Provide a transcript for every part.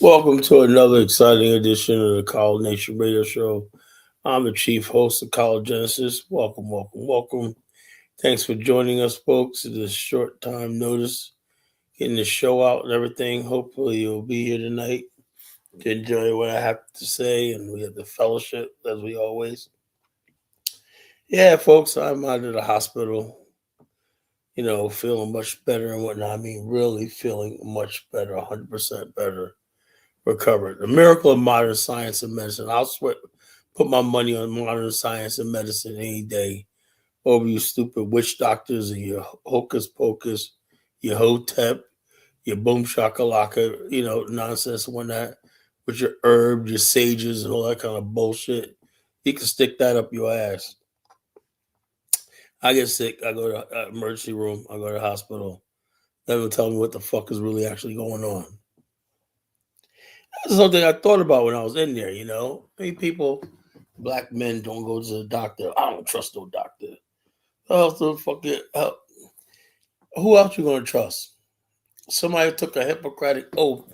Welcome to another exciting edition of the College Nation Radio Show. I'm the chief host of College Genesis. Welcome, welcome, welcome. Thanks for joining us, folks, at this short time notice, getting the show out and everything. Hopefully, you'll be here tonight to enjoy what I have to say, and we have the fellowship as we always. Yeah, folks, I'm out of the hospital, feeling much better and whatnot. I mean, really feeling much better, 100% better. Recovered. The miracle of modern science and medicine. Put my money on modern science and medicine any day over you stupid witch doctors and your hocus pocus, your hotep, your boom shakalaka, nonsense and whatnot, with your herbs, your sages, and all that kind of bullshit. You can stick that up your ass. I get sick. I go to emergency room. I go to the hospital. They will tell me what the fuck is really actually going on. That's something I thought about when I was in there, Many people, black men, don't go to the doctor. I don't trust no doctor. Who else you gonna trust? Somebody took a Hippocratic oath,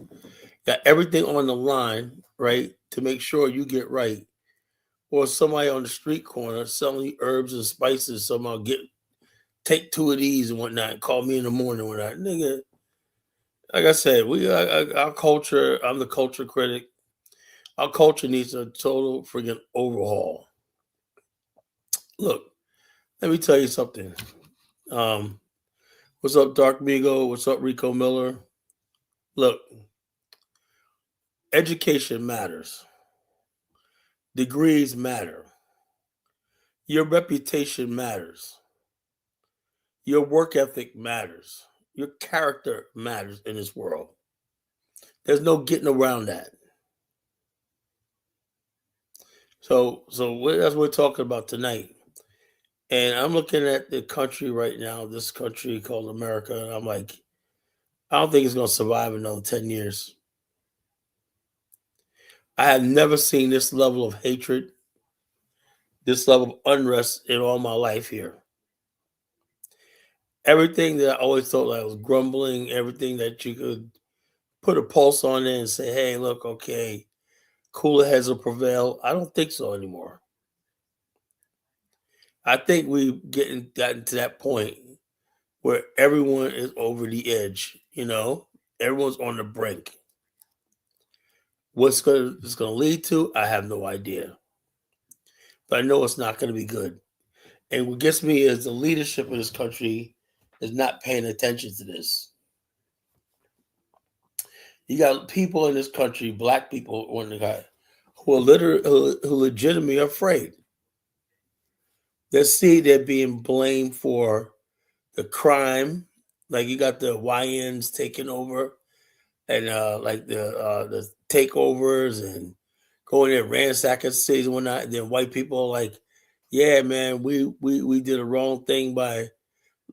got everything on the line, right, to make sure you get right. Or somebody on the street corner selling you herbs and spices, somehow take two of these and whatnot, and call me in the morning when nigga. Like I said, our culture, I'm the culture critic. Our culture needs a total friggin' overhaul. Look, let me tell you something. Um, what's up, Dark Migo? What's up, Rico Miller? Look, education matters. Degrees matter. Your reputation matters. Your work ethic matters. Your character matters in this world. There's no getting around that. So that's what we're talking about tonight. And I'm looking at the country right now, this country called America, and I'm like, I don't think it's going to survive another 10 years. I have never seen this level of hatred, this level of unrest in all my life here. Everything that I always thought I was grumbling, everything that you could put a pulse on it and say, hey, look, okay, cooler heads will prevail. I don't think so anymore. I think we've gotten to that point where everyone is over the edge, everyone's on the brink. What's it's going to lead to, I have no idea. But I know it's not going to be good. And what gets me is the leadership of this country is not paying attention to this. You got people in this country, black people, who are legitimately afraid. They're being blamed for the crime. Like you got the YNs taking over, and like the takeovers and going there ransacking cities and whatnot. And then white people are like, yeah, man, we did the wrong thing by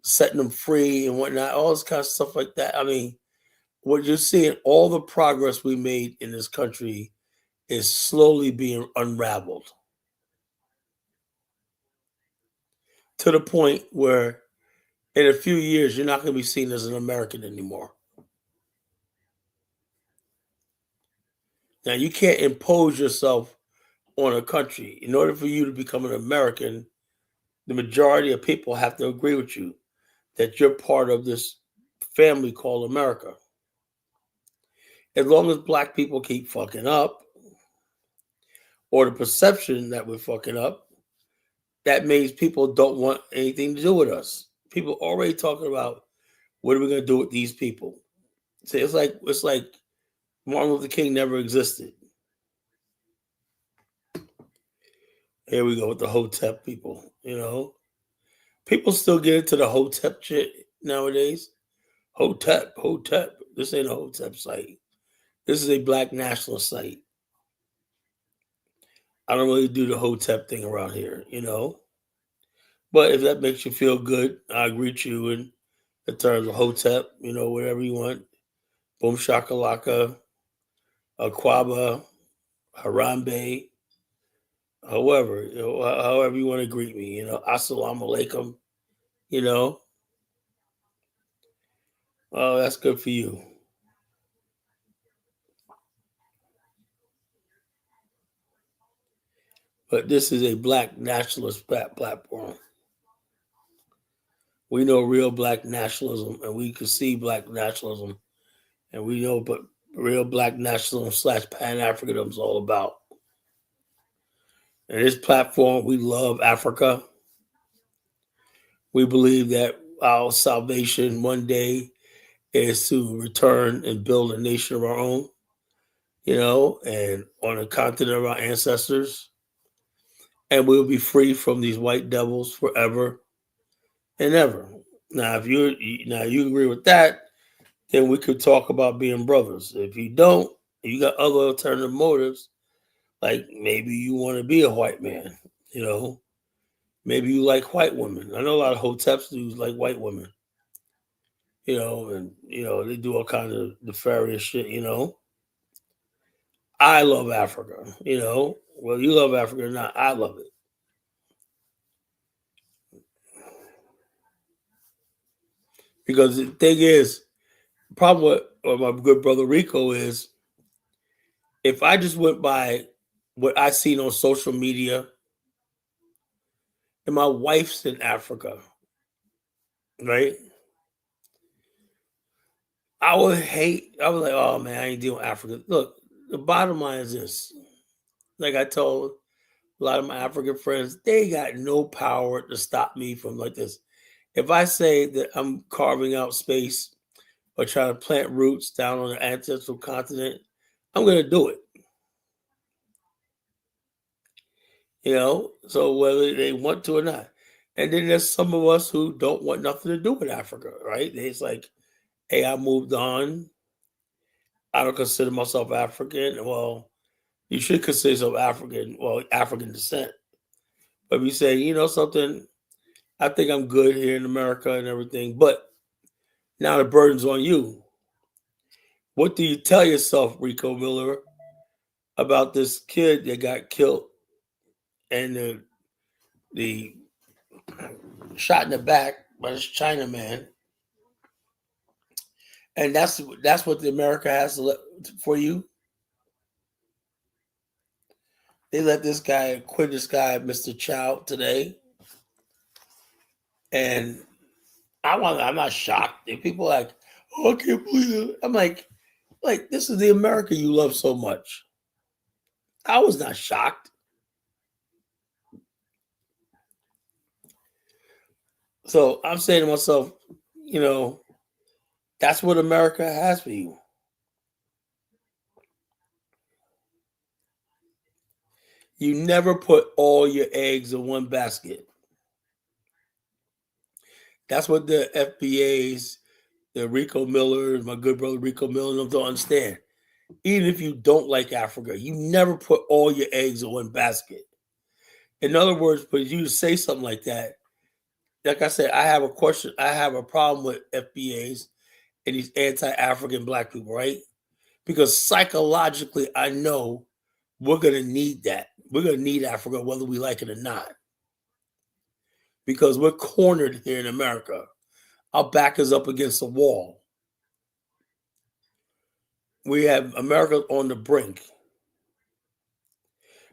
setting them free and whatnot, all this kind of stuff like that. I mean, what you're seeing, all the progress we made in this country is slowly being unraveled to the point where in a few years, you're not going to be seen as an American anymore. Now, you can't impose yourself on a country. In order for you to become an American, the majority of people have to agree with you that you're part of this family called America. As long as black people keep fucking up, or the perception that we're fucking up, that means people don't want anything to do with us. People already talking about what are we going to do with these people. See, it's like Martin Luther King never existed. Here we go with the Hotep people. People still get into the Hotep shit nowadays. Hotep. This ain't a Hotep site. This is a black nationalist site. I don't really do the Hotep thing around here. But if that makes you feel good, I agree with you in the terms of Hotep, whatever you want. Boom Shakalaka, Aquaba, Harambe, however you want to greet me, Assalamu alaikum, you know. Oh, that's good for you. but this is a black nationalist platform. We know real black nationalism, and we can see black nationalism, and we know what real black nationalism / Pan Africanism is all about. And this platform, we love Africa. We believe that our salvation one day is to return and build a nation of our own, and on the continent of our ancestors. And we'll be free from these white devils forever and ever. Now, if you agree with that, then we could talk about being brothers. If you don't, you got other alternative motives, like maybe you want to be a white man, you know, maybe you like white women. I know a lot of hoteps dudes like white women, and they do all kinds of nefarious shit. I love Africa, whether you love Africa or not, I love it. Because the thing is, the problem with my good brother Rico is, if I just went by what I seen on social media, and my wife's in Africa, right? I would hate. I was like, oh man, I ain't dealing with Africa. Look, the bottom line is this: like I told a lot of my African friends, they got no power to stop me from like this. If I say that I'm carving out space or trying to plant roots down on the ancestral continent, I'm going to do it. So whether they want to or not. And then there's some of us who don't want nothing to do with Africa, right? It's like, hey, I moved on. I don't consider myself African. Well, you should consider yourself African, African descent. But if you say, something, I think I'm good here in America and everything. But now the burden's on you. What do you tell yourself, Rico Miller, about this kid that got killed and the shot in the back by this Chinaman? And that's what the America has for you. They let this guy quit. This guy, Mr. Chow, today, and I'm not shocked. If people are like, oh, I can't believe it. I'm like, this is the America you love so much. I was not shocked. So I'm saying to myself, that's what America has for you. You never put all your eggs in one basket. That's what the FBAs, the Rico Miller, my good brother Rico Miller, don't understand. Even if you don't like Africa, you never put all your eggs in one basket. In other words, for you to say something like that, like I said, I have a question. I have a problem with FBAs and these anti-African black people, right? Because psychologically, I know we're going to need that. We're going to need Africa, whether we like it or not. Because we're cornered here in America. Our back is up against the wall. We have America on the brink.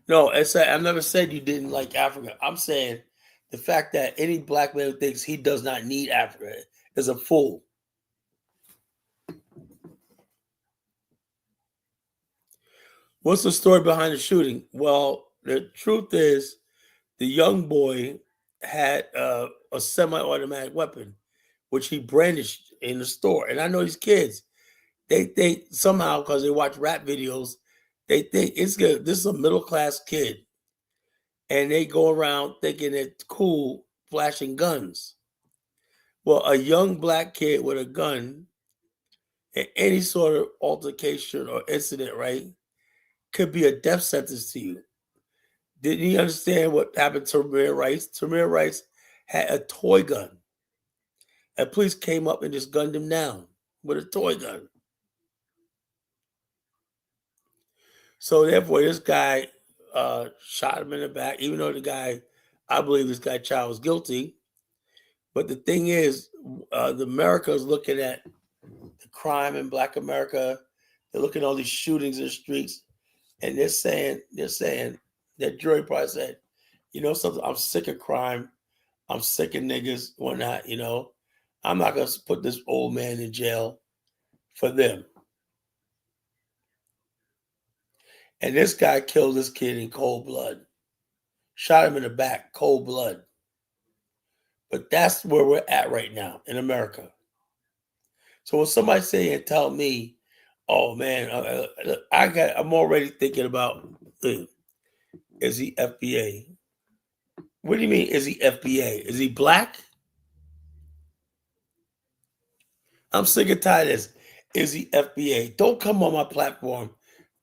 No, I've never said you didn't like Africa. I'm saying the fact that any black man who thinks he does not need Africa is a fool. What's the story behind the shooting? Well, the truth is, the young boy had a semi-automatic weapon, which he brandished in the store. And I know these kids, they think somehow, because they watch rap videos, they think it's good. This is a middle-class kid. And they go around thinking it's cool flashing guns. Well, a young black kid with a gun in any sort of altercation or incident, right, could be a death sentence to you. Didn't you understand what happened to Tamir Rice? Tamir Rice had a toy gun. And police came up and just gunned him down with a toy gun. So therefore, this guy shot him in the back, even though I believe this guy Child was guilty. But the thing is, the America is looking at the crime in Black America. They're looking at all these shootings in the streets, and they're saying that jury probably said, you know something, I'm sick of crime. I'm sick of niggas, whatnot, you know. I'm not going to put this old man in jail for them. And this guy killed this kid in cold blood. Shot him in the back, cold blood. But that's where we're at right now in America. So when somebody say and tell me, "Oh man, I'm already thinking about, is he FBA? What do you mean? Is he FBA? Is he black? I'm sick and tired of this. Is he FBA? Don't come on my platform,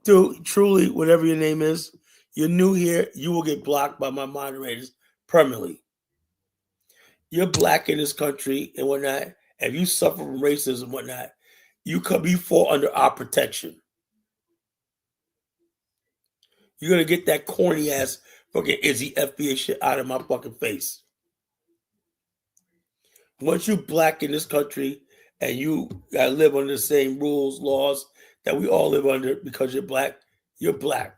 dude. Truly, whatever your name is, you're new here. You will get blocked by my moderators permanently. You're black in this country and whatnot. If you suffer from racism and whatnot, you could be fall under our protection. You're gonna get that corny ass fucking Izzy FBA shit out of my fucking face. Once you black in this country and you gotta live under the same rules, laws that we all live under because you're black, you're black.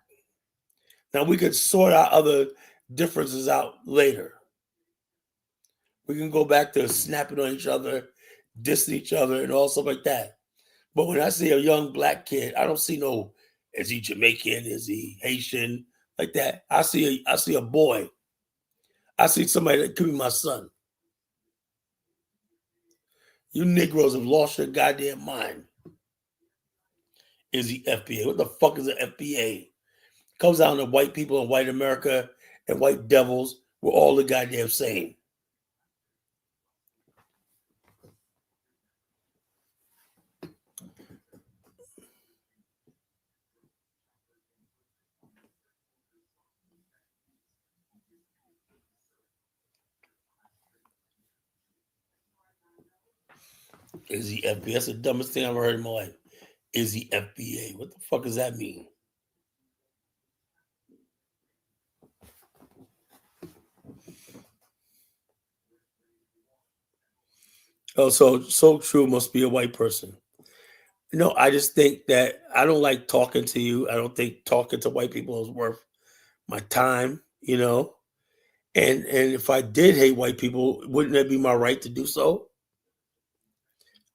Now we could sort out other differences out later. We can go back to snapping on each other, dissing each other, and all stuff like that. But when I see a young black kid, I don't see no, is he Jamaican? Is he Haitian? Like that. I see a boy. I see somebody that could be my son. You Negroes have lost your goddamn mind. Is he FBA? What the fuck is an FBA? Comes down to white people in white America and white devils. We're all the goddamn same. Is he FBA? That's the dumbest thing I've ever heard in my life. Is he FBA? What the fuck does that mean? Oh, so true must be a white person. No, I just think that I don't like talking to you. I don't think talking to white people is worth my time, you know. And if I did hate white people, wouldn't that be my right to do so?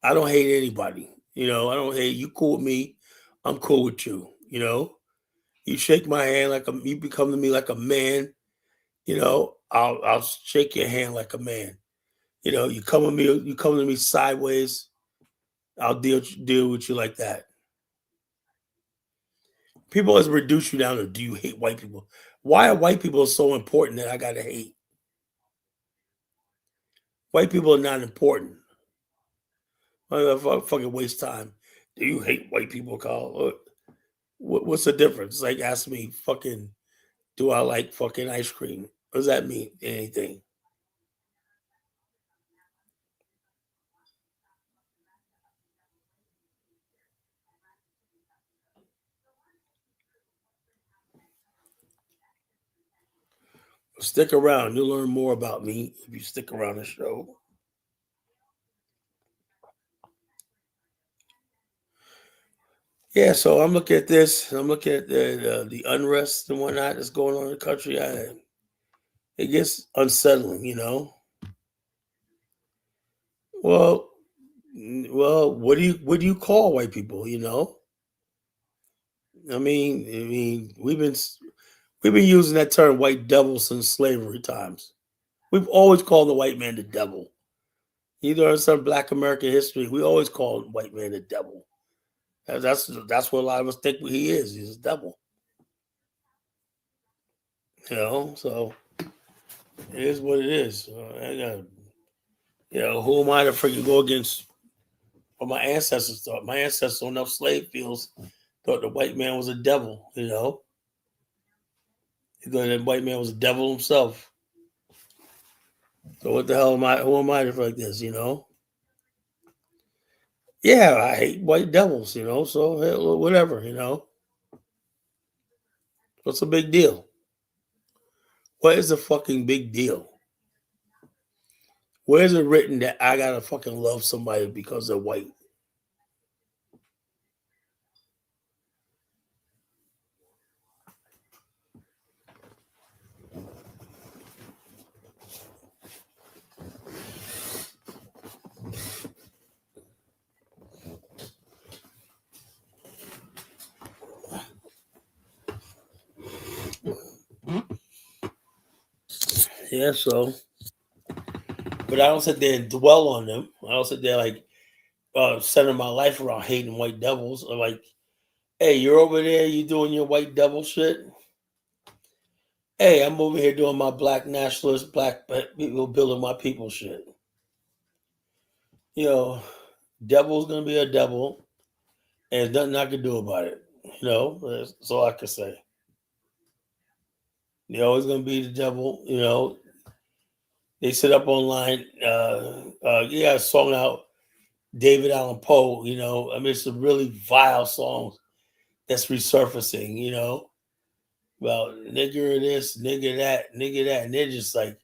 I don't hate anybody. You know, I don't hate you. Cool with me. I'm cool with you. You know, you shake my hand you become to me like a man. You know, I'll shake your hand like a man. You know, you come to me sideways. I'll deal with you like that. People always reduce you down to, do you hate white people? Why are white people so important that I gotta hate? White people are not important. I fucking waste time. Do you hate white people, Carl? What's the difference? It's like ask me fucking, do I like fucking ice cream? What does that mean? Anything? Stick around. You'll learn more about me if you stick around the show. Yeah, so I'm looking at this. I'm looking at the unrest and whatnot that's going on in the country. It gets unsettling, you know. Well, what do you call white people? You know, I mean, we've been using that term "white devil" since slavery times. We've always called the white man the devil. Either in some Black American history, we always called white man the devil. That's what a lot of us think he is. He's a devil. You know, so it is what it is. Who am I to freaking go against what my ancestors thought? My ancestors on enough slave fields thought the white man was a devil. You know, he thought that white man was a devil himself. So what the hell am I? Who am I to like this? You know? Yeah, I hate white devils. You know, so hell, whatever. You know, what's the big deal? What is the fucking big deal? Where is it written that I gotta fucking love somebody because they're white? Yeah, so, but I don't sit there and dwell on them. I don't sit there like centering my life around hating white devils. I'm like, hey, you're over there, you doing your white devil shit. Hey, I'm over here doing my black nationalist, black people building my people shit. You know, devil's gonna be a devil, and there's nothing I can do about it. You know, that's all I can say. They're always gonna be the devil. You know, they sit up online. You got a song out, David Allan Poe. You know, I mean, it's a really vile song that's resurfacing. You know, about nigger this, nigger that, and they're just like,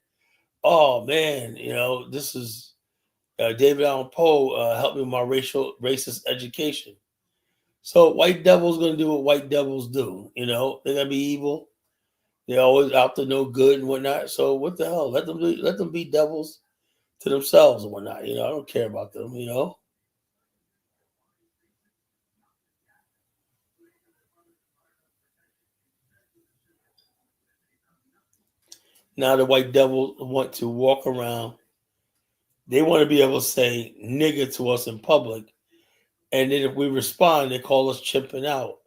oh man, you know, this is David Allan Poe helped me with my racist education. So white devils gonna do what white devils do. You know, they're gonna be evil. They're always out to no good and whatnot. So what the hell? Let them be devils to themselves and whatnot. You know, I don't care about them. You know. Now the white devils want to walk around. They want to be able to say nigger to us in public, and then if we respond, they call us chipping out.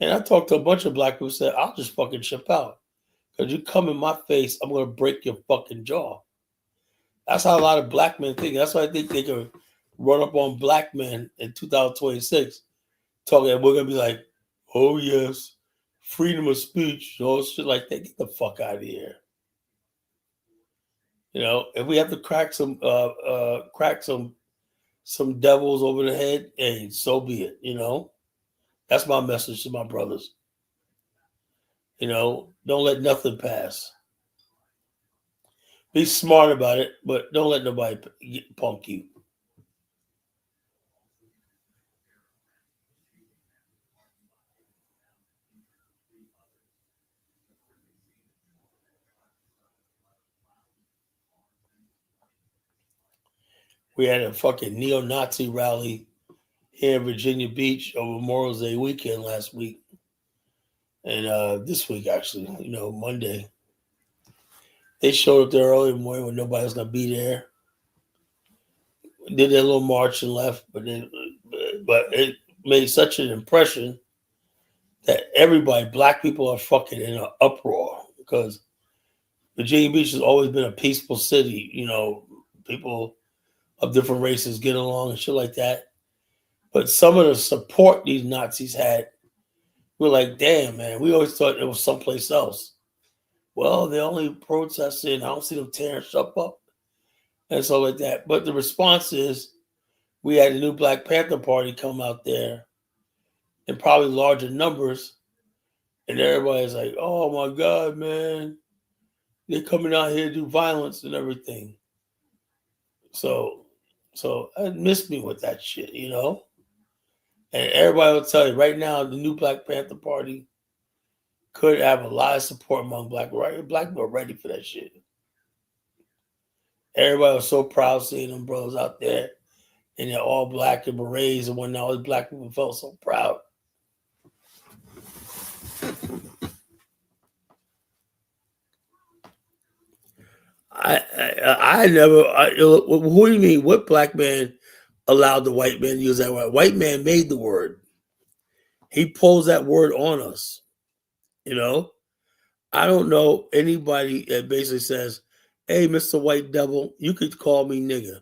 And I talked to a bunch of black people who said, I'll just fucking chip out. Because you come in my face, I'm going to break your fucking jaw. That's how a lot of black men think. That's why I think they can run up on black men in 2026 talking, and we're going to be like, oh, yes, freedom of speech, all shit like that. Get the fuck out of here. You know, if we have to crack some devils over the head, hey, so be it. You know, that's my message to my brothers. You know, don't let nothing pass. Be smart about it, but don't let nobody punk you. We had a fucking neo-Nazi rally here in Virginia Beach over Memorial Day weekend last week, and this week actually, you know, Monday. They showed up there early in the morning when nobody was gonna be there. Did their little march and left, but it made such an impression that everybody, black people, are fucking in an uproar because Virginia Beach has always been a peaceful city. You know, people of different races get along and shit like that. But some of the support these Nazis had, we're like, damn, man, we always thought it was someplace else. Well, they're only protesting. I don't see them tearing stuff up and stuff like that. But the response is we had the new Black Panther Party come out there in probably larger numbers. And everybody's like, oh my God, man, they're coming out here to do violence and everything. So, so it missed me with that shit, you know? And everybody will tell you right now, the new Black Panther Party could have a lot of support among black right. Black people are ready for that shit. Everybody was so proud seeing them brothers out there and they're all black and berets and whatnot. All these black people felt so proud. I never. Who do you mean? What black man allowed the white man to use that word? White man made the word. He pulls that word on us. You know. I don't know anybody that basically says, "Hey, Mister White Devil, you could call me nigger."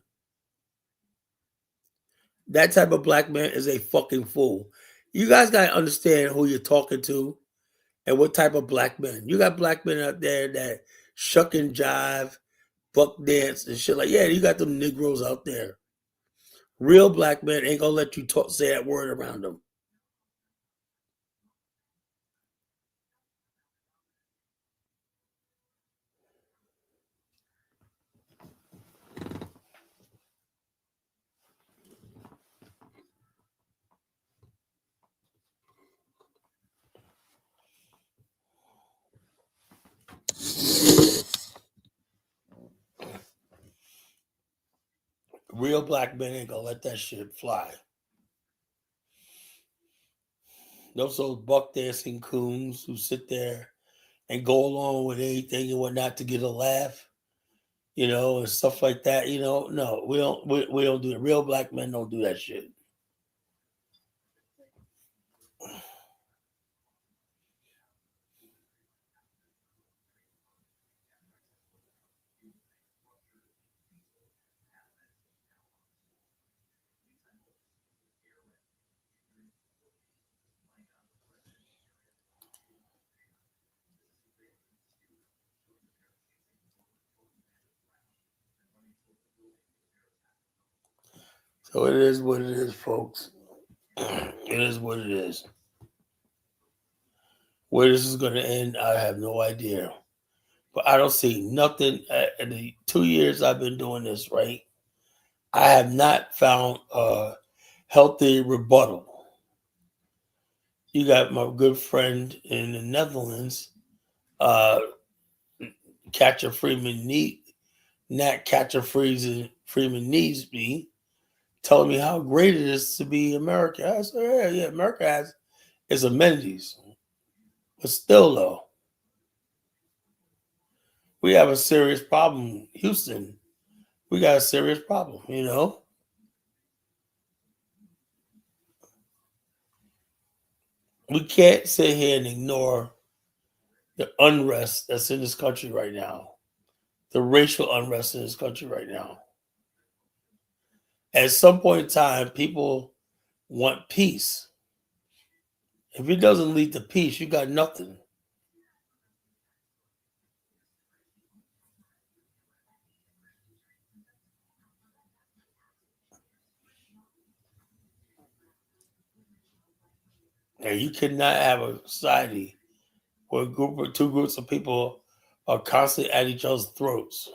That type of black man is a fucking fool. You guys gotta understand who you're talking to and what type of black men. You got black men out there that shuck and jive, buck dance and shit like, yeah, you got them Negroes out there. Real black men ain't gonna let you talk, say that word around them. Real black men ain't gonna let that shit fly. Those buck dancing coons who sit there and go along with anything and whatnot to get a laugh. and stuff like that. No, we don't do it. Real black men don't do that shit. So it is what it is, folks. It is what it is. Where this is going to end, I have no idea. But I don't see nothing. In the 2 years I've been doing this, right? I have not found a healthy rebuttal. You got my good friend in the Netherlands, uh, Catcher Freeman Nat Catcher Freeman needs me, telling me how great it is to be America. I said, yeah, America has its amenities. But still, though, we have a serious problem. Houston, we got a serious problem. We can't sit here and ignore the unrest that's in this country right now, the racial unrest in this country right now. At some point in time, people want peace. If it doesn't lead to peace, you got nothing. And you cannot have a society where a group or two groups of people are constantly at each other's throats.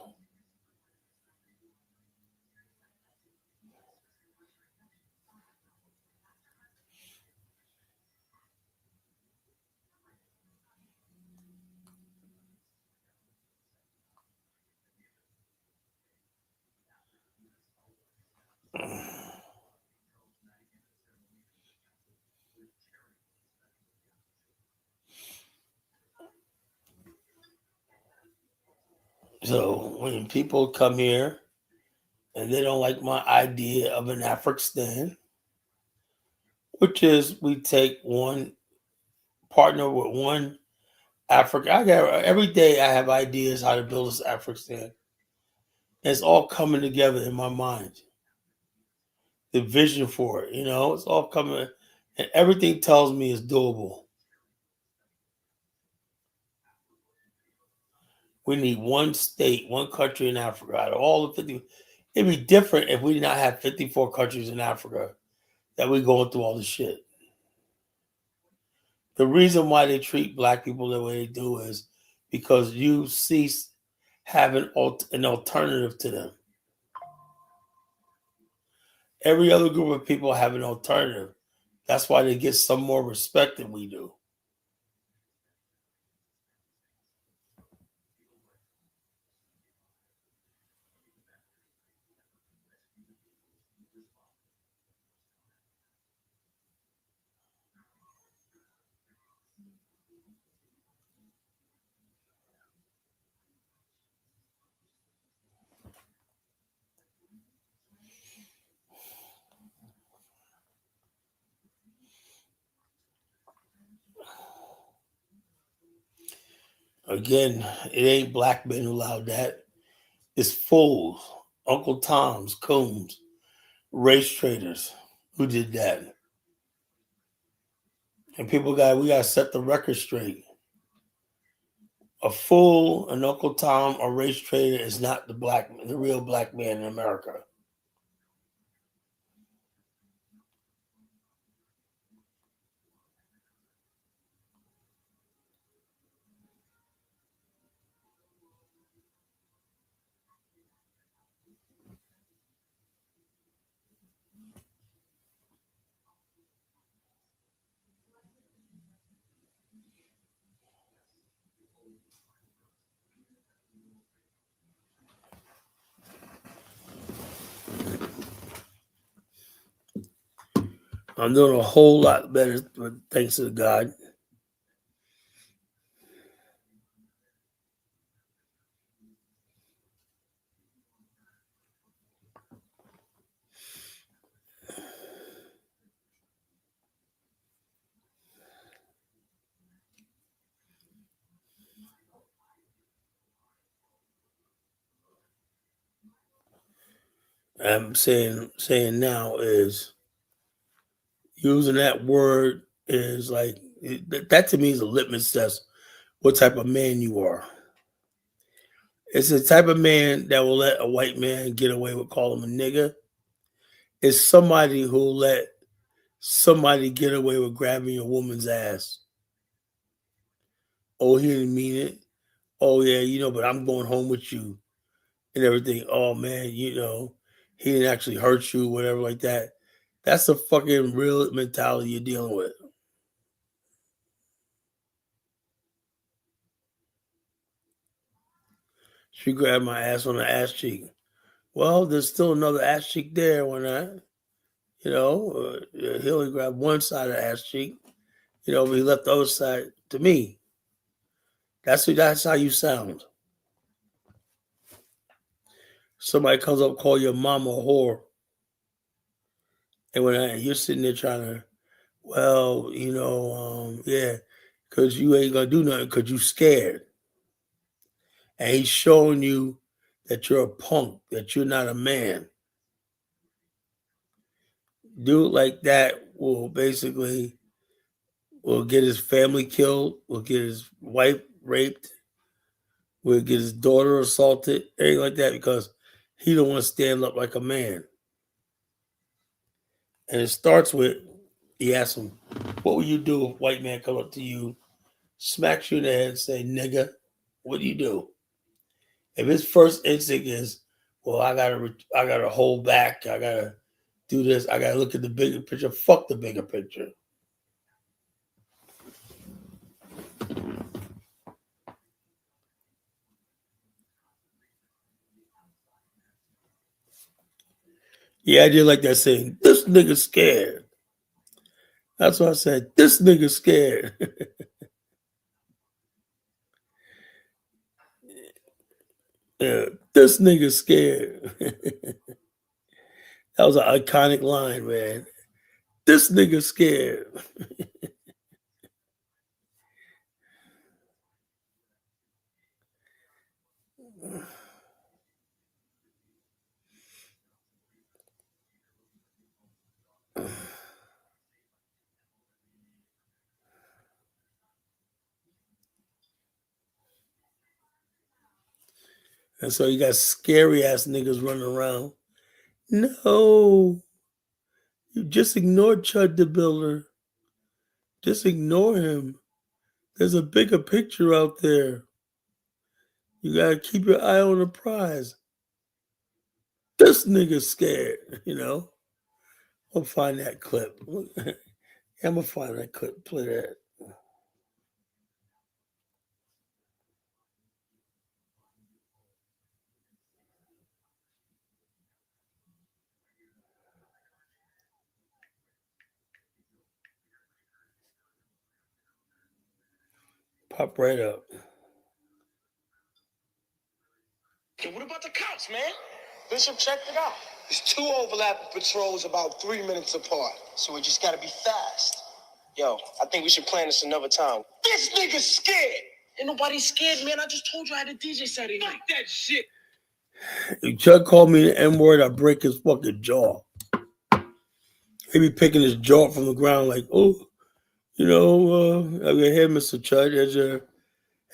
So when people come here and they don't like my idea of an Afghanistan, which is we take one partner with one Africa. I got every day I have ideas how to build this Afghanistan. It's all coming together in my mind. The vision for it, it's all coming, and everything tells me it's doable. We need one state, one country in Africa. Out of all the 50, it'd be different if we did not have 54 countries in Africa that we going through all this shit. The reason why they treat black people the way they do is because you cease having an alternative to them. Every other group of people have an alternative. That's why they get some more respect than we do. Again, it ain't black men who allowed that. It's fools, Uncle Toms, Combs, race traders who did that. And we gotta set the record straight. A fool, an Uncle Tom, a race trader is not the real black man in America. I'm doing a whole lot better, thanks to God. I'm saying now is using that word is like that to me is a litmus test what type of man you are. It's the type of man that will let a white man get away with calling him a nigga. It's somebody who will let somebody get away with grabbing a woman's ass. Oh, he didn't mean it. Oh yeah, but I'm going home with you and everything. Oh man, he didn't actually hurt you, whatever like that. That's the fucking real mentality you're dealing with. She grabbed my ass on the ass cheek. Well, there's still another ass cheek there when he only grabbed one side of the ass cheek, but he left the other side to me. That's how you sound. Somebody comes up, call your mama a whore, and you're sitting there trying to, well, yeah, because you ain't gonna do nothing because you scared, and he's showing you that you're a punk, that you're not a man. Dude like that will get his family killed, will get his wife raped, will get his daughter assaulted, anything like that, because he don't want to stand up like a man. And it starts with, he asks him, what would you do if a white man come up to you, smacks you in the head and say, nigga, what do you do? If his first instinct is, well, I gotta hold back, I gotta do this, I gotta look at the bigger picture, fuck the bigger picture. Yeah, I did like that saying, this nigga scared. That's what I said, this nigga scared. Yeah, this nigga scared. That was an iconic line, man. This nigga scared. And so you got scary ass niggas running around. No, you just ignored Chud the Builder. Just ignore him. There's a bigger picture out there. You gotta keep your eye on the prize. This nigga's scared. I'll find that clip. I'm gonna find that clip. Play that. Pop right up. And what about the cops, man? Bishop checked it out. There's two overlapping patrols about 3 minutes apart. So we just gotta be fast. Yo, I think we should plan this another time. This nigga's scared. Ain't nobody scared, man. I just told you I had a DJ Saturday night. Fuck that shit. If Chuck called me the N word, I break his fucking jaw. He be picking his jaw from the ground like, oh, okay, here, Mr. Chud,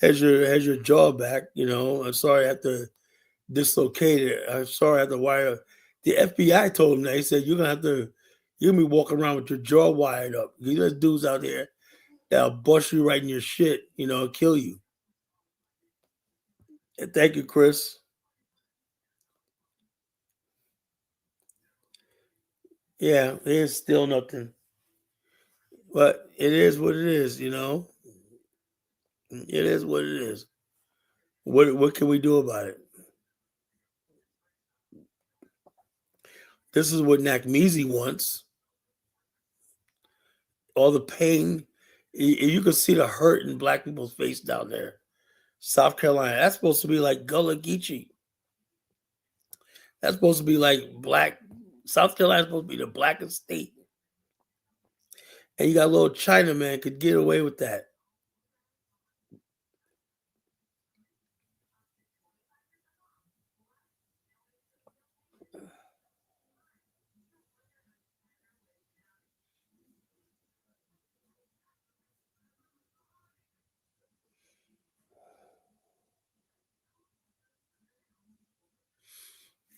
has your jaw back. I'm sorry I have to dislocate it. I'm sorry I have to wire. The FBI told him that. He said, you're gonna be walking around with your jaw wired up. There's dudes out there that'll bust you right in your shit, and kill you. And thank you, Chris. Yeah, there's still nothing. But it is what it is. It is what it is. What can we do about it? This is what Nakmeezy wants. All the pain. You can see the hurt in black people's face down there. South Carolina. That's supposed to be like Gullah Geechee. That's supposed to be like black. South Carolina's supposed to be the blackest state. And you got a little China man could get away with that.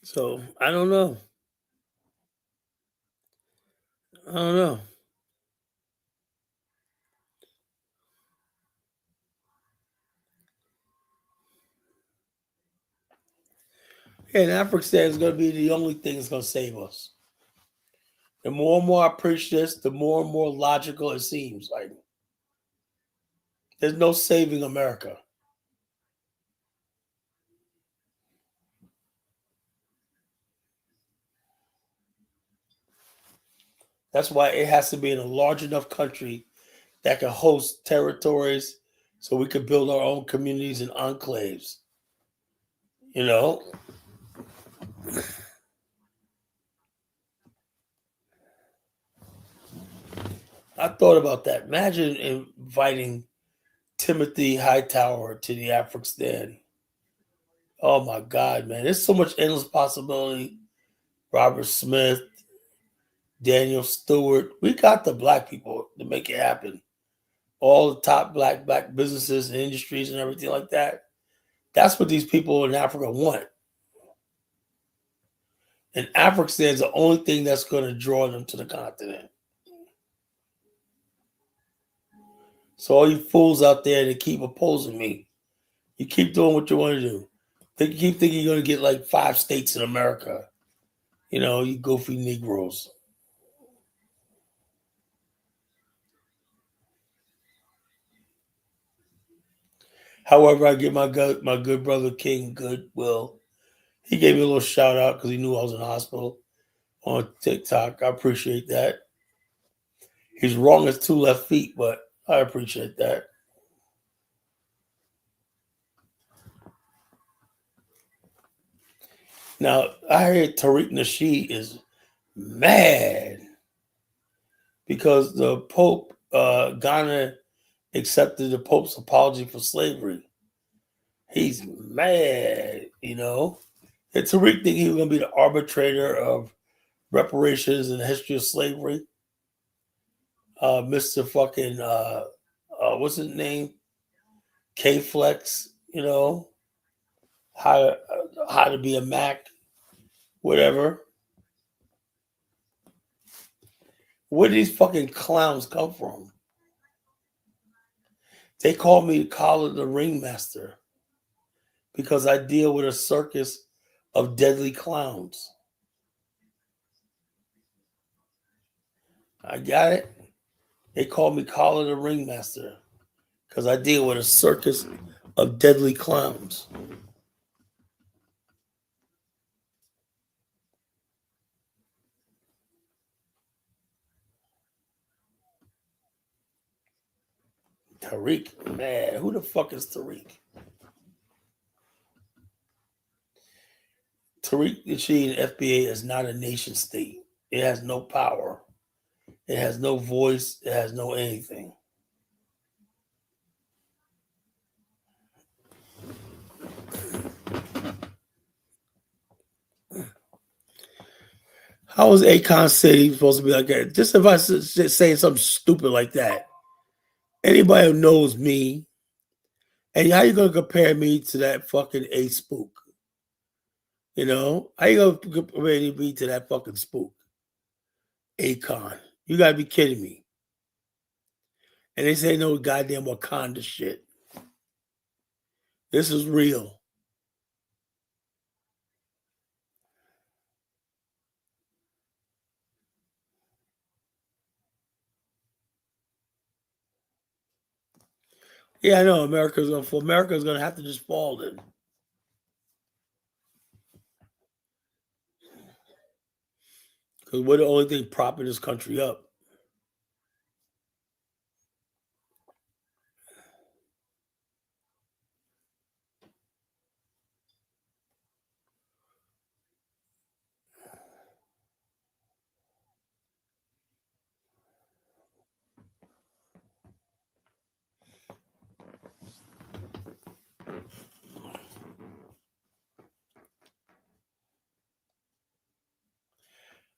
So I don't know. I don't know. And Afghanistan is going to be the only thing that's going to save us. The more and more I preach this, the more and more logical it seems. Like there's no saving America. That's why it has to be in a large enough country that can host territories so we could build our own communities and enclaves. You know, I thought about that. Imagine inviting Timothy Hightower to the Afghanistan. Oh my God, man. There's so much endless possibility. Robert Smith, Daniel Stewart. We got the black people to make it happen. All the top black businesses and industries and everything like that. That's what these people in Africa want. And Africa is the only thing that's going to draw them to the continent. So all you fools out there that keep opposing me, you keep doing what you want to do. They keep thinking you're going to get like 5 states in America. You know, you goofy Negroes. However, I give my good brother King goodwill. He gave me a little shout out because he knew I was in the hospital on TikTok. I appreciate that. He's wrong as 2 left feet, but I appreciate that. Now, I heard Tariq Nasheed is mad because the Pope, Ghana accepted the Pope's apology for slavery. He's mad, you know. And Tariq think he was going to be the arbitrator of reparations in the history of slavery. Mr. fucking, what's his name? K-Flex, you know, how to be a Mac, whatever. Where do these fucking clowns come from? They call me Collar the Ringmaster because I deal with a circus of deadly clowns. I got it. They call me Collar the Ringmaster because I deal with a circus of deadly clowns. Tariq, man, who the fuck is Tariq? Tariq Nasheed and FBA is not a nation state. It has no power. It has no voice. It has no anything. How is Akon City supposed to be like that? Just if I say something stupid like that, anybody who knows me, and how you gonna compare me to that fucking A spook? You know, how you gonna compare me to that fucking spook? Akon, you gotta be kidding me. And they say no goddamn Wakanda shit. This is real. Yeah, I know America's gonna have to just fall then. Because we're the only thing propping this country up.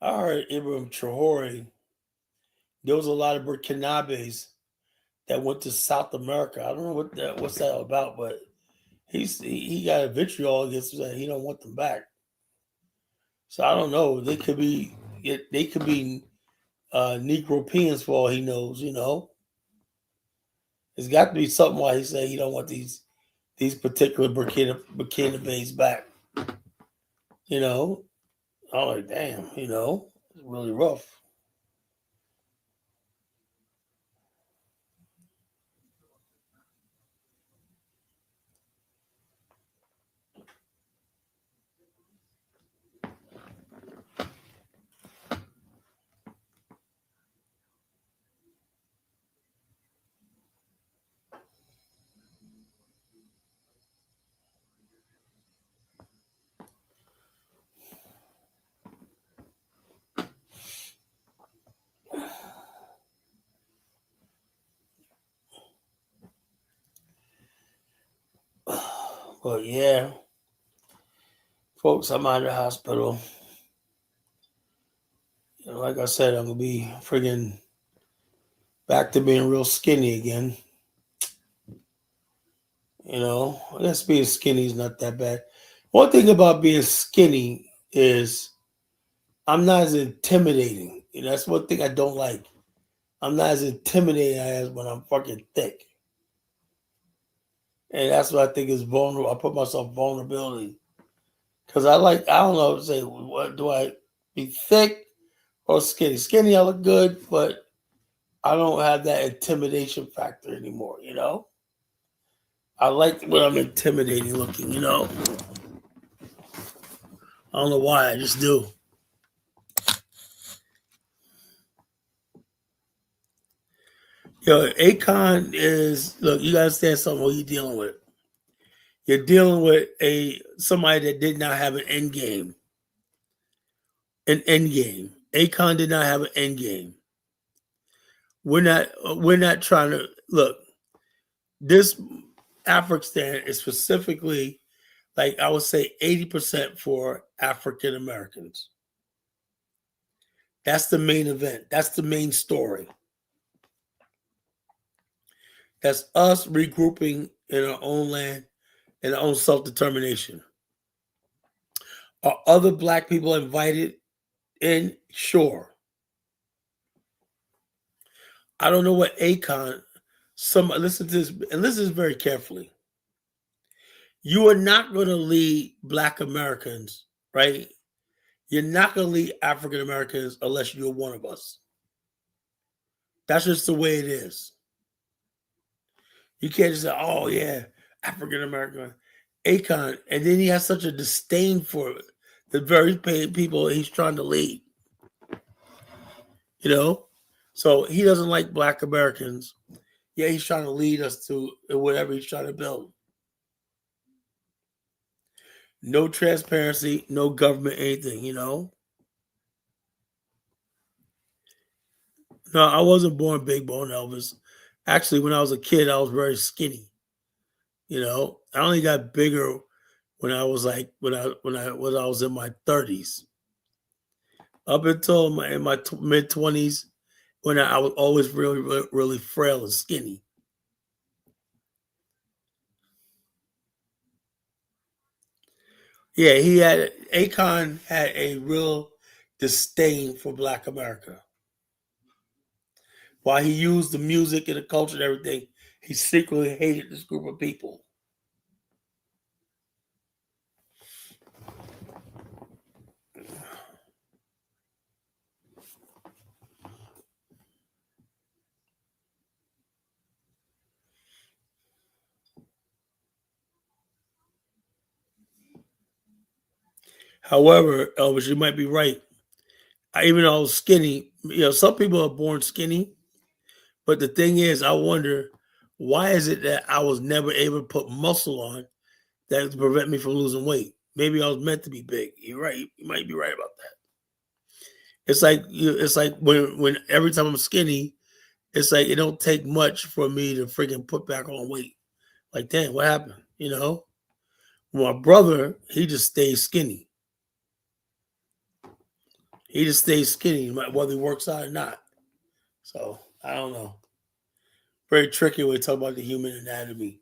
All right, Ibrahim Traore, there was a lot of Burkinabes that went to South America. I don't know what's that about, but he got a vitriol against that. He don't want them back. So I don't know. They could be Negropeans for all he knows. There's got to be something why he say he don't want these particular Burkina Bay's back. You know, I'm like, damn. It's really rough. But yeah, folks, I'm out of the hospital. Like I said, I'm gonna be friggin' back to being real skinny again. I guess being skinny is not that bad. One thing about being skinny is I'm not as intimidating. That's one thing I don't like. I'm not as intimidating as when I'm fucking thick. And that's what I think is vulnerable. I put myself vulnerability. Because I don't know, say, what do I be thick or skinny? Skinny, I look good, but I don't have that intimidation factor anymore. I like when I'm intimidating looking. I don't know why, I just do. Akon is, look, you gotta understand something what you're dealing with. You're dealing with somebody that did not have an end game. An end game. Akon did not have an end game. We're not trying to look. This Afghanistan is specifically, like I would say, 80% for African Americans. That's the main event. That's the main story. That's us regrouping in our own land and our own self-determination. Are other black people invited in? Sure. I don't know what Akon. Listen to this and listen very carefully. You are not going to lead Black Americans, right? You're not going to lead African Americans unless you're one of us. That's just the way it is. You can't just say, "Oh yeah, African American, Akon," and then he has such a disdain for the very people he's trying to lead. So he doesn't like Black Americans. Yeah, he's trying to lead us to whatever he's trying to build. No transparency, no government, anything. No, I wasn't born big bone Elvis. Actually, when I was a kid, I was very skinny. I only got bigger when I was like when I was in my 30s. Up until in my mid 20s, when I was always really, really, really frail and skinny. Yeah, Akon had a real disdain for Black America. While he used the music and the culture and everything, he secretly hated this group of people. However, Elvis, you might be right. Even though I was skinny, some people are born skinny, but the thing is, I wonder why is it that I was never able to put muscle on that to prevent me from losing weight? Maybe I was meant to be big. You're right. You might be right about that. It's like when every time I'm skinny, it's like it don't take much for me to freaking put back on weight. Like, damn, what happened? My brother, he just stays skinny. He just stays skinny, whether he works out or not. So I don't know. Very tricky when we talk about the human anatomy.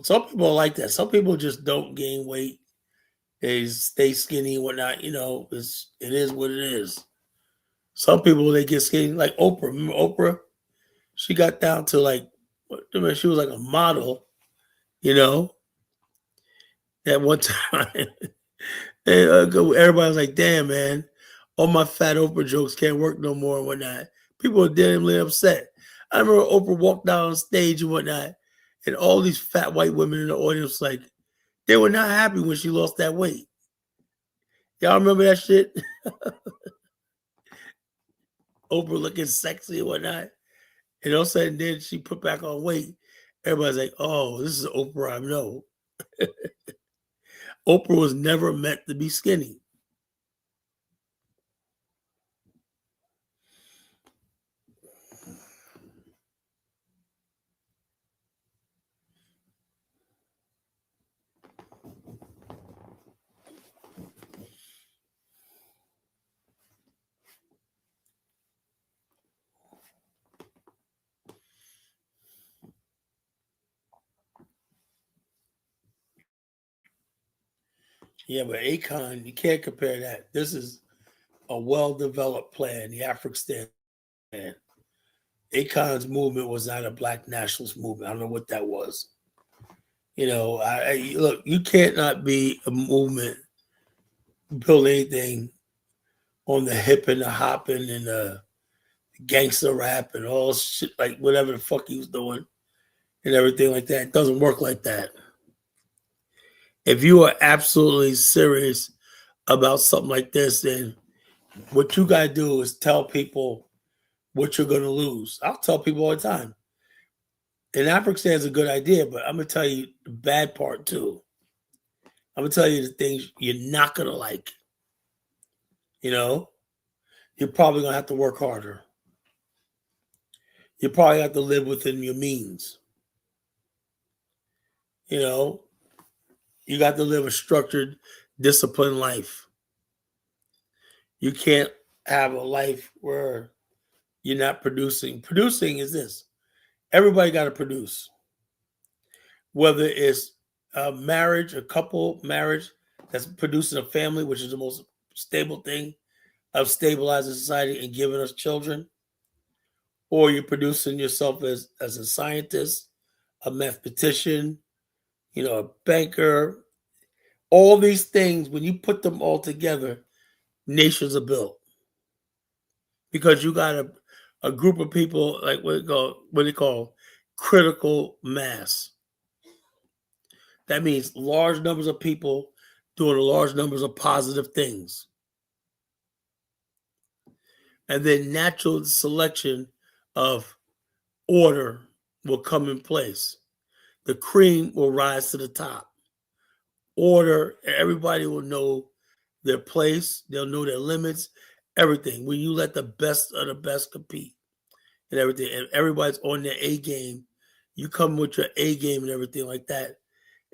Some people are like that. Some people just don't gain weight They stay skinny and whatnot. It is what it is. Some people they get skinny, like Oprah. Remember Oprah? She got down to like, she was like a model. You know, at one time, and everybody was like, "Damn, man, all my fat Oprah jokes can't work no more and whatnot." People were damnly upset. I remember Oprah walked down on stage and whatnot, and all these fat white women in the audience, like, they were not happy when she lost that weight. Y'all remember that shit? Oprah looking sexy and whatnot. And all of a sudden, then she put back on weight. Everybody's like, oh, this is Oprah I know. Oprah was never meant to be skinny. Yeah, but Akon, you can't compare that. This is a well-developed plan, the African plan. Akon's movement was not a black nationalist movement. I don't know what that was. Look, you can't not be a movement, build anything on the hip and the hopping and the gangster rap and all shit, like whatever the fuck he was doing and everything like that. It doesn't work like that. If you are absolutely serious about something like this, then what you got to do is tell people what you're going to lose. I'll tell people all the time. And African is a good idea, but I'm going to tell you the bad part too. I'm going to tell you the things you're not going to like. You're probably going to have to work harder. You probably have to live within your means. You got to live a structured, disciplined life. You can't have a life where you're not producing. Producing is this. Everybody got to produce. Whether it's a marriage, a couple marriage that's producing a family, which is the most stable thing of stabilizing society and giving us children, or you're producing yourself as a scientist, a mathematician, a banker. All these things, when you put them all together, nations are built. Because you got a group of people, like what they call critical mass. That means large numbers of people doing large numbers of positive things. And then natural selection of order will come in place. The cream will rise to the top. Order, everybody will know their place. They'll know their limits, everything. When you let the best of the best compete and everything, and everybody's on their A game, you come with your A game and everything like that,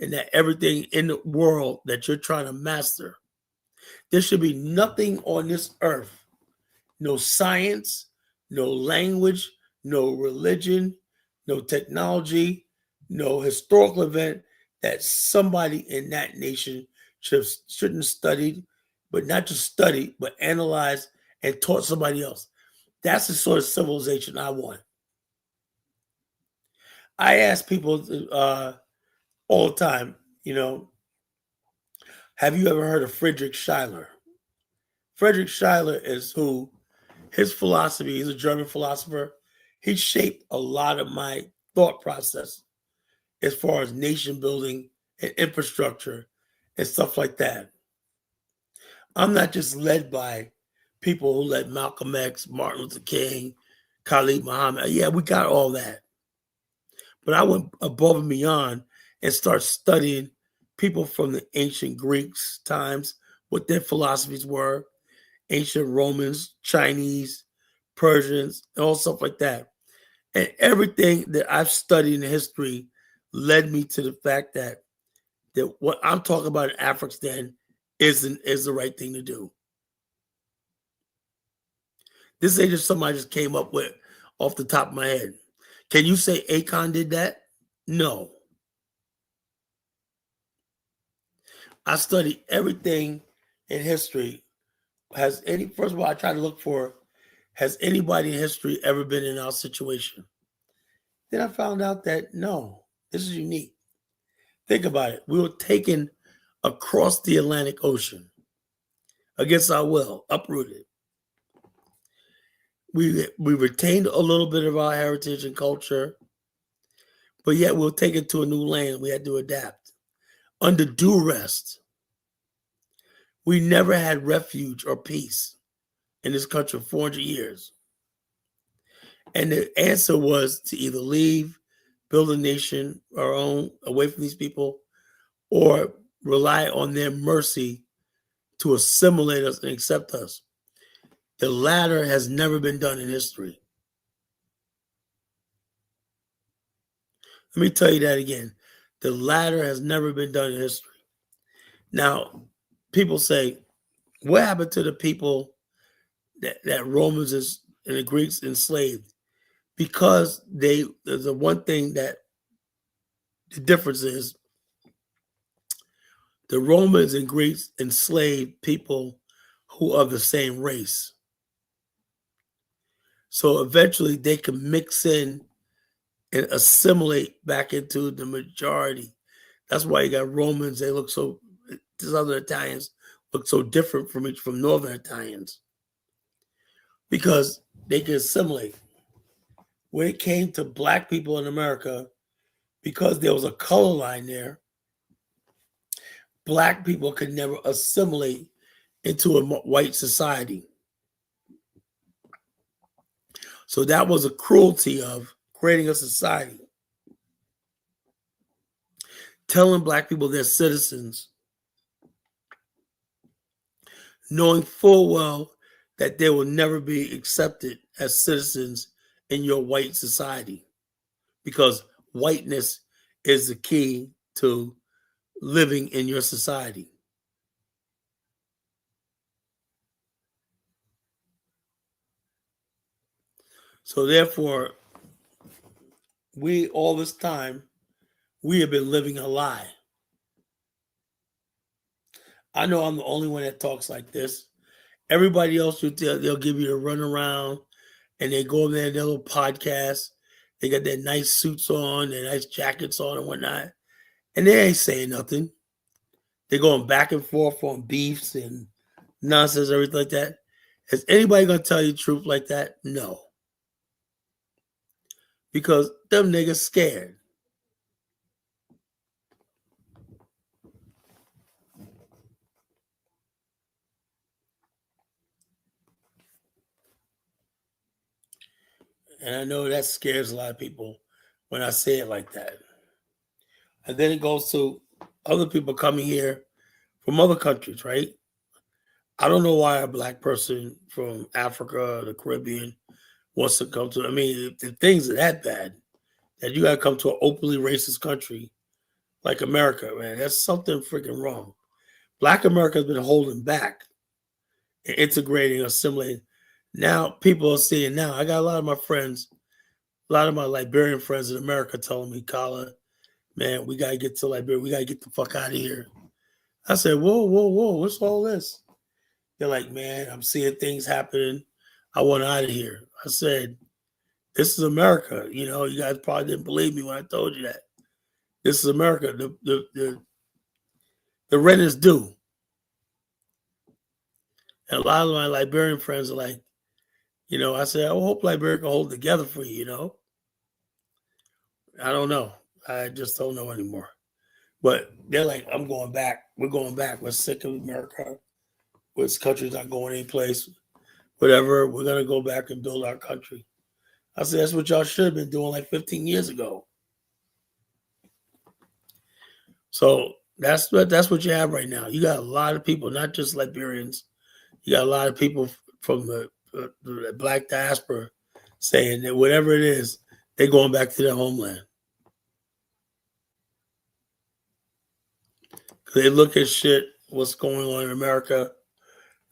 and that everything in the world that you're trying to master. There should be nothing on this earth, no science, no language, no religion, no technology, no historical event that somebody in that nation shouldn't have studied, but not just studied, but analyzed and taught somebody else. That's the sort of civilization I want. I ask people all the time, have you ever heard of Friedrich Schiller? Friedrich Schiller is who, his philosophy, he's a German philosopher. He shaped a lot of my thought process as far as nation building and infrastructure and stuff like that. I'm not just led by people who led Malcolm X, Martin Luther King, Khalid Muhammad. Yeah, we got all that. But I went above and beyond and started studying people from the ancient Greeks times, what their philosophies were, ancient Romans, Chinese, Persians, and all stuff like that. And everything that I've studied in history led me to the fact that what I'm talking about in Afghanistan is the right thing to do. This ain't just something I just came up with off the top of my head. Can you say Akon did that? No. I study everything in history. First of all, I try to look for, has anybody in history ever been in our situation? Then I found out that no, this is unique. Think about it. We were taken across the Atlantic Ocean against our will, uprooted. We retained a little bit of our heritage and culture, but yet we'll take it to a new land. We had to adapt. Under duress, we never had refuge or peace in this country for 400 years. And the answer was to either leave, build a nation our own away from these people, or rely on their mercy to assimilate us and accept us. The latter has never been done in history. Let me tell you that again. The latter has never been done in history. Now, people say, what happened to the people that Romans and the Greeks enslaved? Because the one thing that the difference is, the Romans and Greeks enslaved people who are the same race. So eventually they can mix in and assimilate back into the majority. That's why you got Romans, they look so, these other Italians look so different from Northern Italians. Because they can assimilate. When it came to black people in America, because there was a color line there, black people could never assimilate into a white society. So that was a cruelty of creating a society, telling black people they're citizens, knowing full well that they will never be accepted as citizens in your white society, because whiteness is the key to living in your society. So therefore, all this time, we have been living a lie. I know I'm the only one that talks like this. Everybody else, they'll give you a runaround, and they go over there in their little podcast. They got their nice suits on, their nice jackets on and whatnot. And they ain't saying nothing. They're going back and forth on beefs and nonsense, everything like that. Is anybody going to tell you the truth like that? No. Because them niggas scared. And I know that scares a lot of people when I say it like that. And then it goes to other people coming here from other countries, right? I don't know why a black person from Africa or the Caribbean wants to come to. I mean, if things are that bad, that you got to come to an openly racist country like America, man, that's something freaking wrong. Black America has been holding back and integrating, assimilating. Now people are seeing now. I got a lot of my friends, a lot of my Liberian friends in America telling me, Kala, man, we got to get to Liberia. We got to get the fuck out of here. I said, whoa, what's all this? They're like, man, I'm seeing things happening. I want out of here. I said, this is America. You know, you guys probably didn't believe me when I told you that. This is America. The rent is due. And a lot of my Liberian friends are like, you know, I said, I hope Liberia can hold together for you, you know. I don't know. I just don't know anymore. But they're like, I'm going back. We're going back. We're sick of America. This country's not going any place. Whatever. We're going to go back and build our country. I said, that's what y'all should have been doing like 15 years ago. So that's what you have right now. You got a lot of people, not just Liberians. You got a lot of people from the black diaspora saying that whatever it is, they're going back to their homeland. They look at shit, what's going on in America,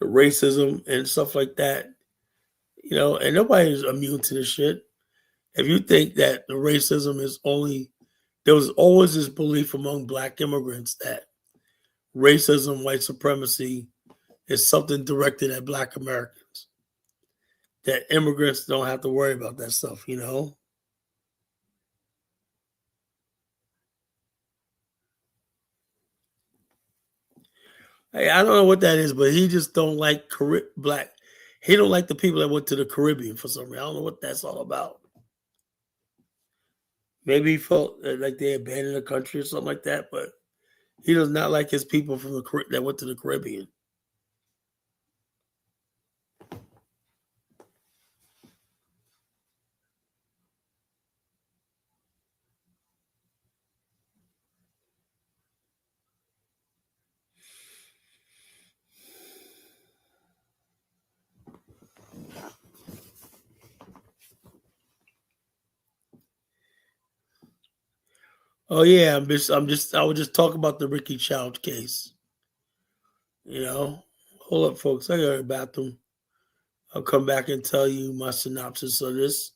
the racism and stuff like that, you know, and nobody's immune to this shit. If you think that the racism is only, there was always this belief among black immigrants that racism, white supremacy is something directed at Black Americans. That immigrants don't have to worry about that stuff, you know? Hey, I don't know what that is, but he just don't like black. He don't like the people that went to the Caribbean for some reason. I don't know what that's all about. Maybe he felt like they abandoned the country or something like that, but he does not like his people from that went to the Caribbean. Oh yeah, I was just talking about the Ricky Child case. You know, hold up, folks. I got to the bathroom. I'll come back and tell you my synopsis of this.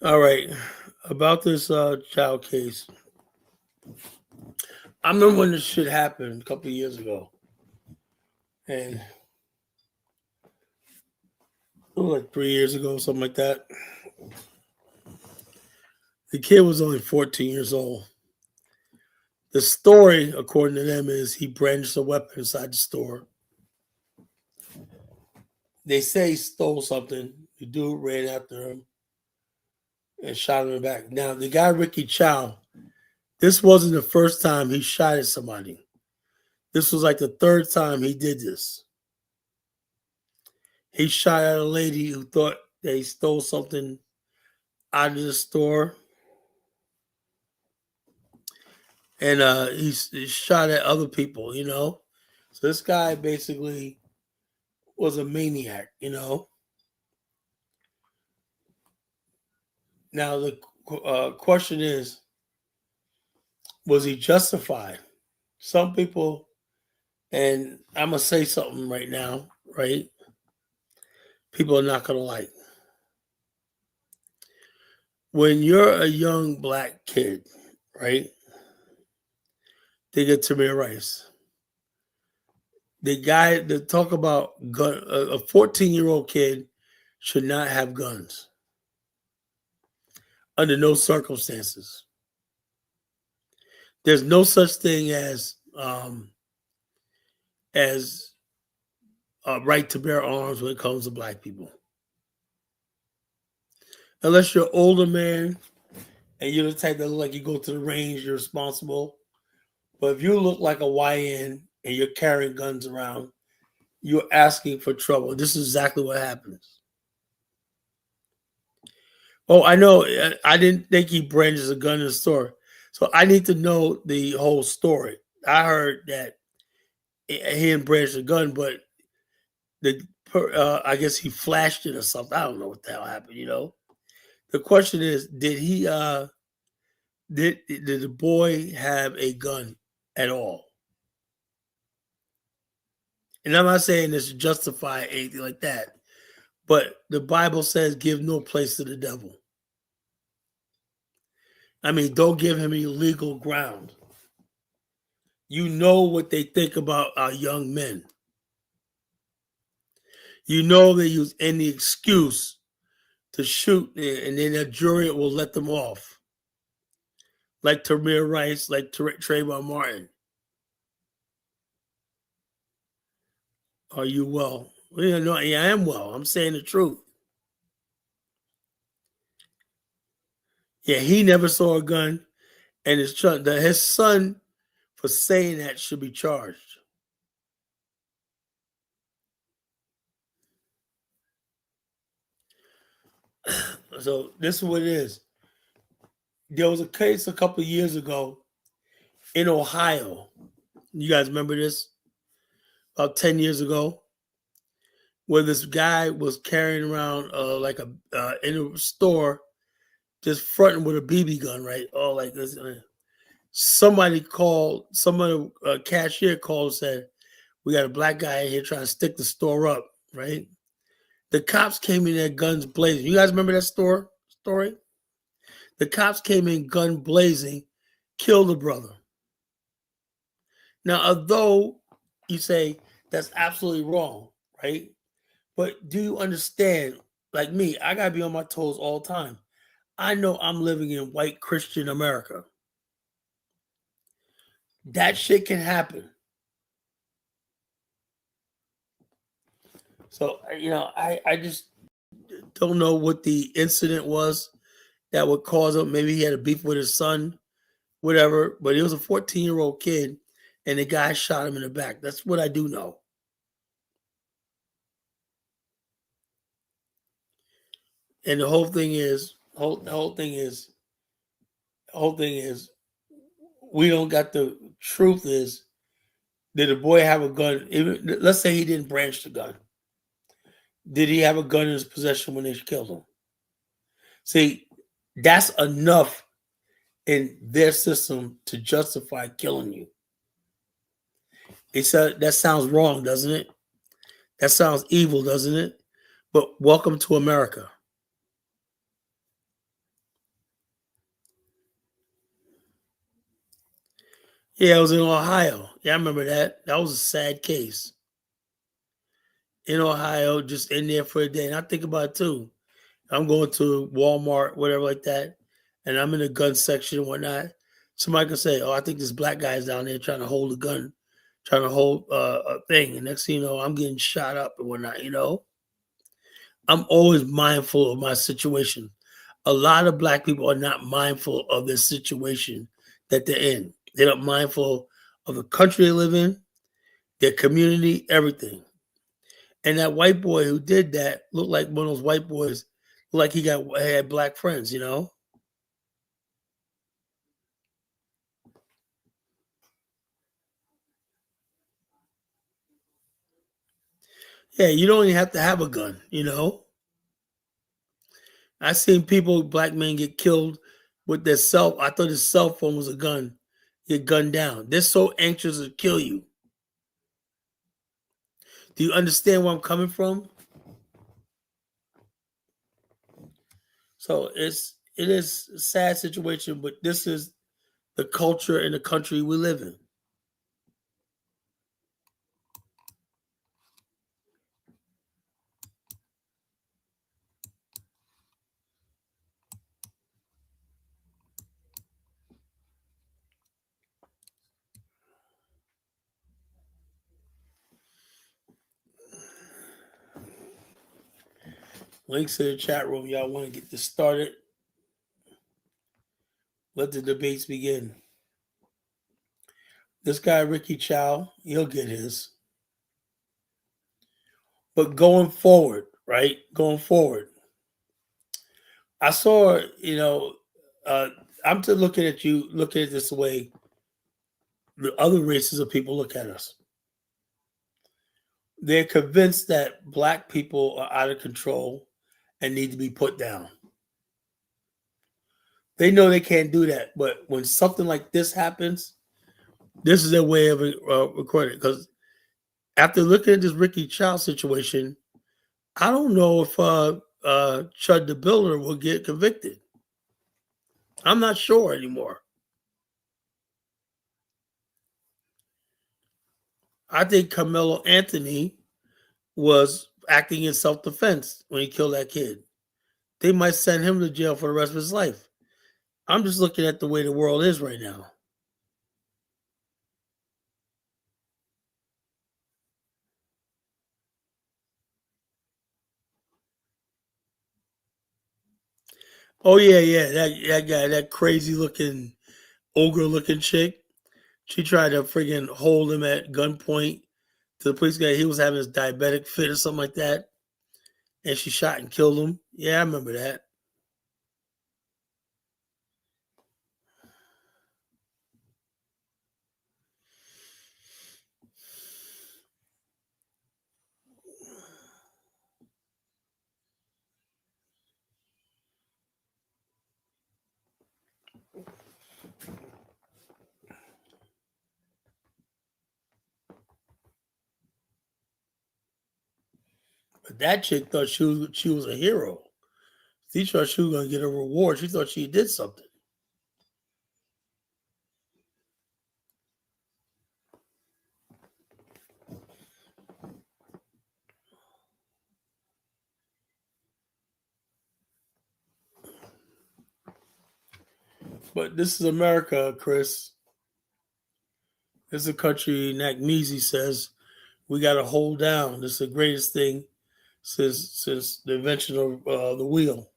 All right, about this child case. I remember when this shit happened a couple of years ago, and it was like 3 years ago, something like that. The kid was only 14 years old. The story, according to them, is he brandished a weapon inside the store. They say he stole something. The dude ran after him and shot him in the back. Now, the guy, Ricky Chow, this wasn't the first time he shot at somebody. This was like the third time he did this. He shot at a lady who thought they stole something out of the store. And he shot at other people, you know. So this guy basically was a maniac, you know. Now the question is, was he justified? Some people And I'm going to say something right now, right? People are not going to like. When you're a young black kid, right? They get Tamir Rice. The guy that talk about gun, a 14-year-old kid should not have guns under no circumstances. There's no such thing as a right to bear arms when it comes to black people. Unless you're an older man and you're the type that look like you go to the range, you're responsible. But if you look like a YN and you're carrying guns around, you're asking for trouble. This is exactly what happens. Oh, I know. I didn't think he brandished a gun in the store. So I need to know the whole story. I heard that he didn't brandish a gun, but I guess he flashed it or something. I don't know what the hell happened, you know. The question is, did the boy have a gun at all? And I'm not saying this to justify anything like that, but the Bible says give no place to the devil. I mean, don't give him any legal ground. You know what they think about our young men. You know they use any excuse to shoot, and then the jury will let them off. Like Tamir Rice, like Trayvon Martin. Are you well? Well, no, yeah, I am well. I'm saying the truth. Yeah, he never saw a gun, and his son, for saying that, should be charged. So this is what it is. There was a case a couple of years ago in Ohio. You guys remember this? About 10 years ago, where this guy was carrying around in a store, just fronting with a BB gun, right? Oh, like this. Somebody called, a cashier called and said, we got a black guy in here trying to stick the store up, right? The cops came in there guns blazing. You guys remember that story? The cops came in gun blazing, killed the brother. Now, although you say that's absolutely wrong, right? But do you understand, like me, I got to be on my toes all the time. I know I'm living in white Christian America. That shit can happen. So, I just don't know what the incident was that would cause him. Maybe he had a beef with his son, whatever. But he was a 14-year-old kid, and the guy shot him in the back. That's what I do know. And the whole thing is, we don't got the truth is, did the boy have a gun? Even, let's say he didn't branch the gun. Did he have a gun in his possession when they killed him? See, that's enough in their system to justify killing you. That sounds wrong, doesn't it? That sounds evil, doesn't it? But welcome to America. Yeah, it was in Ohio. Yeah, I remember that. That was a sad case. In Ohio, just in there for a day. And I think about it too. I'm going to Walmart, whatever like that, and I'm in the gun section and whatnot. Somebody can say, "Oh, I think this black guy's down there trying to hold a gun, trying to hold a thing," and next thing you know, I'm getting shot up and whatnot. I'm always mindful of my situation. A lot of black people are not mindful of their situation that they're in. They're not mindful of the country they live in, their community, everything. And that white boy who did that looked like one of those white boys, like he had black friends, Yeah, you don't even have to have a gun. I seen black men get killed with their I thought his cell phone was a gun, get gunned down. They're so anxious to kill you. Do you understand where I'm coming from? So it is a sad situation, but this is the culture and the country we live in. Links to the chat room. Y'all want to get this started? Let the debates begin. This guy, Ricky Chow, he'll get his. But going forward, right? Going forward, I saw, uh, I'm to looking at you, looking at this way the other races of people look at us. They're convinced that black people are out of control and need to be put down. They know they can't do that, but when something like this happens, this is their way of recording. Because after looking at this Ricky Chow situation, I don't know if Chud the Builder will get convicted. I'm not sure anymore. I think Carmelo Anthony was acting in self-defense when he killed that kid. They might send him to jail for the rest of his life. I'm just looking at the way the world is right now. Oh yeah. That guy, that crazy looking ogre looking chick. She tried to friggin' hold him at gunpoint to the police guy. He was having his diabetic fit or something like that. And she shot and killed him. Yeah, I remember that. But that chick thought she was a hero. She thought she was gonna get a reward. She thought she did something. But this is America, Chris. This is a country Nakmeezy says we gotta hold down. This is the greatest thing since the invention of the wheel.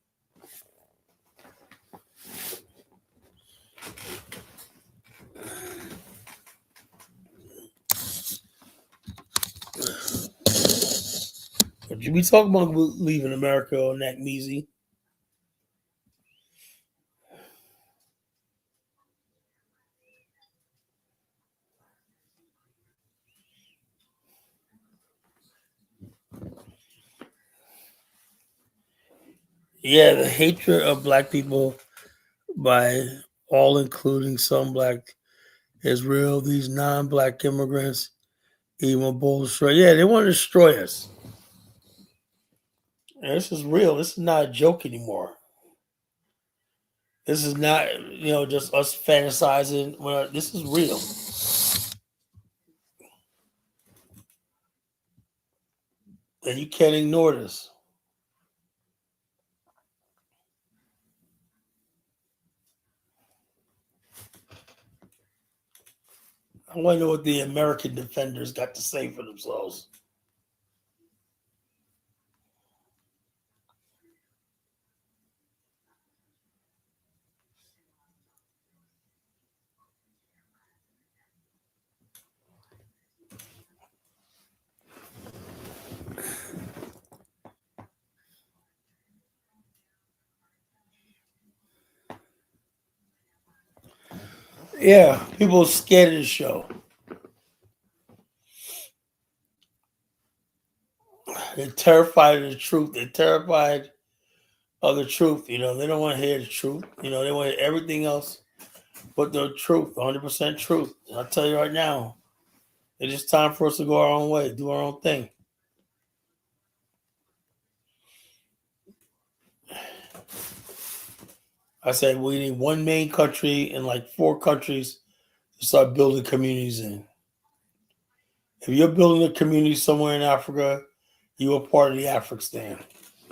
But you be talking about leaving America or Nakmeezy. Yeah, the hatred of black people by all, including some black, is real. These non-black immigrants, even bullshit. Yeah, they want to destroy us. And this is real. This is not a joke anymore. This is not, just us fantasizing. Well, this is real. And you can't ignore this. I wonder what the American defenders got to say for themselves. Yeah, people are scared of the show. They're terrified of the truth. They're terrified of the truth. They don't want to hear the truth. They want to hear everything else but the truth, 100% truth. I'll tell you right now, it's just time for us to go our own way, do our own thing. I said we need one main country and like four countries to start building communities in. If you're building a community somewhere in Africa, you are part of the Afghanistan.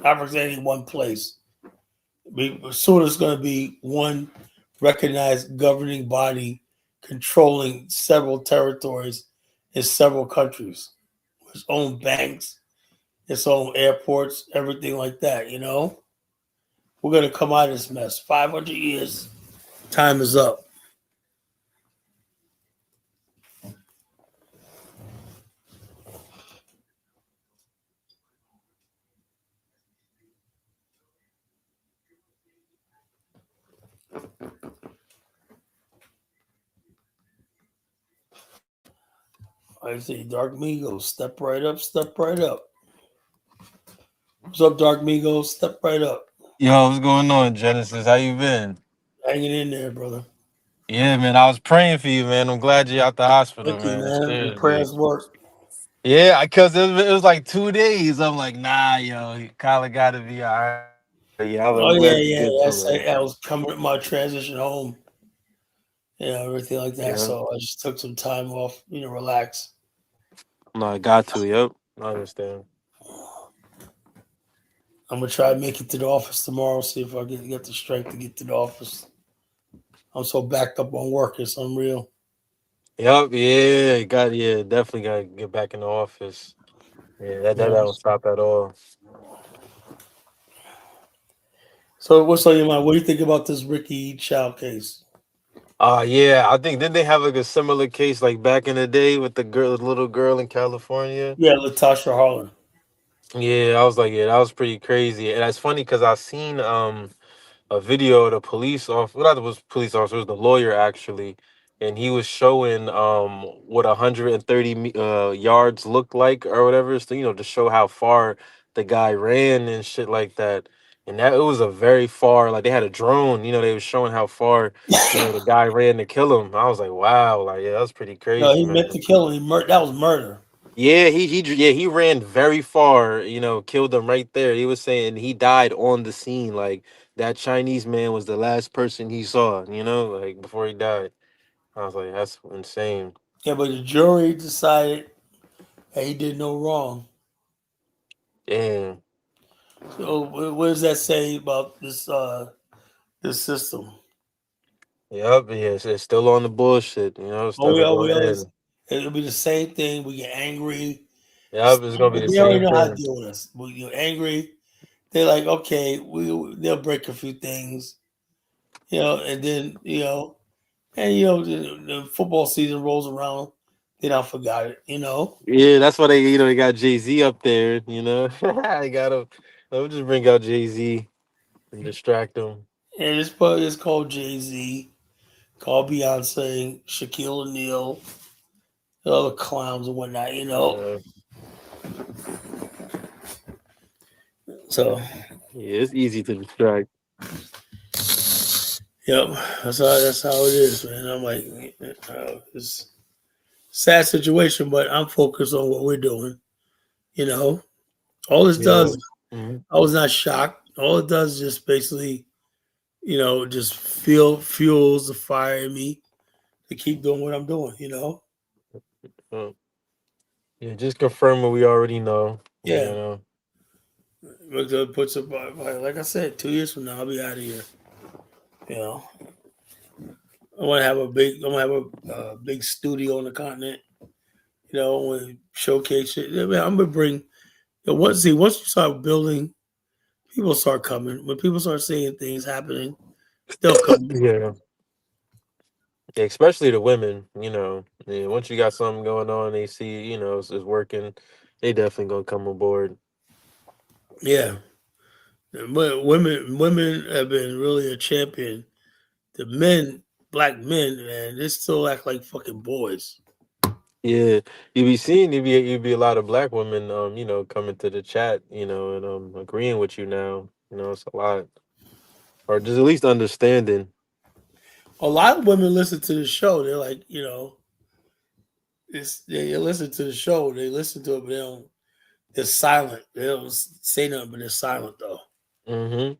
Afghanistan ain't one place. Soon it's going to be one recognized governing body controlling several territories in several countries. Its own banks, its own airports, everything like that, you know? We're going to come out of this mess. 500 years, time is up. I say, Dark Migos, step right up, step right up. What's up, Dark Migos? Step right up. Yo, what's going on, Genesis? How you been? Hanging in there, brother. Yeah, man, I was praying for you, man. I'm glad you're out the hospital, Thank you, man. man. Your Seriously. prayers work. Yeah, because it was like 2 days. I'm like, nah, yo, he Kyler got to be all right. But yeah, Oh I'm yeah, glad you're yeah. good too, That's man. I was coming with my transition home, everything like that. Yeah, So I just took some time off, relax. no, I got to. Yep, I understand. I'm gonna try to make it to the office tomorrow. See if I can get the strength to get to the office. I'm so backed up on work; it's unreal. Yep, yeah, definitely got to get back in the office. Yeah, that Yeah. don't stop at all. So what's on your mind? What do you think about this Ricky Chow case? Yeah, I think didn't they have like a similar case like back in the day with the little girl in California? Yeah, Latasha Harlan. Yeah, I was like, yeah, that was pretty crazy. And that's funny because I seen a video of the police officer, well, not the police officer, it was the lawyer actually, and he was showing what 130 yards looked like or whatever, so to show how far the guy ran and shit like that. And that it was a very far, like they had a drone, they were showing how far, the guy ran to kill him. I was like, wow, like yeah, that's pretty No, crazy, he man. meant to kill him. That was murder. Yeah, he ran very far, killed them right there. He was saying he died on the scene. Like that Chinese man was the last person he saw, like before he died. I was like, that's insane. Yeah, but the jury decided that he did no wrong. Damn. So what does that say about this system? Yep, yeah, it's still on the bullshit, it Oh, still ain't we gonna always end. it'll be the same thing. We get angry. Yep, it's gonna be the They already same know how to thing. deal with us. We get angry. They're like, okay, they'll break a few things, and then the football season rolls around. Then I forgot it. Yeah, that's why they got Jay-Z up there. I gotta let me just bring out Jay-Z and distract them. And it's called Jay Z, called Beyonce, Shaquille O'Neal, the other clowns and whatnot. Uh, So, yeah, it's easy to distract. yep, that's how it is, man. I'm like, it's a sad situation, but I'm focused on what we're doing. You know, all this Yeah. does, I was not shocked. All it does is just basically, just fuels the fire in me to keep doing what I'm doing. Mhm. Yeah, just confirm what we already know. Yeah. Puts up, like I said, 2 years from now, I'll be out of here. You know, I want to have a big studio on the continent. I want to showcase it. I mean, I'm gonna bring. Once you start building, people start coming. When people start seeing things happening, they'll come. Yeah. Yeah, especially the women. Yeah, once you got something going on, they see, it's working. They definitely gonna come aboard. Yeah, but women have been really a champion. The men, black men, man, they still act like fucking boys. Yeah, you be a lot of black women, coming to the chat, and agreeing with you now. It's a lot, or just at least understanding. A lot of women listen to the show. They're like, they listen to the show. They listen to it, but they don't. They're silent. They don't say nothing, but they're silent though. Hmm.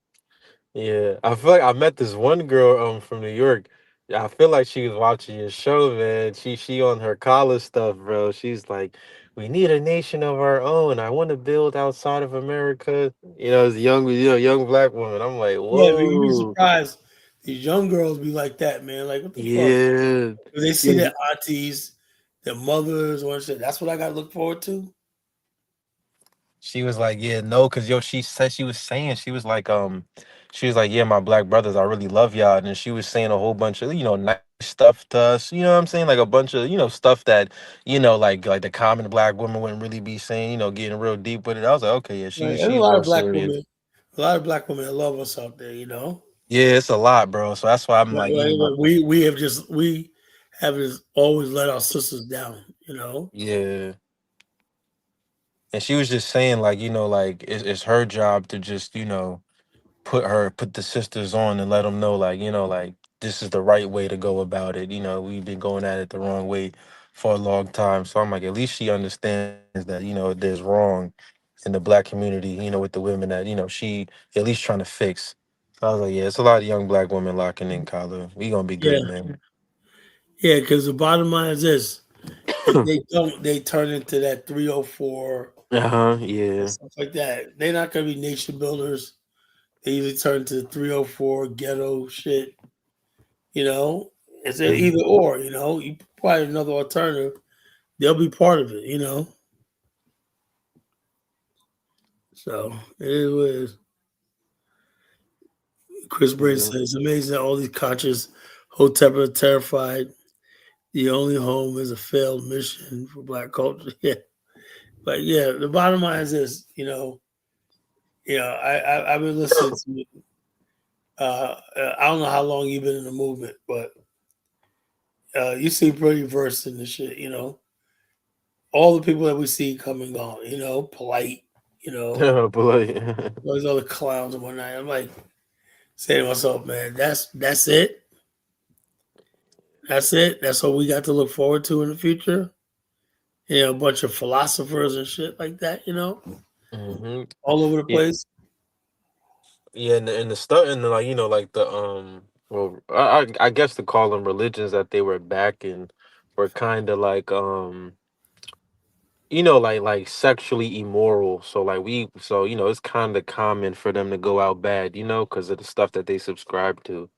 Yeah, I feel like I met this one girl from New York. Yeah, I feel like she was watching your show, man. She on her college stuff, bro. She's like, "We need a nation of our own. I want to build outside of America." As a young black woman. I'm like, Yeah, man, you'd be whoa, surprised. These young girls be like that, man. Like, what the fuck? yeah. If they see Yeah, their aunties, their mothers, or shit, that's what I got to look forward to. she was like, yeah, no, because she said she was like, yeah, my black brothers, I really love y'all. And then she was saying a whole bunch of, nice stuff to us. You know what I'm saying? Like a bunch of, stuff that, like the common black woman wouldn't really be saying, getting real deep with it. I was like, okay, yeah, Right? There's a she's lot real of black serious. women, a lot of black women that love us out there. You know, Yeah, it's a lot, bro. So that's why I'm like, we have just always let our sisters down. You know. yeah. And she was just saying, like, like it's her job to just, put the sisters on and let them know, like, like this is the right way to go about it. We've been going at it the wrong way for a long time. So I'm like, at least she understands that, there's wrong in the black community, with the women that, she at least trying to fix. So I was like, yeah, it's a lot of young black women locking in, Kyler. We gonna be Yeah, good, man. yeah. Because the bottom line is this: if they don't, they turn into that 304 Uh-huh, and yeah. stuff like that. They're not gonna be nation builders. They usually turn to 304 ghetto shit. You know, it's a either Mhm. or. You know, you provide another alternative, they'll be part of it. You know, so it is what it is. Chris Brady Yeah. says it's amazing that all these conscious Hotep are terrified. The only home is a failed mission for black culture. Yeah, but yeah, the bottom line is this. I've been listening to. I don't know how long you've been in the movement, but you seem pretty versed in the shit. You know, all the people that we see come and gone. You know, polite. You know, But like, all these other clowns and whatnot. I'm like saying to myself, man, that's it. That's it. That's what we got to look forward to in the future. A bunch of philosophers and shit like that. hmm All over the yeah, place. yeah, and the stuff, and like, like the well, I guess to call them religions that they were backing were kind of like like sexually immoral. So like it's kind of common for them to go out bad, because of the stuff that they subscribe to.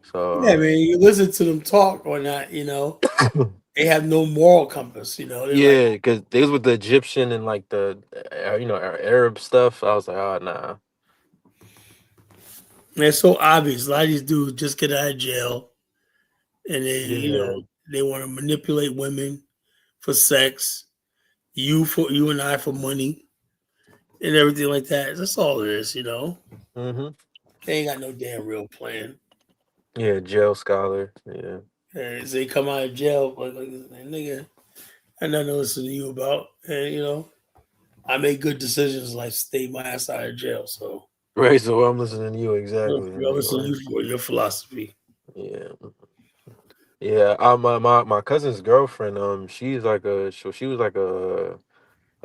Yeah, So man. You listen to them talk or not. They have no moral compass. They're like, yeah, because they was with the Egyptian and like the Arab stuff. I was like, oh nah. man, it's so obvious. A lot of these dudes just get out of jail, and Yeah. they want to manipulate women for sex, you and I for money, and everything like that. That's all it is. hmm They ain't got no damn real plan. Yeah, jail scholar. Yeah. And so they come out of jail like nigga, I nothing to listen to you about. And I make good decisions like stay my ass out of jail. So Right, so I'm listening to you I exactly. listen to you for your philosophy. Yeah, yeah. My cousin's girlfriend. She was like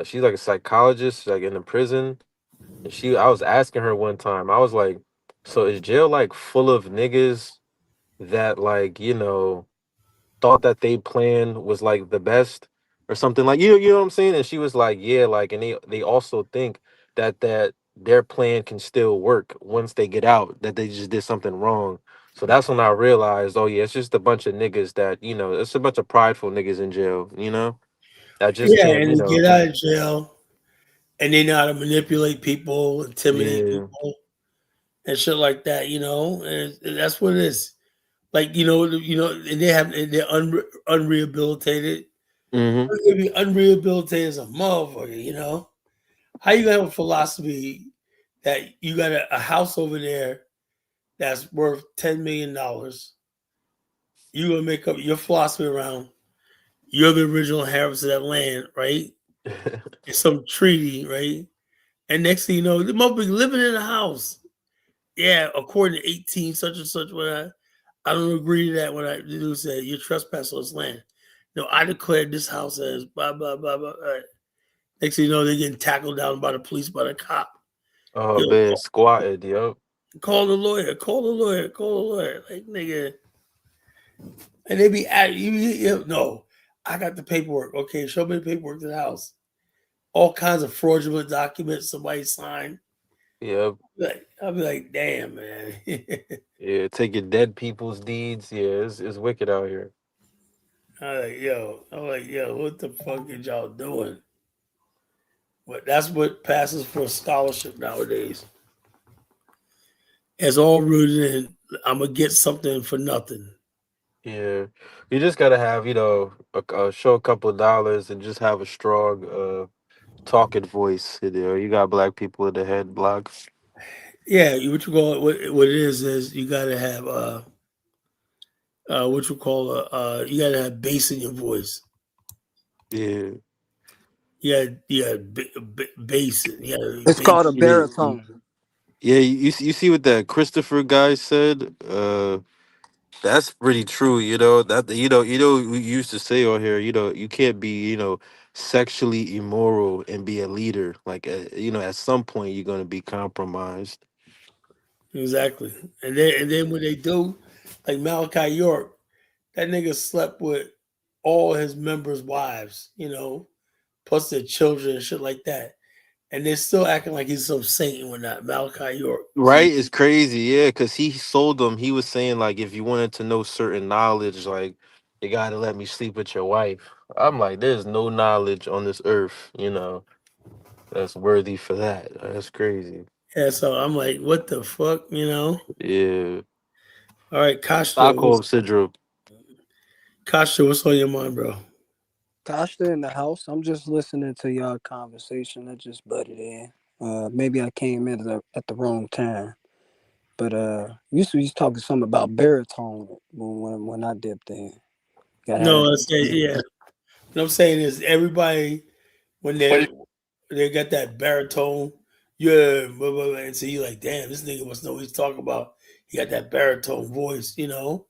she's like a psychologist, like in a prison. And I was asking her one time. I was like, so is jail like full of niggas that like thought that they plan was like the best or something like you know what I'm saying? And she was like, yeah, like, and they also think that their plan can still work once they get out, that they just did something wrong. So that's when I realized, oh yeah, it's just a bunch of niggas that, it's a bunch of prideful niggas in jail, that just Yeah, can't, and they get out of jail and they know how to manipulate people, intimidate yeah. people, and shit like that. And that's what it is. Like and they're unrehabilitated. hmm They be unrehabilitated as a motherfucker. How you gonna have a philosophy that you got a house over there that's worth $10 million? You gonna make up your philosophy around you're the original inheritors of that land, right? It's some treaty, right? And next thing you know, the motherfucker living in a house. Yeah, according to 18 such and such. When I don't agree to that. When I do say you're trespassing on this land. No, I declared this house as blah blah blah blah. Next thing you know, they're getting tackled down by the police, by the cop. Oh Yo, man, squatted, yo. Call the lawyer. Call the lawyer. Call the lawyer. Like nigga, and they be at you. No, I got the paperwork. Okay, show me the paperwork to the house. All kinds of fraudulent documents somebody signed. Yeah, Like I'll be like, damn man. yeah. Taking dead people's deeds. Yeah, it's wicked out here. I'm like, yo, what the fuck is y'all doing? But that's what passes for a scholarship nowadays. It's all rooted in I'm gonna get something for nothing. Yeah, you just gotta have show a couple of dollars and just have a strong talking voice. You got black people in the head blocks. Yeah, what you call it? What it is you gotta have what you call you gotta have bass in your voice. Yeah. Bass. You gotta It's called a bass. Yeah, baritone. yeah, you see what that Christopher guy said? That's pretty true, that we used to say on here, you can't be, sexually immoral and be a leader. Like at some point you're gonna be compromised. Exactly. And then when they do, like Malachi York, that nigga slept with all his members' wives, plus their children and shit like that. And they're still acting like he's some saint and whatnot. Malachi York. Right? It's crazy, yeah, because he sold them. He was saying like if you wanted to know certain knowledge, like you gotta let me sleep with your wife. I'm like, there's no knowledge on this earth, that's worthy for that. That's crazy. Yeah, so I'm like, what the fuck? Yeah. All right, Kasha, Stockholm syndrome. what's on your mind, bro? Costa in the house. I'm just listening to y'all conversation. I just butted in. Maybe I came in at the wrong time. But you was talking something about baritone when I dipped in. Gotta have No, I that. say yeah. What I'm saying is everybody when they got that baritone, yeah, blah, blah, blah, and so you like, damn, this nigga must know what he's talking about. He got that baritone voice. So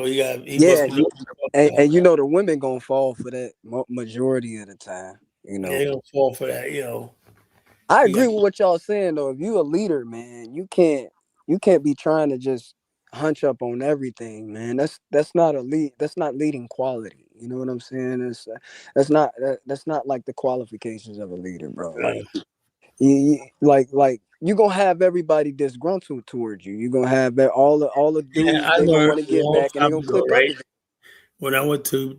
he must Yeah, be know what he's talking and about. you know the women gonna fall for that majority of the time. Yeah, they don't fall for that. I You got agree with what y'all saying though. If you a leader, man, you can't be trying to just hunch up on everything, man. That's not a lead. That's not leading quality. You know what I'm saying? That's not like the qualifications of a leader, bro. Like like you gonna have everybody disgruntled towards you. You're gonna have all the yeah, dudes I they gonna learned want to a get long back and they time gonna ago, click up right? again. When I went to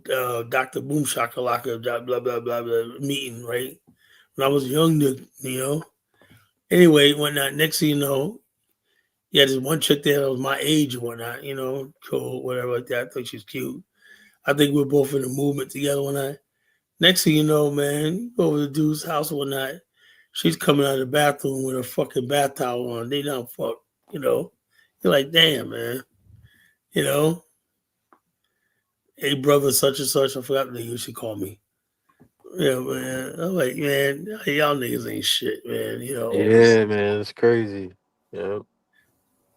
Dr. Boom Shakalaka, blah, blah, blah, blah, meeting, right? When I was a young. Anyway, whatnot. Next thing you know, yeah, there's one chick there that was my age and whatnot, cool, whatever like that. I thought she was cute. I think we are both in the movement together one night. Next thing you know, man, you go over to the dude's house one night. She's coming out of the bathroom with her fucking bath towel on. They not fuck, you know. You're like, damn, man. You know, hey brother, such and such. I forgot the name she called me. Yeah, man. I'm like, man, y'all niggas ain't shit, man. Yeah, man, it's crazy. Yeah.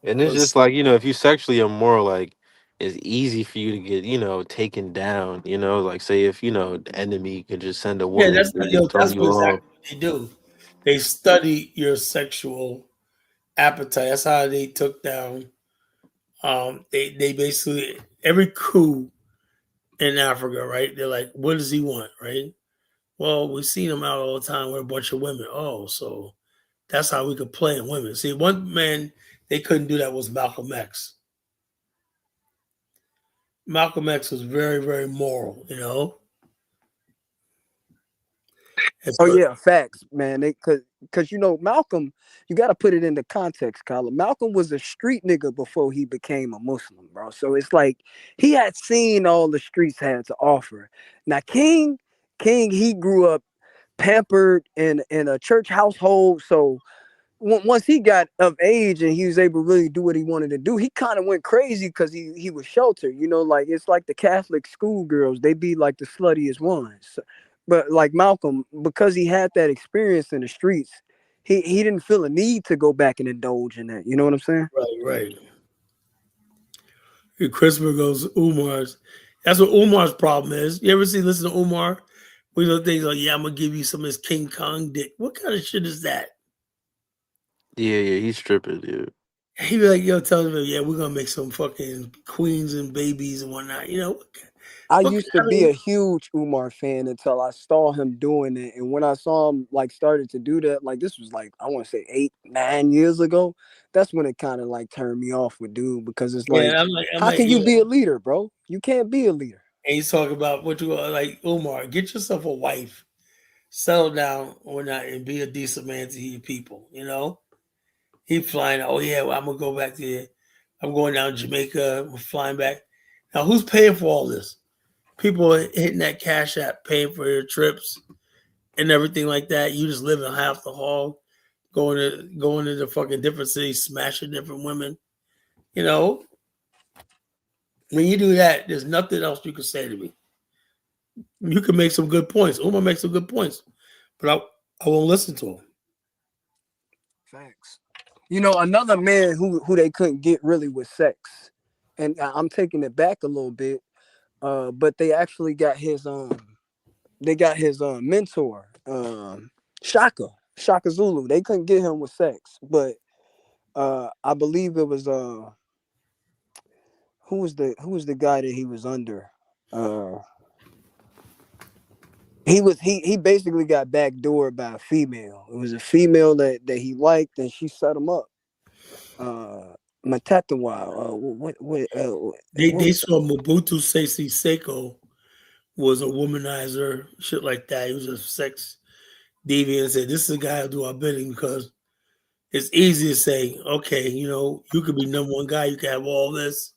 And it's just Cause like, if you sexually immoral, like it's easy for you to get, taken down, like say if, the enemy could just send a yeah, woman to just throw that's you what off. exactly what they do. They study your sexual appetite. That's how they took down. They basically every coup in Africa, right? They're like, what does he want, right? Well, we seen him out all the time with a bunch of women. Oh, so that's how we could play in women. See, one man they couldn't do that was Malcolm X. Malcolm X was very, very moral. And Oh but yeah, facts, man. They cause Malcolm, you got to put it into context, Colin. Malcolm was a street nigga before he became a Muslim, bro. So it's like he had seen all the streets had to offer. Now King, he grew up pampered in a church household, so once he got of age and he was able to really do what he wanted to do, he kind of went crazy because he was sheltered. Like it's like the Catholic schoolgirls, they be like the sluttiest ones. But like Malcolm, because he had that experience in the streets, he didn't feel a need to go back and indulge in that. You know what I'm saying? right. Christopher goes Umar's. That's what Umar's problem is. You ever listen to Umar? We know things like, yeah, I'm gonna give you some of this King Kong dick. What kind of shit is that? Yeah, he's tripping, yeah. He be like, yo, tell him, yeah, we're gonna make some fucking queens and babies and whatnot. You know, I what? used to I be mean, a huge Umar fan until I saw him doing it. And when I saw him like started to do that, like this was like I want to say 8, 9 years ago. That's when it kind of like turned me off with dude because it's like, yeah, I'm how like, can you yo, be a leader, bro? You can't be a leader. and he's talking about what you like, Umar, get yourself a wife, settle down or not, and be a decent man to your people. You know, he flying. Oh yeah, well, I'm gonna go back there. I'm going down to Jamaica. We're flying back. Now, who's paying for all this? People are hitting that cash app, paying for their trips and everything like that. You just living half the hall, going to the fucking different cities, smashing different women. You know, when you do that, there's nothing else you can say to me. You can make some good points. Uma makes some good points, but I won't listen to him. Facts. You know, another man who they couldn't get really with sex, and I'm taking it back a little bit. But they actually got his they got his mentor, Shaka Zulu. They couldn't get him with sex, but I believe it was who was the guy that he was under? Uh, he basically got backdoored by a female. It was a female that he liked, and she set him up. Matatawa. What They was saw Mobutu Sese Seko was a womanizer, shit like that. He was a sex deviant and said, this is the guy who'll do our bidding because it's easy to say, okay, you know, you could be number one guy, you can have all this.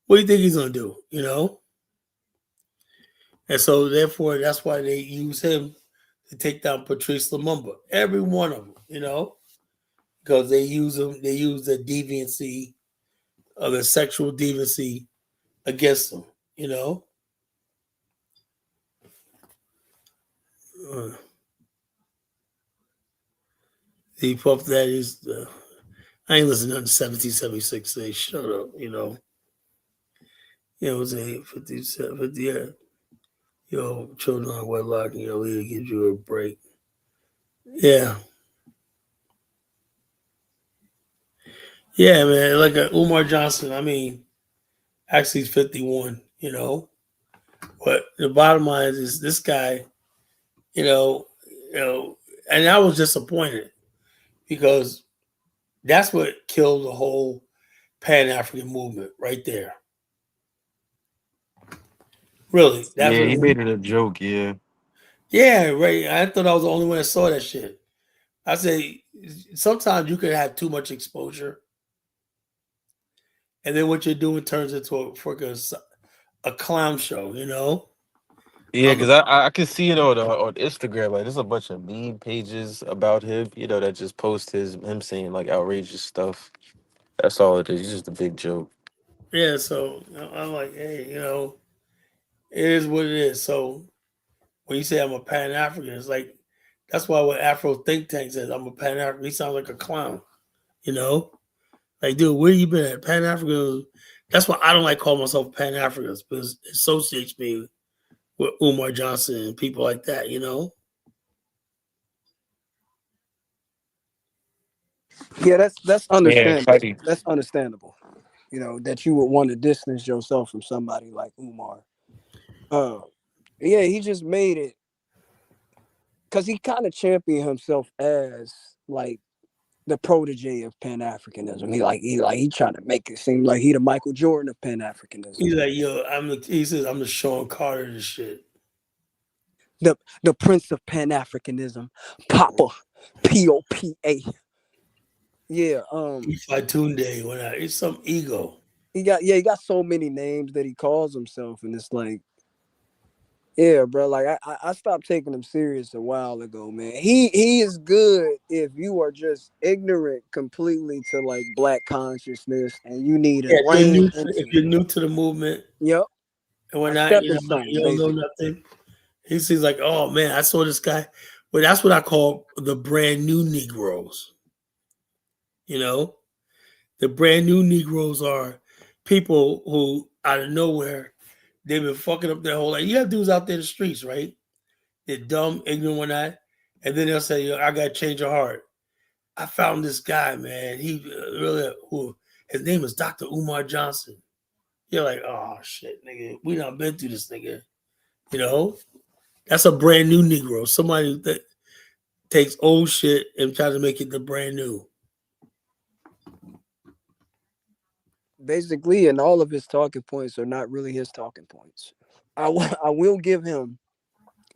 What do you think he's gonna do? You know? And so therefore that's why they use him to take down Patrice Lumumba. Every one of them, you know, because they use the deviancy of the sexual deviancy against them, you know. Uh, he puffed that is I ain't listening to 1776 say shut up, you know. You know what I'm saying? 57, 50, yeah. Yo, children are wedlock and your leader gives you a break. Yeah. Yeah, man. Like Umar Johnson, I mean, actually he's 51, you know. But the bottom line is this guy, you know, you know, and I was disappointed because that's what killed the whole Pan African movement right there. Really, that's Yeah, what. he made it a joke, yeah. Yeah, right. I thought I was the only one that saw that shit. I say sometimes you can have too much exposure, and then what you're doing turns into a clown show. You know, Yeah, um, because I can see it on Instagram. Like, there's a bunch of meme pages about him, that just post him saying like outrageous stuff. That's all it is. He's just a big joke. yeah. So I'm like, hey, you know, it is what it is. So when you say I'm a Pan African, it's like that's why when Afro think tank says I'm a Pan African, he sounds like a clown. You know, like dude, where you been at? Pan African. That's why I don't like calling myself Pan African because it associates me with Umar Johnson and people like that. You know. Yeah, that's Yeah, understandable. Cuddy. That's understandable. You know that you would want to distance yourself from somebody like Umar. Uh, yeah, he just made it because he kind of championed himself as like the protege of Pan Africanism. He trying to make it seem like he the Michael Jordan of Pan Africanism. He's like, yo, he says I'm the Sean Carter of this shit. The Prince of Pan Africanism, Papa, Popa. Yeah, He Tunde when it's some ego. he got so many names that he calls himself, and it's like, yeah, bro. Like I stopped taking him serious a while ago, man. He is good if you are just ignorant completely to like black consciousness and you need a Yeah, lane if into it. you're new to the movement Yep, and a whatnot, stepping you stone, don't know basically. nothing. He seems like, oh man, I saw this guy. But that's what I call the brand new Negroes. You know, the brand new Negroes are people who out of nowhere they've been fucking up their whole life. You have dudes out there in the streets, right? They're dumb, ignorant, whatnot, and then they'll say, yo, I got to change your heart. I found this guy, man. He really, his name is Dr. Umar Johnson. You're like, oh shit, nigga, we done been through this nigga. You know, that's a brand new Negro. Somebody that takes old shit and tries to make it the brand new. Basically, and all of his talking points are not really his talking points. I will give him,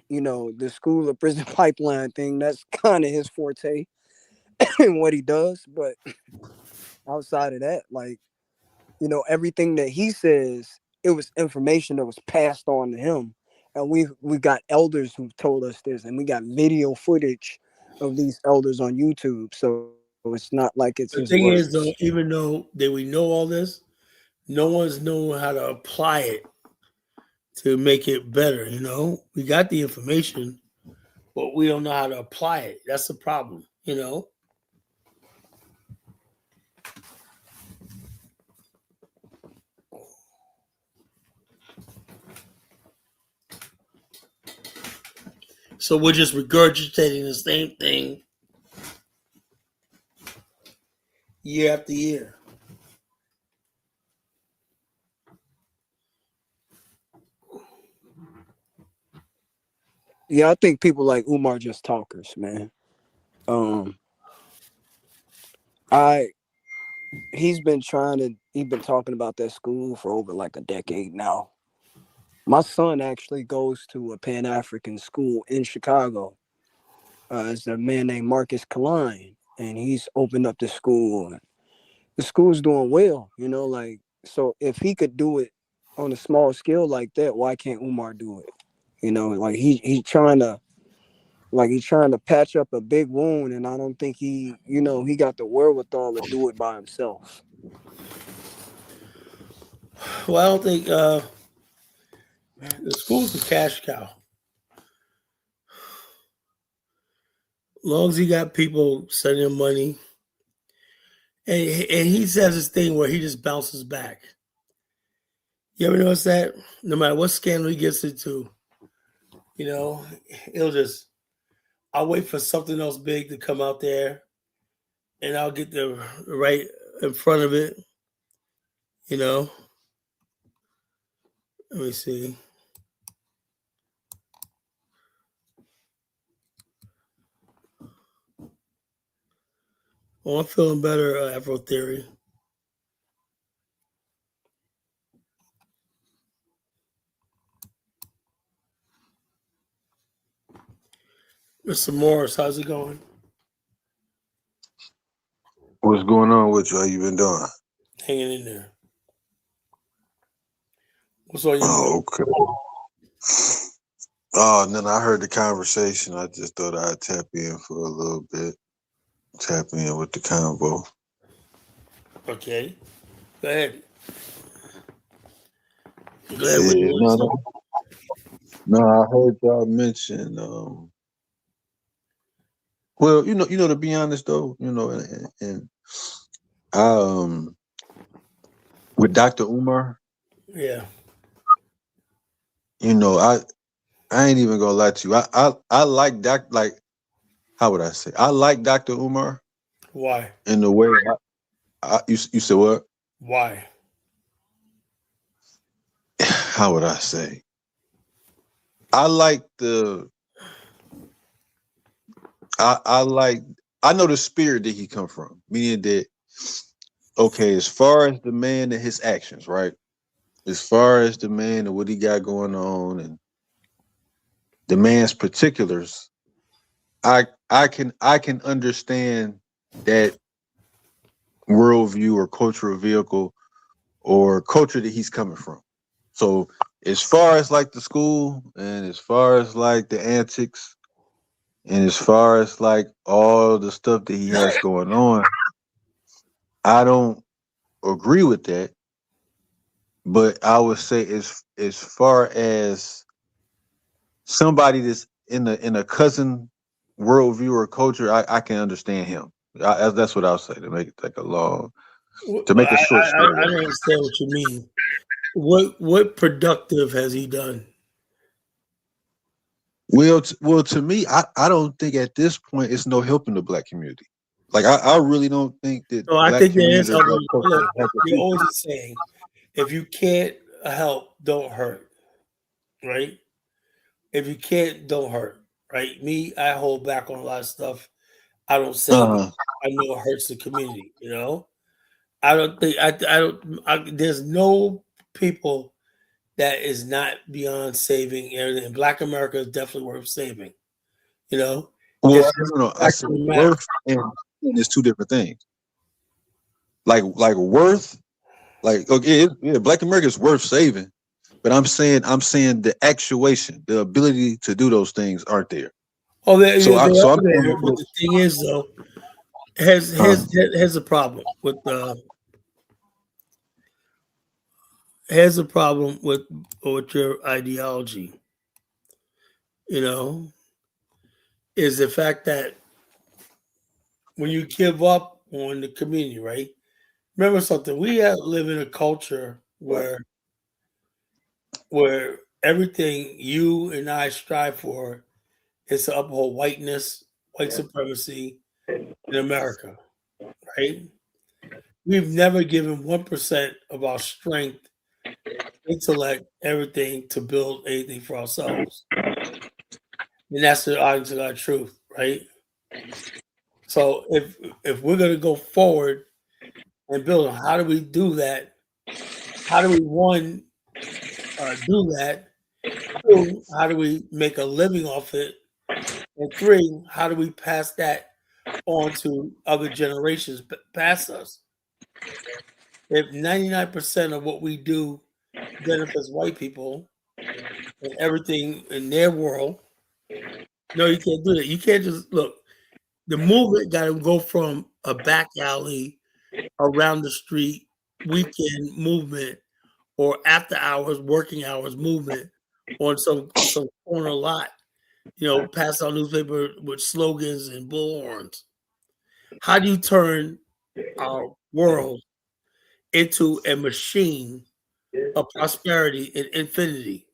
the school or prison pipeline thing. That's kind of his forte and what he does. But outside of that, like, everything that he says, it was information that was passed on to him. And we got elders who told us this, and we got video footage of these elders on YouTube. So it's not like it's his The thing words. is, though, even though that we know all this, no one's known how to apply it to make it better. You know, we got the information, but we don't know how to apply it. That's the problem. You know. So we're just regurgitating the same thing year after year. Yeah, I think people like Umar just talkers, man. Um, I he's been talking about that school for over like a decade now. My son actually goes to a Pan African school in Chicago. It's a man named Marcus Klein, and he's opened up the school. The school's doing well, like, so if he could do it on a small scale like that, why can't Umar do it? Like he's trying to patch up a big wound, and I don't think he got the wherewithal to do it by himself. Well, I don't think the school's a cash cow. As long as he got people sending him money, and he says this thing where he just bounces back. You ever notice that? No matter what scandal he gets into, you know, he'll just. I'll wait for something else big to come out there, and I'll get the right in front of it. You know. Let me see. Oh, I'm feeling better, Afro Theory. Mr. Morris, how's it going? What's going on with you? How you been doing? Hanging in there. What's on your mind? Oh, okay. Oh, and then I heard the conversation. I just thought I'd tap in for a little bit. Tap in with the convo. Okay. Go ahead. Go ahead with Yeah, it. no, I heard y'all mention. Well, to be honest though, and with Dr. Umar, Yeah. I ain't even gonna lie to you. I like how would I say? I like Dr. Umar Why? in the way. You said what? Why? How would I say? I like I know the spirit that he come from, meaning that, okay, as far as the man and his actions, right? As far as the man and what he got going on and the man's particulars, I can understand that worldview or cultural vehicle or culture that he's coming from. So as far as like the school and as far as like the antics and as far as like all the stuff that he has going on, I don't agree with that. But I would say as far as somebody that's in a cousin worldview or culture, I can understand him. That's what I'll say to make it like to make a short story. I don't understand what you mean. What productive has he done? Well, to me, I don't think at this point it's no helping the black community. Like I really don't think that No, I black think there communities is are helping. supposed Look, to help the they people. always a saying, if you can't help, don't hurt, right? If you can't, don't hurt, right? Me, I hold back on a lot of stuff. I don't say because Uh, I know it hurts the community. You know, I don't think I don't. There's no people that is not beyond saving. And Black America is definitely worth saving. You know, well, it's just no, no. the I fact said of the matter. worth and it's two different things. Like worth, like okay, yeah, Black America is worth saving. But I'm saying the actuation, the ability to do those things aren't there. Oh, they, So they so I'm are there, saying but the thing is, though, has uh, has has a problem with has a problem with your ideology. You know, is the fact that when you give up on the community, right? Remember something. Live in a culture where everything you and I strive for is to uphold whiteness, white supremacy in America, right? We've never given 1% of our strength, intellect, everything to build anything for ourselves. And that's the honest to God truth, right? So if we're gonna go forward and build, how do we do that? How do we do that? Two, how do we make a living off it? And three, how do we pass that on to other generations past us? If 99% of what we do benefits white people and everything in their world, no, you can't do that. You can't just look. The movement got to go from a back alley around the street weekend movement or after hours, working hours movement on some corner lot. You know, pass out newspaper with slogans and bullhorns. How do you turn our world into a machine of prosperity and infinity?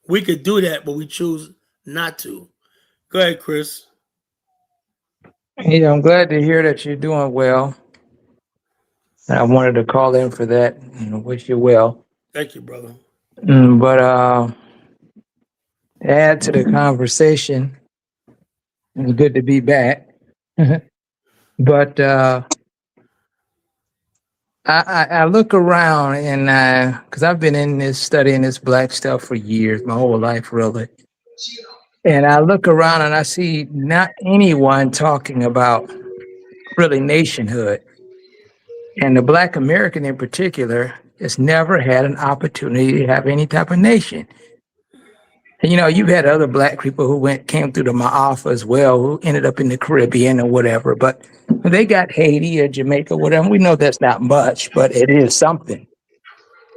We could do that, but we choose not to. Go ahead, Chris. Yeah, I'm glad to hear that you're doing well. I wanted to call in for that and wish you well. Thank you, brother. But to add to the conversation, it's good to be back. But I look around and because I've been in this studying this black stuff for years, my whole life really. And I look around and I see not anyone talking about really nationhood. And the Black American in particular has never had an opportunity to have any type of nation. And, you've had other Black people who came through the Ma'afa as well, who ended up in the Caribbean or whatever, but they got Haiti or Jamaica, whatever. We know that's not much, but it is something.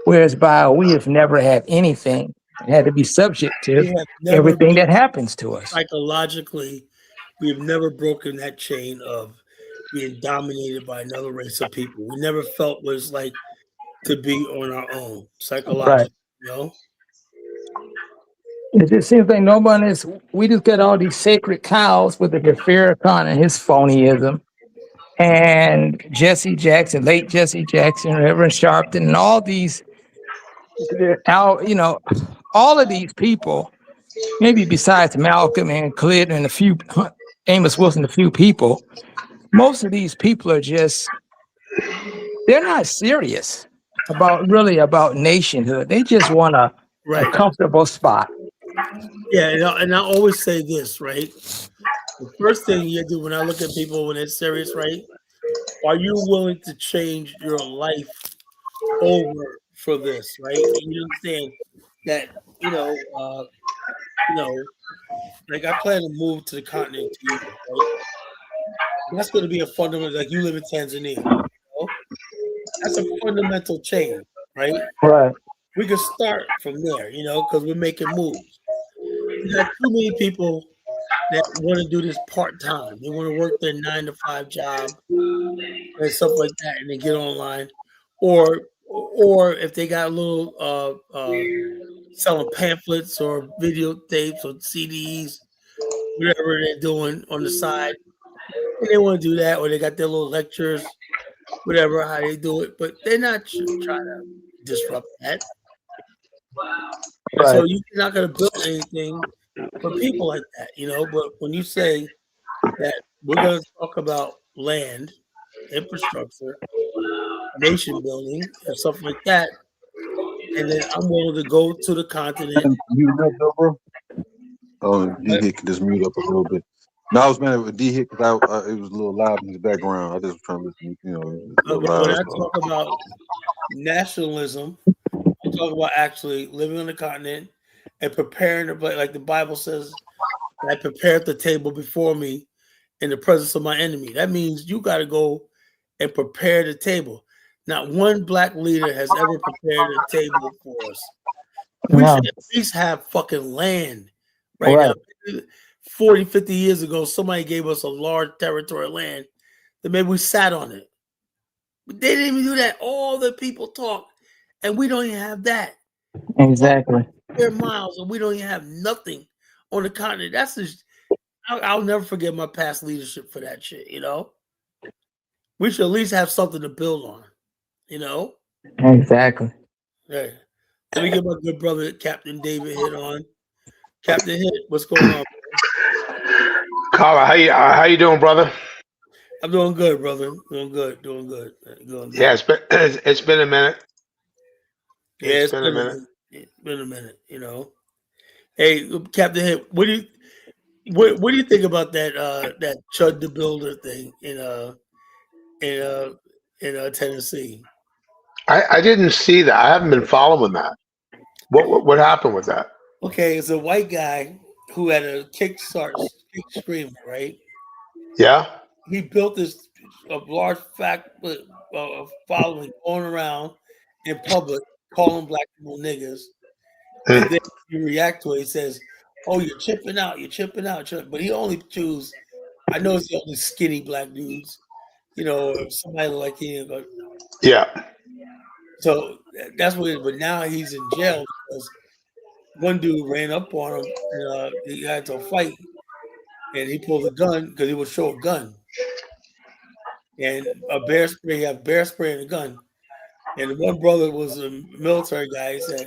Whereas we have never had anything and had to be subject to We have never everything been that happens to us. psychologically, we have never broken that chain of being dominated by another race of people. We never felt what it's like to be on our own Right. psychologically, you know? It just seems like we just got all these sacred cows with the Farrakhan and his phonyism, and Jesse Jackson, late Jesse Jackson, Reverend Sharpton, and all these, all of these people, maybe besides Malcolm and Clinton and a few, Amos Wilson, a few people, most of these people are they're not serious about nationhood. They just want a Right. comfortable spot. Yeah, and I always say this, right? The first thing you do when I look at people when they're serious, right? Are you willing to change your life over for this, right? You understand that, you know, uh, you know, like I plan to move to the continent in 2 years, right? That's going to be a fundamental. Like you live in Tanzania, you know? That's a fundamental change, right? Right. We can start from there, you know, because we're making moves. We got too many people that want to do this part time. They want to work their 9 to 5 job and stuff like that, and they get online, or if they got a little selling pamphlets or videotapes or CDs, whatever they're doing on the side. And they want to do that, or they got their little lectures, whatever, how they do it. But they're not trying to disrupt that. And so Right. you're not going to build anything for people like that, But when you say that we're going to talk about land, infrastructure, nation building, and stuff like that, and then I'm willing to go to the continent. Mute up, though, bro. Oh, D But, Hit could just mute up a little bit. No, I was mad with D Hit because it was a little loud in his background. I just was trying to listen, it was a little when loud. I talk about nationalism, I'm talking about actually living on the continent and preparing to play, like the Bible says, I prepared the table before me in the presence of my enemy. That means you got to go and prepare the table. Not one black leader has ever prepared a table for us. We No. should at least have fucking land right Right. now. 40, 50 years ago, somebody gave us a large territory of land that maybe we sat on it. But they didn't even do that. All the people talk, and we don't even have that. Exactly. Square miles, and we don't even have nothing on the continent. That's just, I'll never forget my past leadership for that shit, We should at least have something to build on, Exactly. Hey, let me get my good brother, Captain David Hit on. Captain Hit, what's going on? Carla, how you doing, brother? I'm doing good, brother. Doing good. Doing good. Yeah, it's been a minute. Yeah, It's it's been a been a minute. minute. It's been a minute, Hey, Captain Hit, what do you think about that Chud the Builder thing in Tennessee? I didn't see that. I haven't been following that. What happened with that? Okay, it's a white guy who had a kick screamer, right? Yeah. He built this a large following going around in public calling black people niggas, and Mm, then you react to it. He says, "Oh, you're chipping out, but he only choose. I know it's the only skinny black dudes, or somebody like him. But yeah. so that's what it is. But now he's in jail because one dude ran up on him and he got into a fight, and he pulled a gun because he would show a gun and a bear spray. He had bear spray and a gun. And one brother was a military guy. He said,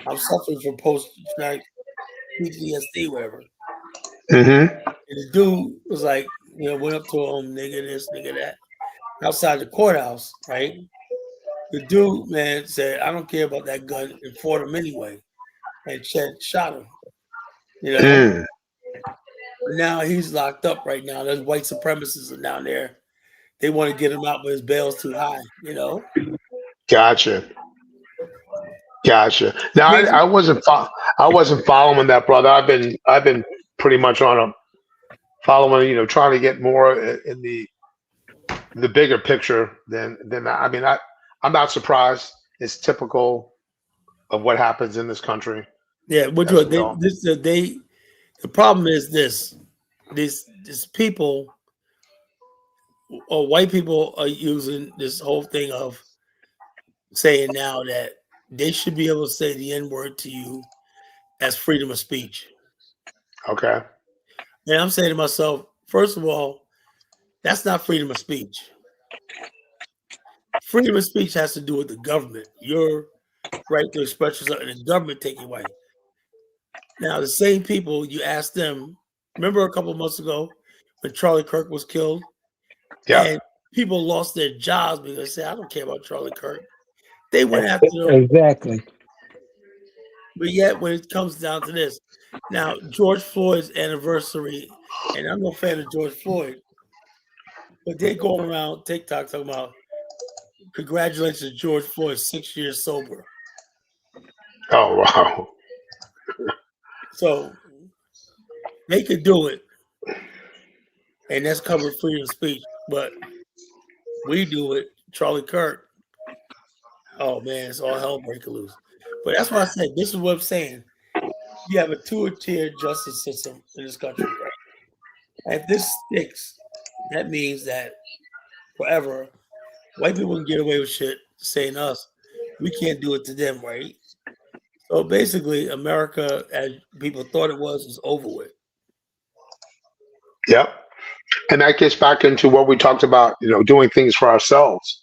"I'm suffering from post-traumatic PTSD, whatever." Mm-hmm. And the dude was like, went up to him, nigga this, nigga that, outside the courthouse, right? The dude, man, said, "I don't care about that gun," and fought him anyway, and shot him, Mm, But now he's locked up right now. There's white supremacists are down there. They want to get him out, but his bail's too high. gotcha. Gotcha. Now Crazy. I wasn't following that, brother. I've been pretty much on a following. Trying to get more in the bigger picture than that. I mean, I'm not surprised. It's typical of what happens in this country, Yeah, which as one? we They, all. this, they. The problem is this: these people or white people are using this whole thing of saying now that they should be able to say the N word to you as freedom of speech. Okay. And I'm saying to myself, first of all, that's not freedom of speech. Freedom of speech has to do with the government. Your right to express yourself, and the government take it away. Now, the same people, you ask them, remember a couple of months ago when Charlie Kirk was killed? Yeah. And people lost their jobs because they said, "I don't care about Charlie Kirk." They went after them. Exactly. But yet, when it comes down to this, now George Floyd's anniversary, and I'm no fan of George Floyd, but they're going around TikTok talking about congratulations, George Floyd, 6 years sober. Oh wow. So they could do it, and that's covered freedom of speech. But we do it, Charlie Kirk. Oh man, it's all hell breaking loose. But that's why I said this is what I'm saying. You have a two-tier justice system in this country, right? And if this sticks, that means that forever, white people can get away with shit saying us. We can't do it to them, right? So basically, America, as people thought it was over with. Yep. And that gets back into what we talked about, doing things for ourselves.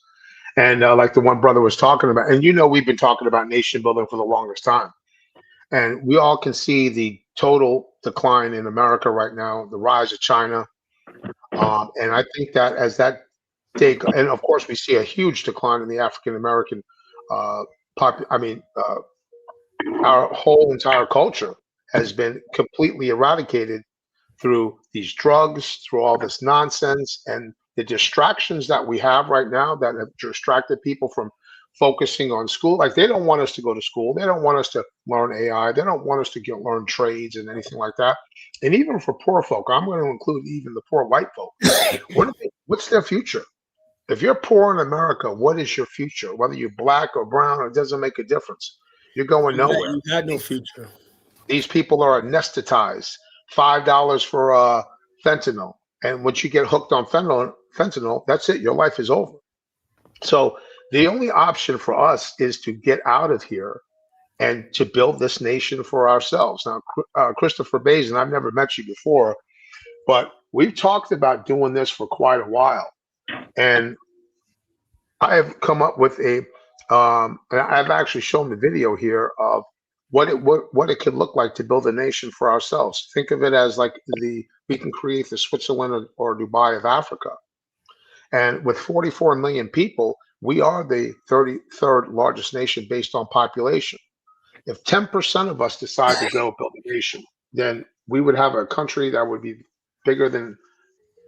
And like the one brother was talking about, and we've been talking about nation building for the longest time. And we all can see the total decline in America right now, the rise of China. And I think that as that day, and of course, we see a huge decline in the African American our whole entire culture has been completely eradicated through these drugs, through all this nonsense, and the distractions that we have right now that have distracted people from focusing on school. Like they don't want us to go to school. They don't want us to learn AI. They don't want us to learn trades and anything like that. And even for poor folk, I'm going to include even the poor white folk. What's their future? If you're poor in America, what is your future? Whether you're black or brown, it doesn't make a difference. You're going nowhere. You got no future. These people are anesthetized. $5 for fentanyl, and once you get hooked on fentanyl, that's it. Your life is over. So the only option for us is to get out of here and to build this nation for ourselves. Now, Christopher Bazin, I've never met you before, but we've talked about doing this for quite a while, and I have come up with and I've actually shown the video here of what it could look like to build a nation for ourselves. Think of it as like we can create the Switzerland or Dubai of Africa. And with 44 million people, we are the 33rd largest nation based on population. If 10% of us decide to go build a nation, then we would have a country that would be bigger than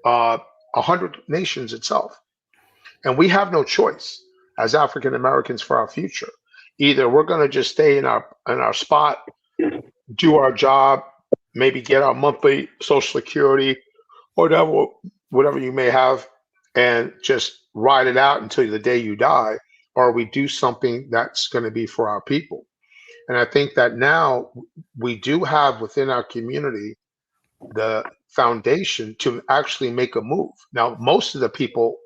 100 nations itself. And we have no choice as African Americans for our future. Either we're going to just stay in our spot, do our job, maybe get our monthly Social Security, or whatever you may have, and just ride it out until the day you die, or we do something that's going to be for our people. And I think that now we do have within our community the foundation to actually make a move. Now, most of the people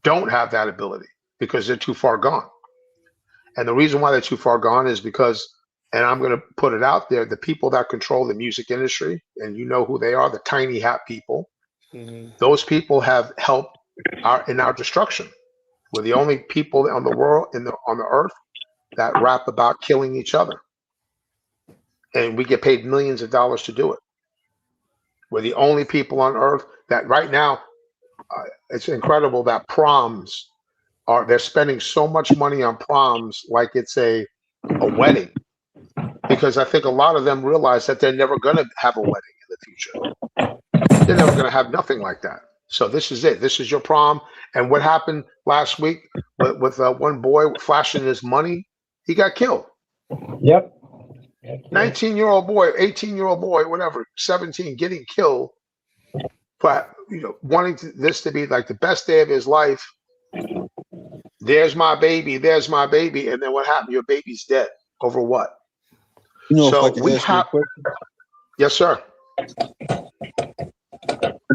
don't have that ability because they're too far gone. And the reason why they're too far gone is because, and I'm going to put it out there, the people that control the music industry, and you know who they are, the tiny hat people, those people have helped in our destruction. We're the only people on the world, on the earth, that rap about killing each other. And we get paid millions of dollars to do it. We're the only people on earth that right now, it's incredible that proms they're spending so much money on proms like it's a wedding, because I think a lot of them realize that they're never going to have a wedding in the future. They're never going to have nothing like that. So this is it. This is your prom. And what happened last week with one boy flashing his money? He got killed. Yep. 19-year-old boy, 18-year-old boy, whatever, 17, getting killed. But wanting this to be like the best day of his life. There's my baby, and then what happened? Your baby's dead. Over what? So if I can ask you a question? Yes, sir.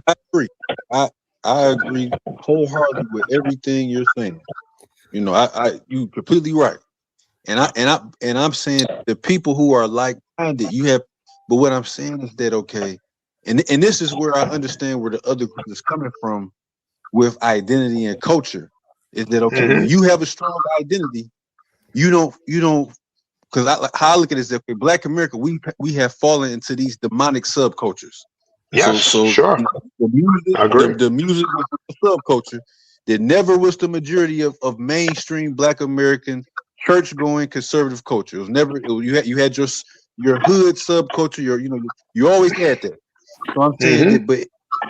I agree. I agree wholeheartedly with everything you're saying. You completely right. And I'm saying the people who are like-minded, but what I'm saying is that, okay, and this is where I understand where the other group is coming from with identity and culture. Is that okay? When you have a strong identity, you don't, because how I look at it is that Black America, we have fallen into these demonic subcultures. Yes, sure. The music was the subculture that never was the majority of mainstream Black American church-going conservative culture. It was never. You had your hood subculture. You always had that. So I'm saying that, but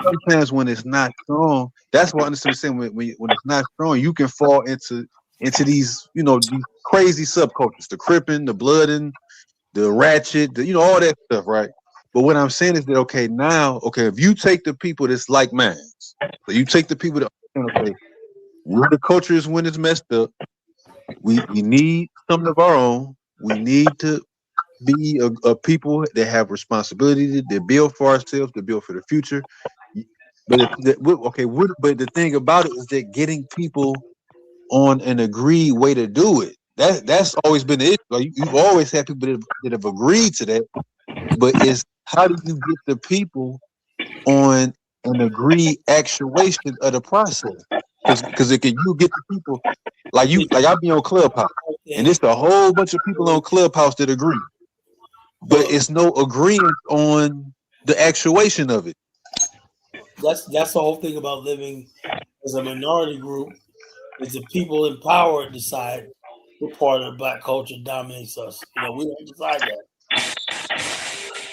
sometimes when it's not strong, that's what I understand. When it's not strong, you can fall into these these crazy subcultures, the Crippin', the Bloodin', the Ratchet, all that stuff, right? But what I'm saying is that if you take the people that's like minds, so you take the people that where the culture is when it's messed up, we need something of our own. We need to be a people that have responsibility to build for ourselves, to build for the future. But but the thing about it is that getting people on an agreed way to do it, that's always been the issue. Like you've always had people that have agreed to that, but it's how do you get the people on an agreed actuation of the process. Because you get the people like I be on Clubhouse, and it's a whole bunch of people on Clubhouse that agree, but it's no agreement on the actuation of it. That's the whole thing about living as a minority group, is the people in power decide what part of the black culture dominates us. We don't decide that.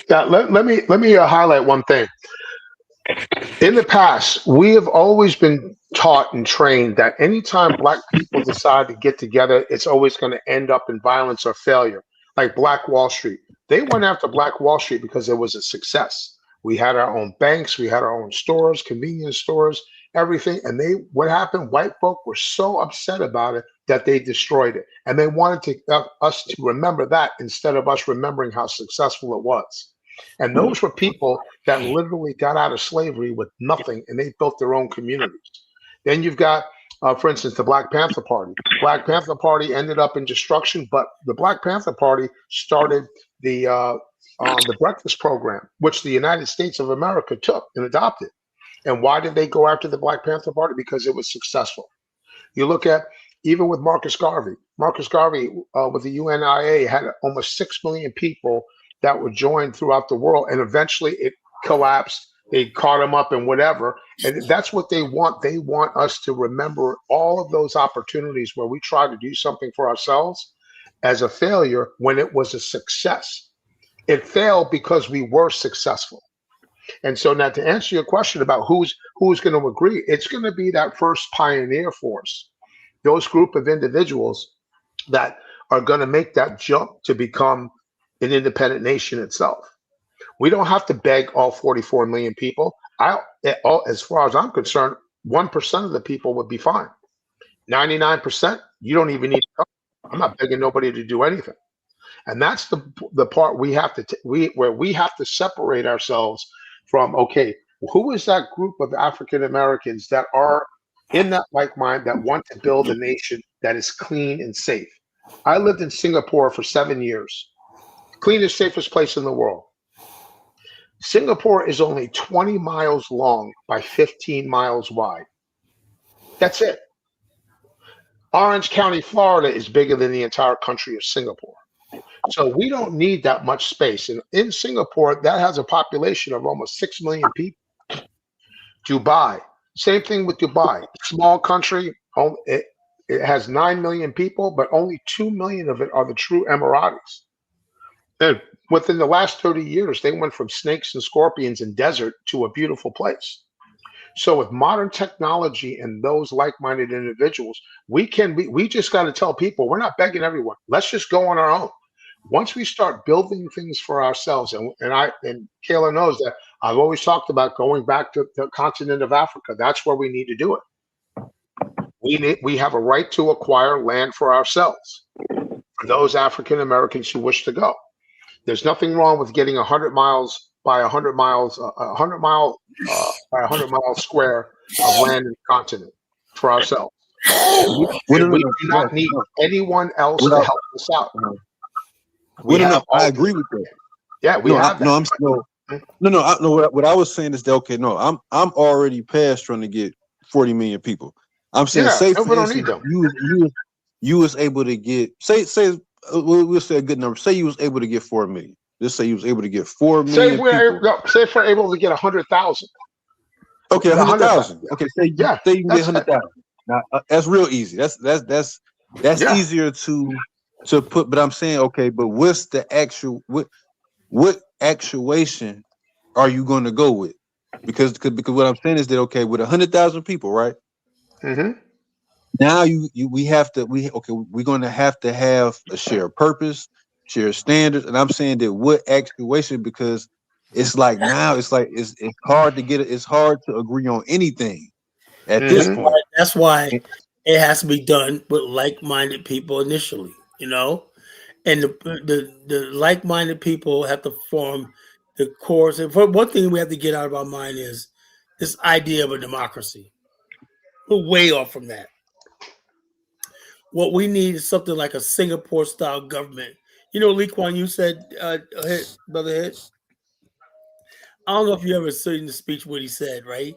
Yeah, let me highlight one thing. In the past, we have always been taught and trained that anytime black people decide to get together, it's always going to end up in violence or failure. Like Black Wall Street. They went after Black Wall Street because it was a success. We had our own banks, we had our own stores, convenience stores, everything. And what happened? White folk were so upset about it that they destroyed it. And they wanted us to remember that instead of us remembering how successful it was. And those were people that literally got out of slavery with nothing, and they built their own communities. Then you've got, for instance, the Black Panther Party. Black Panther Party ended up in destruction, but the Black Panther Party started the breakfast program, which the United States of America took and adopted. And why did they go after the Black Panther Party? Because it was successful. You look at even with Marcus Garvey. Marcus Garvey with the UNIA had almost 6 million people that were joined throughout the world, and eventually it collapsed. They caught him up and whatever, and that's what they want. They want us to remember all of those opportunities where we tried to do something for ourselves as a failure when it was a success. It failed because we were successful. And so now to answer your question about who's going to agree, it's going to be that first pioneer force, those group of individuals that are going to make that jump to become an independent nation itself. We don't have to beg all 44 million people. As far as I'm concerned, 1% of the people would be fine. 99%, you don't even need to come. I'm not begging nobody to do anything. And that's the part we have to where we have to separate ourselves from. Okay, who is that group of African Americans that are in that like mind that want to build a nation that is clean and safe? I lived in Singapore for 7 years. Cleanest, safest place in the world. Singapore is only 20 miles long by 15 miles wide. That's it. Orange County, Florida is bigger than the entire country of Singapore. So we don't need that much space. And in Singapore, that has a population of almost 6 million people. Dubai, same thing with Dubai. Small country, it has 9 million people, but only 2 million of it are the true Emiratis. And within the last 30 years, they went from snakes and scorpions and desert to a beautiful place. So with modern technology and those like-minded individuals, we just got to tell people, we're not begging everyone. Let's just go on our own. Once we start building things for ourselves, and Kayla knows that I've always talked about going back to the continent of Africa. That's where we need to do it. We have a right to acquire land for ourselves, for those African Americans who wish to go. There's nothing wrong with getting 100 miles by 100 miles, 100 mile by 100 mile square of land in the continent for ourselves. We do not need anyone else to help us out. I agree with that. Yeah, we have that. What I was saying is that I'm already past trying to get 40 million people. I'm saying, say for instance, you was able to get we'll say a good number. Say you was able to get 4 million. Just say you was able to get 4 million. Say if we're able to get 100,000. Okay, 100,000. Okay, say you can get 100,000. Now that's real easy. That's easier to put. But I'm saying, okay, but what's the actual what actuation are you going to go with? Because what I'm saying is that, okay, with 100,000 people, right? Mm-hmm. Now we're going to have a shared purpose, shared standards, and I'm saying that what actuation, because it's like now it's hard to agree on anything at this point. That's why it has to be done with like-minded people initially, and the like-minded people have to form the cores. And for one thing we have to get out of our mind is this idea of a democracy. We're way off from that. What we need is something like a Singapore-style government. Lee Kuan Yew said, Brother Head, I don't know if you ever seen the speech what he said, right?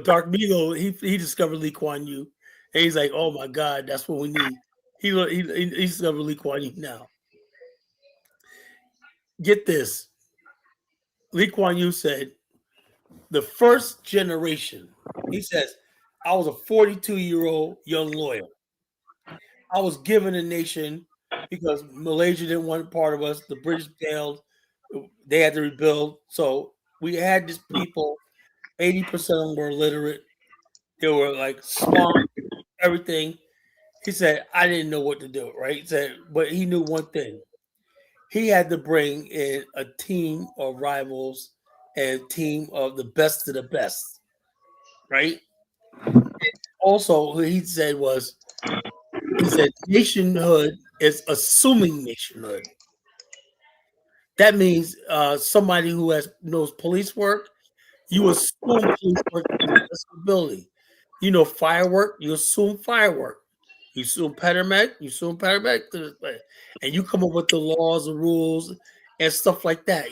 Dark Beagle, he discovered Lee Kuan Yew, and he's like, "Oh my God, that's what we need." He discovered Lee Kuan Yew now. Get this, Lee Kuan Yew said, "The first generation." He says, "I was a 42-year-old young lawyer. I was given a nation because Malaysia didn't want part of us. The British failed. They had to rebuild. So we had these people. 80% of them were illiterate. They were like smart, everything." He said, "I didn't know what to do." Right? He said, but he knew one thing. He had to bring in a team of rivals and a team of the best of the best. Right? Also, what he said nationhood is assuming nationhood. That means somebody who knows police work, you assume police work to be the best ability. You know firework, you assume firework. You assume paramedic, and you come up with the laws, the rules, and stuff like that.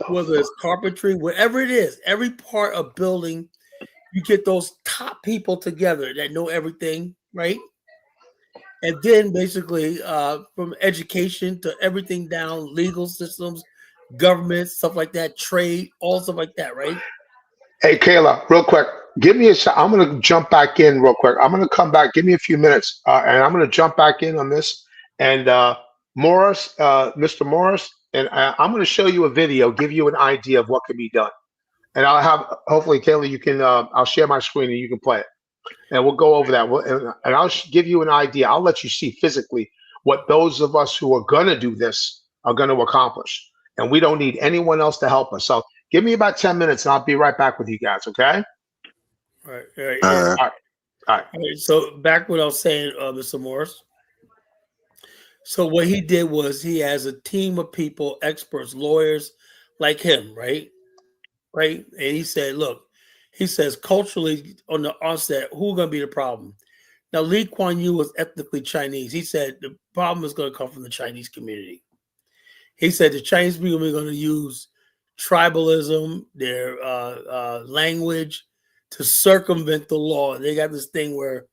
Whether it's carpentry, whatever it is, every part of building, you get those top people together that know everything, right? And then basically from education to everything down, legal systems, government, stuff like that, trade, all stuff like that, right? Hey, Kayla, real quick, give me a sec. I'm going to jump back in real quick. I'm going to come back. Give me a few minutes, and I'm going to jump back in on this. And Morris, Mr. Morris, and I'm going to show you a video, give you an idea of what can be done. And I'll have, hopefully, Kayla, you can, I'll share my screen and you can play it. And we'll go over that. And I'll give you an idea. I'll let you see physically what those of us who are going to do this are going to accomplish. And we don't need anyone else to help us. So give me about 10 minutes and I'll be right back with you guys. Okay. All right. All right. All right. All right. All right. So back what I was saying, Mr. Morris. So what he did was he has a team of people, experts, lawyers like him, right? Right. And he said, look, he says culturally on the onset, who's going to be the problem? Now, Lee Kuan Yew was ethnically Chinese. He said the problem is going to come from the Chinese community. He said the Chinese people are going to use tribalism, their language to circumvent the law. They got this thing where,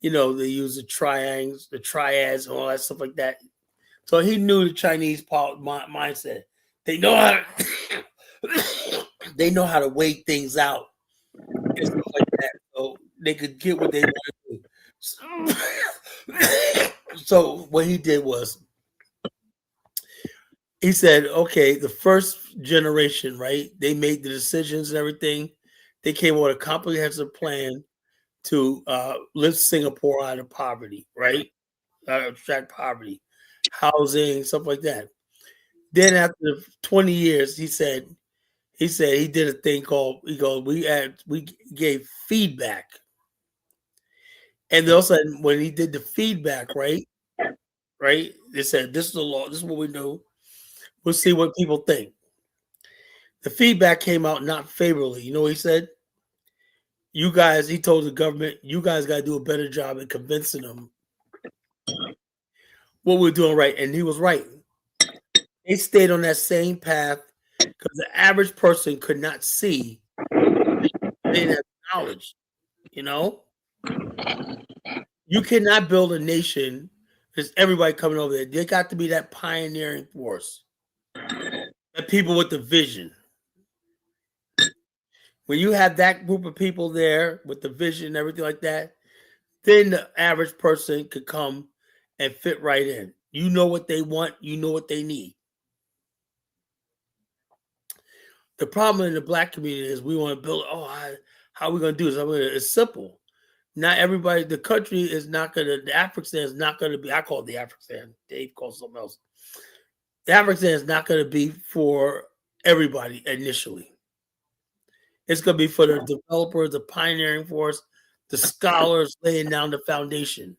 they use the triads, and all that stuff like that. So he knew the Chinese mindset. They know how to, they know how to weigh things out and stuff like that, so they could get what they want to do. So what he did was he said, okay, the first generation, right? They made the decisions and everything. They came up with a comprehensive plan to lift Singapore out of poverty, right? Extract poverty, housing, stuff like that. Then after 20 years, he said he did a thing called we gave feedback. And all of a sudden, when he did the feedback, right, they said, this is the law, this is what we do. We'll see what people think. The feedback came out not favorably. You know what he said? You guys, he told the government, you guys got to do a better job at convincing them what we're doing right. And he was right. They stayed on that same path because the average person could not see. They didn't have knowledge, you know? You cannot build a nation because everybody coming over there. There got to be that pioneering force. That people with the vision. When you have that group of people there with the vision and everything like that, then the average person could come and fit right in. You know what they want. You know what they need. The problem in the black community is we want to build, how are we going to do this? It's simple. Not everybody, the country is not going to, the Afghanistan is not going to be, I call it the Afghanistan. Dave calls something else. The Afghanistan is not going to be for everybody initially. It's going to be for the developers, the pioneering force, the scholars laying down the foundation.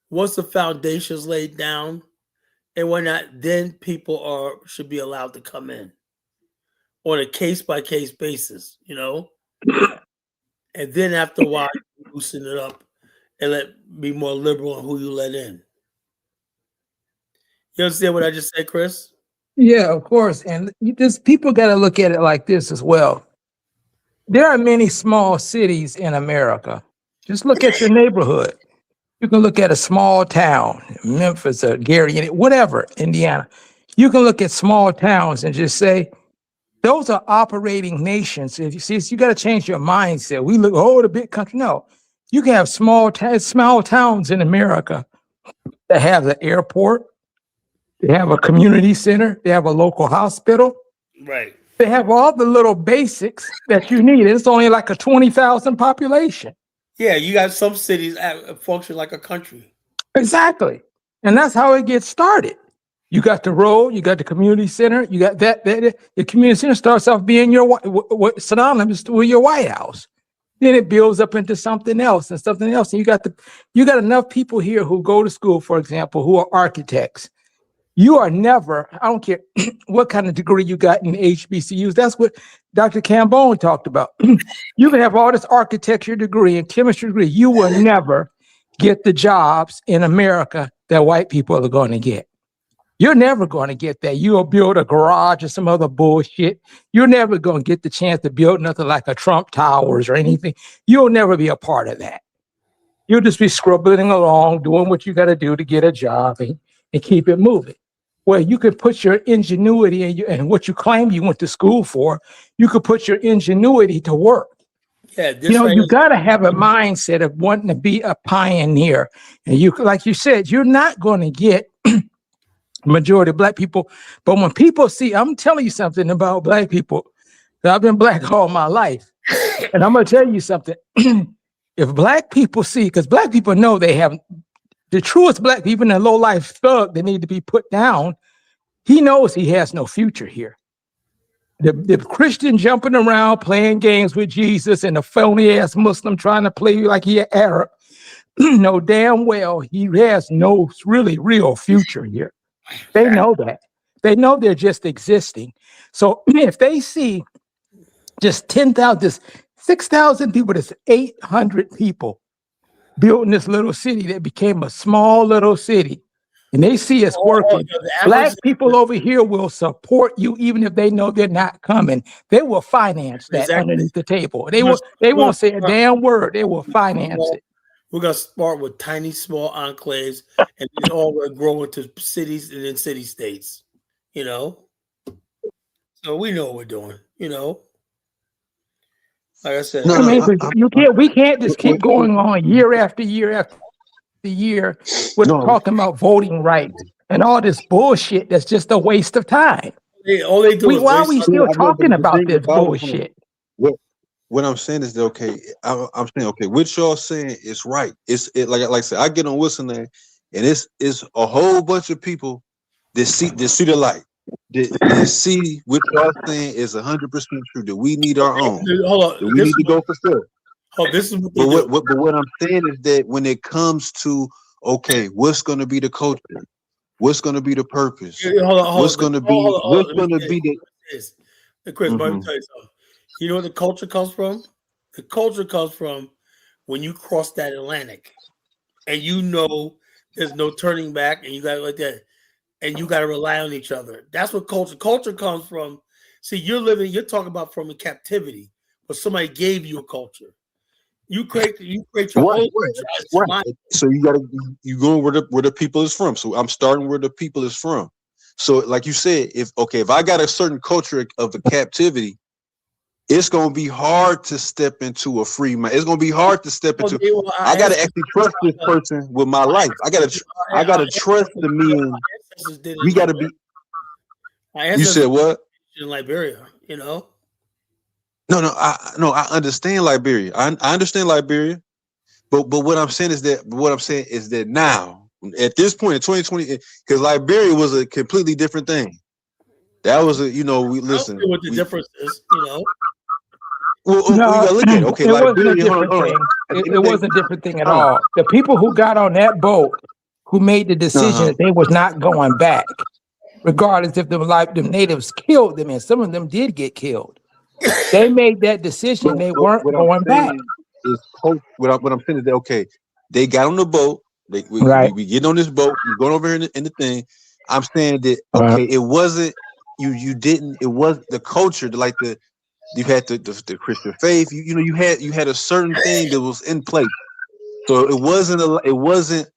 Once the foundation is laid down and whatnot, then people should be allowed to come in on a case-by-case basis, And then after a while, you loosen it up and be more liberal on who you let in. You understand what I just said, Chris? Yeah, of course. And people got to look at it like this as well. There are many small cities in America. Just look at your neighborhood. You can look at a small town, Memphis or Gary, whatever, Indiana. You can look at small towns and just say, those are operating nations. If you see, you got to change your mindset. We look, the big country. No, you can have small towns in America that have the airport, they have a community center, they have a local hospital. Right. They have all the little basics that you need. It's only like a 20,000 population. Yeah, you got some cities that function like a country. Exactly. And that's how it gets started. You got the road, you got the community center, you got that the community center starts off being your synonymous with your White House. Then it builds up into something else and something else. And you got enough people here who go to school, for example, who are architects. You are never, I don't care what kind of degree you got in HBCUs. That's what Dr. Cambone talked about. You can have all this architecture degree and chemistry degree. You will never get the jobs in America that white people are going to get. You're never going to get that. You'll build a garage or some other bullshit. You're never going to get the chance to build nothing like a Trump Towers or anything. You'll never be a part of that. You'll just be scribbling along, doing what you got to do to get a job and keep it moving. Well, you could put your ingenuity and what you claim you went to school for, you could put your ingenuity to work. Yeah, you got to have a mindset of wanting to be a pioneer. And you, like you said, you're not going to get majority of black people. But when people see, I'm telling you something about black people. I've been black all my life. And I'm going to tell you something. If black people see, because black people know they have the truest black people in a low-life thug that need to be put down, he knows he has no future here. The Christian jumping around playing games with Jesus and the phony-ass Muslim trying to play like he an Arab, know damn well he has no really real future here. They know that. They know they're just existing. So if they see just 10,000, just 6,000 people, that's 800 people building this little city that became a small little city, and they see us working. Black people over here will support you even if they know they're not coming. They will finance that underneath the table. They won't say a damn word. They will finance it. We're gonna start with tiny, small enclaves, and then all will grow into cities and then city states. So we know what we're doing. Like I said, we can't just keep going on year after year after year with talking about voting rights and all this bullshit that's just a waste of time. All they do why are we still talking about this bullshit? What I'm saying is that I'm saying what y'all saying is right. Like I said, I get on Wilson there, and it's a whole bunch of people that see the light. That see what y'all saying is 100% true. That we need our own. Hold on, we need to go for sure. This is what I'm saying is that when it comes to what's going to be the culture, what's going to be the purpose, what's going to be the Chris, let me tell you something. You know where the culture comes from? The culture comes from when you cross that Atlantic, and there's no turning back, and you got like that. And you got to rely on each other. That's what culture comes from. See, you're talking about from a captivity, but somebody gave you a culture. You create your own culture. Right. So you going where the people is from. So I'm starting where the people is from. So like you said, if I got a certain culture of a captivity, it's gonna be hard to step into a free mind. It's gonna be hard to step into. I gotta actually trust this person with my life. I gotta trust the men. We gotta be. You said what? In Liberia, No, I understand Liberia. I understand Liberia, but what I'm saying is that now at this point in 2020, because Liberia was a completely different thing. That was we listen. I don't know what the difference is, Well, we gotta look at it. It wasn't a different thing. It wasn't a different thing at all. The people who got on that boat, who made the decision that they was not going back, regardless if the natives killed them, and some of them did get killed. They made that decision. They weren't going back. What I'm saying is that they got on the boat. We get on this boat. We're going over here in the thing. I'm saying that it wasn't you didn't. It was the culture, like you had the Christian faith. You know, you had a certain thing that was in place. So it wasn't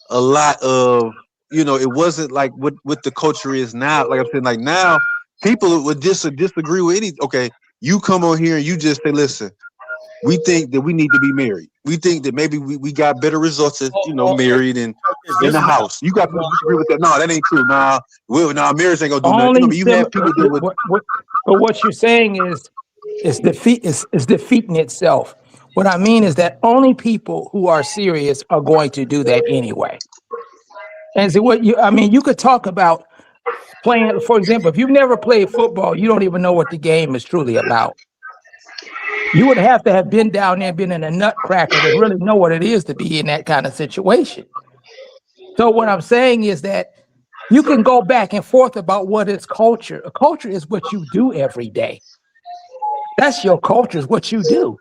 a lot of, you know, it wasn't like what the culture is now. Like I'm saying, like now people would disagree with any. Okay, you come on here and you just say, listen, we think that we need to be married. We think that maybe we got better results as, you know, Okay, married and in this the is house. You got people disagree with that. No, that ain't true. Nah, marriage ain't gonna do nothing. You know, Only but you have people that would. but what you're saying is defeating itself. What I mean is that only people who are serious are going to do that anyway. And so I mean, you could talk about playing, for example, if you've never played football, you don't even know what the game is truly about. You would have to have been down there, been in a nutcracker to really know what it is to be in that kind of situation. So what I'm saying is that you can go back and forth about what is culture. A culture is what you do every day. That's your culture, is what you do.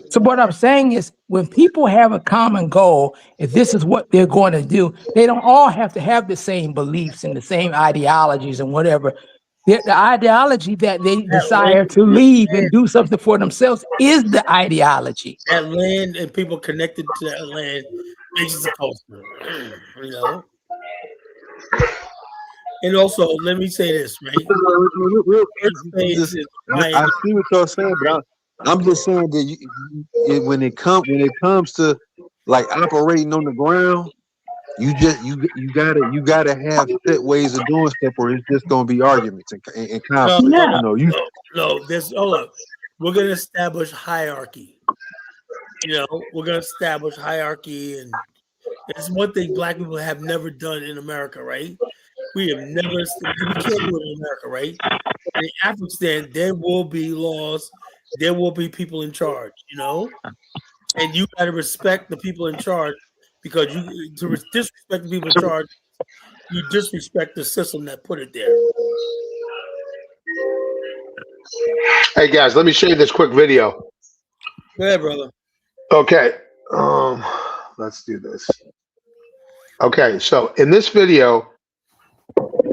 So what I'm saying is when people have a common goal, if this is what they're going to do, they don't all have to have the same beliefs and the same ideologies and whatever. The ideology that they desire to leave and do something for themselves is the ideology. that land and people connected to that land makes it a culture. You know. And also, let me say this, right? First phase is I quiet. see what you're saying, but I'm just saying that when it comes to like operating on the ground, you gotta have set ways of doing stuff, or it's just gonna be arguments and No, conflict. no, Yeah. You know, no. This hold up. We're gonna establish hierarchy. You know, we're gonna establish hierarchy, and it's one thing Black people have never done in America, right? We have never. We can't do it in America, right? But in Afghanistan, there will be laws. There will be people in charge. You know, and you got to respect the people in charge because disrespect the people in charge, you disrespect the system that put it there. Hey guys, let me show you this quick video. Go ahead, brother. Okay, let's do this. Okay, so in this video,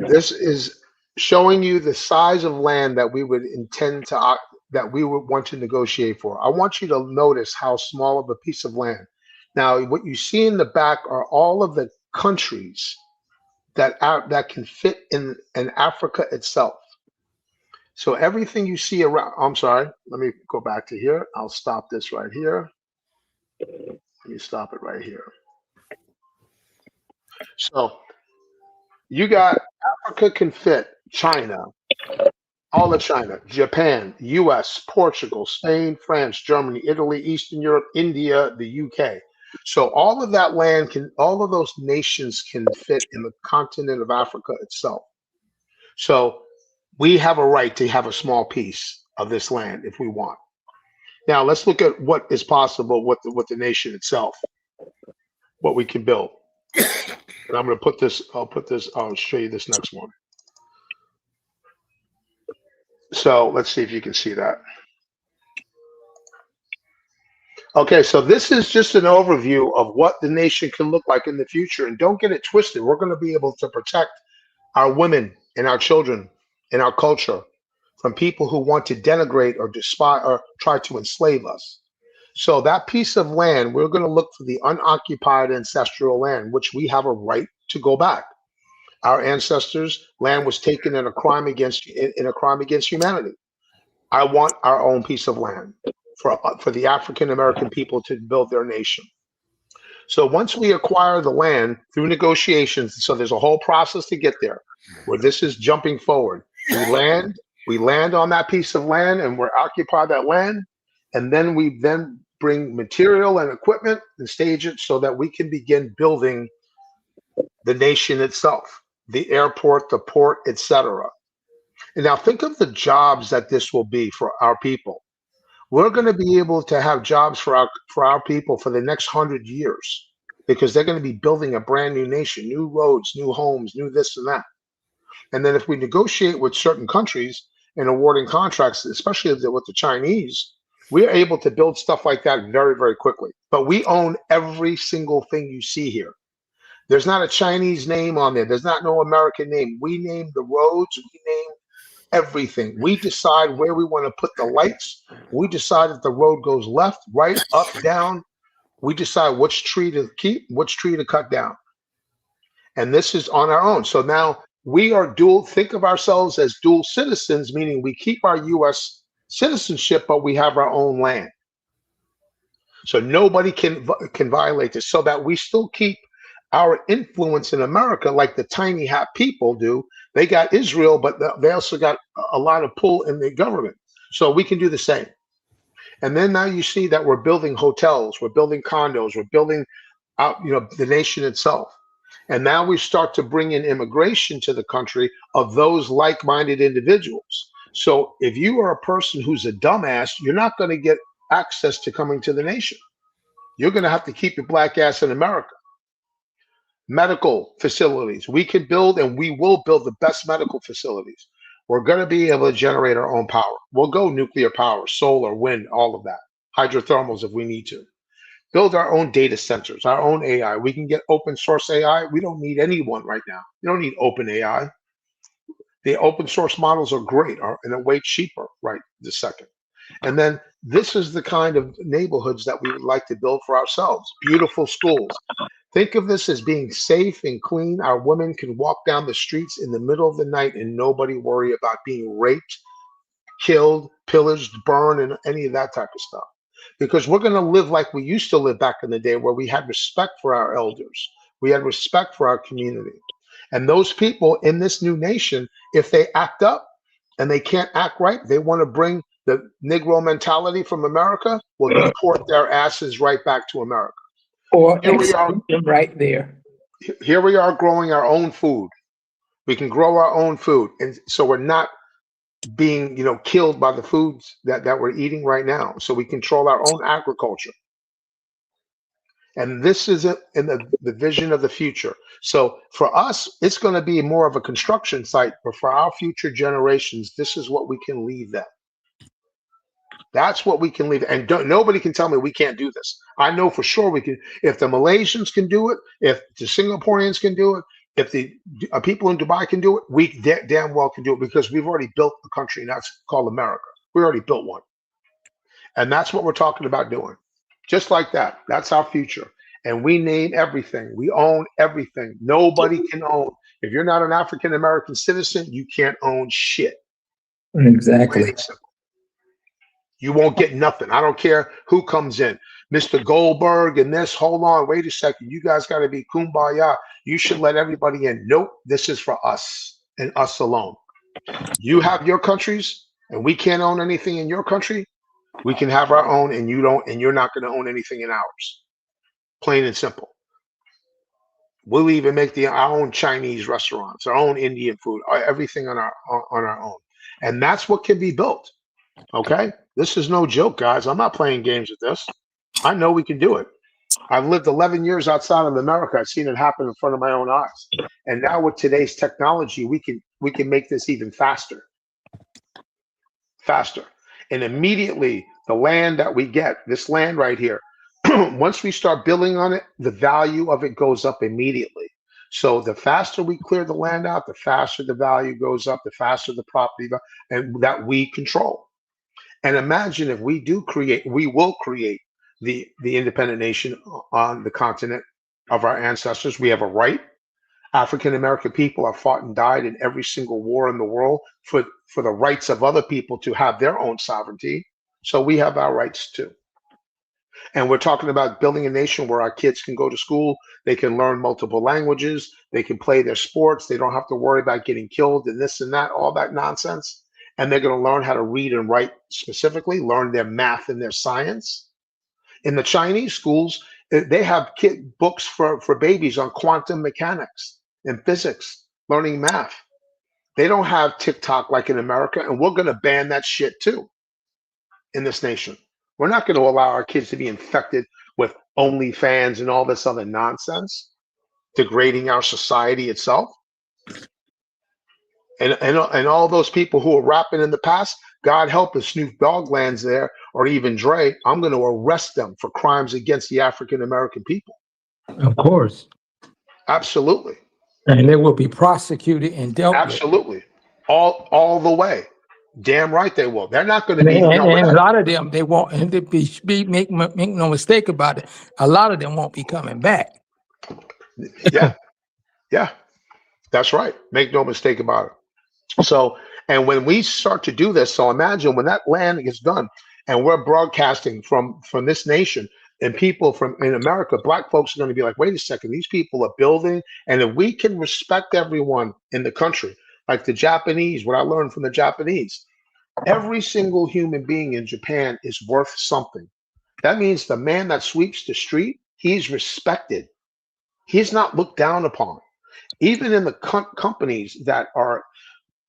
this is showing you the size of land that we would intend to that we would want to negotiate for. I want you to notice how small of a piece of land. Now, what you see in the back are all of the countries that can fit in Africa itself. So everything you see around, I'm sorry, let me go back to here. I'll stop this right here. Let me stop it right here. So you got Africa can fit China, all of China, Japan, US, Portugal, Spain, France, Germany, Italy, Eastern Europe, India, the UK. So all of that land all of those nations can fit in the continent of Africa itself. So we have a right to have a small piece of this land if we want. Now let's look at what is possible with the nation itself, what we can build. And I'm going to put this. I'll show you this next one. So let's see if you can see that. Okay, so this is just an overview of what the nation can look like in the future. And don't get it twisted. We're going to be able to protect our women and our children and our culture from people who want to denigrate or despise or try to enslave us. So that piece of land, we're going to look for the unoccupied ancestral land, which we have a right to go back. Our ancestors' land was taken in a crime against humanity. I want our own piece of land for the African American people to build their nation. So once we acquire the land through negotiations, so there's a whole process to get there, where this is jumping forward. We land on that piece of land, and we're occupy that land, and then we bring material and equipment and stage it so that we can begin building the nation itself, the airport, the port, etc. And now think of the jobs that this will be for our people. We're going to be able to have jobs for our people for the next 100 years because they're going to be building a brand new nation, new roads, new homes, new this and that. And then if we negotiate with certain countries and awarding contracts, especially with the Chinese, we're able to build stuff like that very, very quickly. But we own every single thing you see here. There's not a Chinese name on there. There's not no American name. We name the roads. We name everything. We decide where we want to put the lights. We decide if the road goes left, right, up, down. We decide which tree to keep, which tree to cut down. And this is on our own. So now we are think of ourselves as dual citizens, meaning we keep our U.S. citizenship, but we have our own land. So nobody can violate this, so that we still keep our influence in America like the tiny hat people do. They got Israel, but they also got a lot of pull in the government. So we can do the same. And then now you see that we're building hotels, we're building condos, we're building out, the nation itself. And now we start to bring in immigration to the country of those like-minded individuals. So if you are a person who's a dumbass, you're not going to get access to coming to the nation. You're going to have to keep your black ass in America. Medical facilities. We can build, and we will build the best medical facilities. We're going to be able to generate our own power. We'll go nuclear power, solar, wind, all of that. Hydrothermals if we need to. Build our own data centers, our own AI. We can get open source AI. We don't need anyone right now. You don't need open AI. The open source models are great and they're way cheaper right this second. And then this is the kind of neighborhoods that we would like to build for ourselves. Beautiful schools. Think of this as being safe and clean. Our women can walk down the streets in the middle of the night and nobody worry about being raped, killed, pillaged, burned, and any of that type of stuff. Because we're going to live like we used to live back in the day, where we had respect for our elders. We had respect for our community. And those people in this new nation, if they act up and they can't act right, they want to bring the Negro mentality from America, will deport their asses right back to America. Or execute them right there. Here we are growing our own food. We can grow our own food. And so we're not being, killed by the foods that we're eating right now. So we control our own agriculture. And this is in the vision of the future. So for us, it's going to be more of a construction site, but for our future generations, this is what we can leave them. That's what we can leave. And nobody can tell me we can't do this. I know for sure we can. If the Malaysians can do it, if the Singaporeans can do it, if the people in Dubai can do it, we damn well can do it, because we've already built a country, and that's called America. We already built one. And that's what we're talking about doing. Just like that. That's our future. And we name everything. We own everything. Nobody can own. If you're not an African American citizen, you can't own shit. Exactly. You won't get nothing. I don't care who comes in. Mr. Goldberg and this, hold on, wait a second. You guys got to be kumbaya. You should let everybody in. Nope, this is for us and us alone. You have your countries and we can't own anything in your country. We can have our own, and you don't, and you're not going to own anything in ours. Plain and simple. We'll even make our own Chinese restaurants, our own Indian food, everything on our own. And that's what can be built. Okay? This is no joke, guys. I'm not playing games with this. I know we can do it. I've lived 11 years outside of America. I've seen it happen in front of my own eyes. And now with today's technology, we can make this even faster. Faster. And immediately, the land that we get, this land right here, once we start building on it, the value of it goes up immediately. So the faster we clear the land out, the faster the value goes up, the faster the property, and that we control. And imagine if we will create the independent nation on the continent of our ancestors. We have a right. African American people have fought and died in every single war in the world for the rights of other people to have their own sovereignty. So we have our rights too. And we're talking about building a nation where our kids can go to school, they can learn multiple languages, they can play their sports, they don't have to worry about getting killed and this and that, all that nonsense. And they're going to learn how to read and write specifically, learn their math and their science. In the Chinese schools, they have books for babies on quantum mechanics and physics, learning math. They don't have TikTok like in America, and we're going to ban that shit too in this nation. We're not going to allow our kids to be infected with OnlyFans and all this other nonsense, degrading our society itself. And all those people who are rapping in the past, God help if Snoop Dogg lands there, or even Dre, I'm going to arrest them for crimes against the African American people. Of course. Absolutely. And they will be prosecuted and dealt with. Absolutely. All the way. Damn right they will. They're not going to And, be, no, we're and a not. lot of them, they won't, and make no mistake about it, a lot of them won't be coming back. Yeah. Yeah. That's right. Make no mistake about it. So, and when we start to do this, so imagine when that land is done and we're broadcasting from this nation, and people from in America, black folks are going to be like, wait a second, these people are building. And if we can respect everyone in the country, like the Japanese, what I learned from the Japanese, every single human being in Japan is worth something. That means the man that sweeps the street, he's respected. He's not looked down upon. Even in the companies that are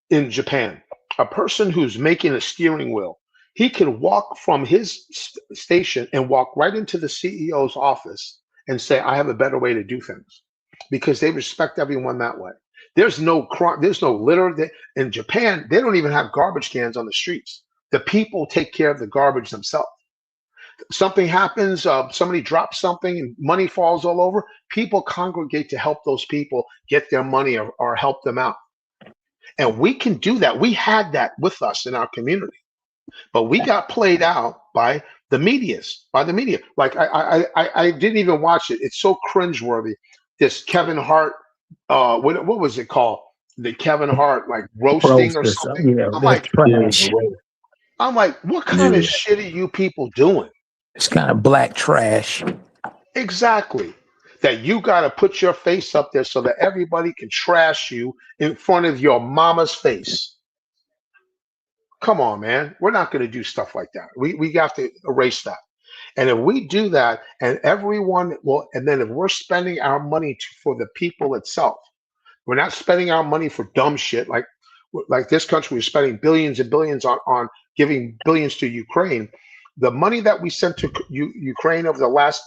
in Japan, a person who's making a steering wheel, he can walk from his station and walk right into the CEO's office and say, I have a better way to do things, because they respect everyone that way. There's no crime, there's no litter. In Japan, they don't even have garbage cans on the streets. The people take care of the garbage themselves. Something happens, somebody drops something and money falls all over, people congregate to help those people get their money, or help them out. And we can do that. We had that with us in our community, but we got played out by the media. Like I didn't even watch it. It's so cringeworthy. This Kevin Hart, what was it called? The Kevin Hart like roasting or Roasters, something. yeah, I'm that's like, Yeah, trash. I'm like, what kind Yeah. of shit are you people doing? It's kind of black trash. Exactly. That you got to put your face up there so that everybody can trash you in front of your mama's face. Come on, man. We're not going to do stuff like that. We have to erase that. And if we do that, and everyone will, and then if we're spending our money for the people itself, we're not spending our money for dumb shit like this country is spending billions and billions on giving billions to Ukraine. The money that we sent to Ukraine over the last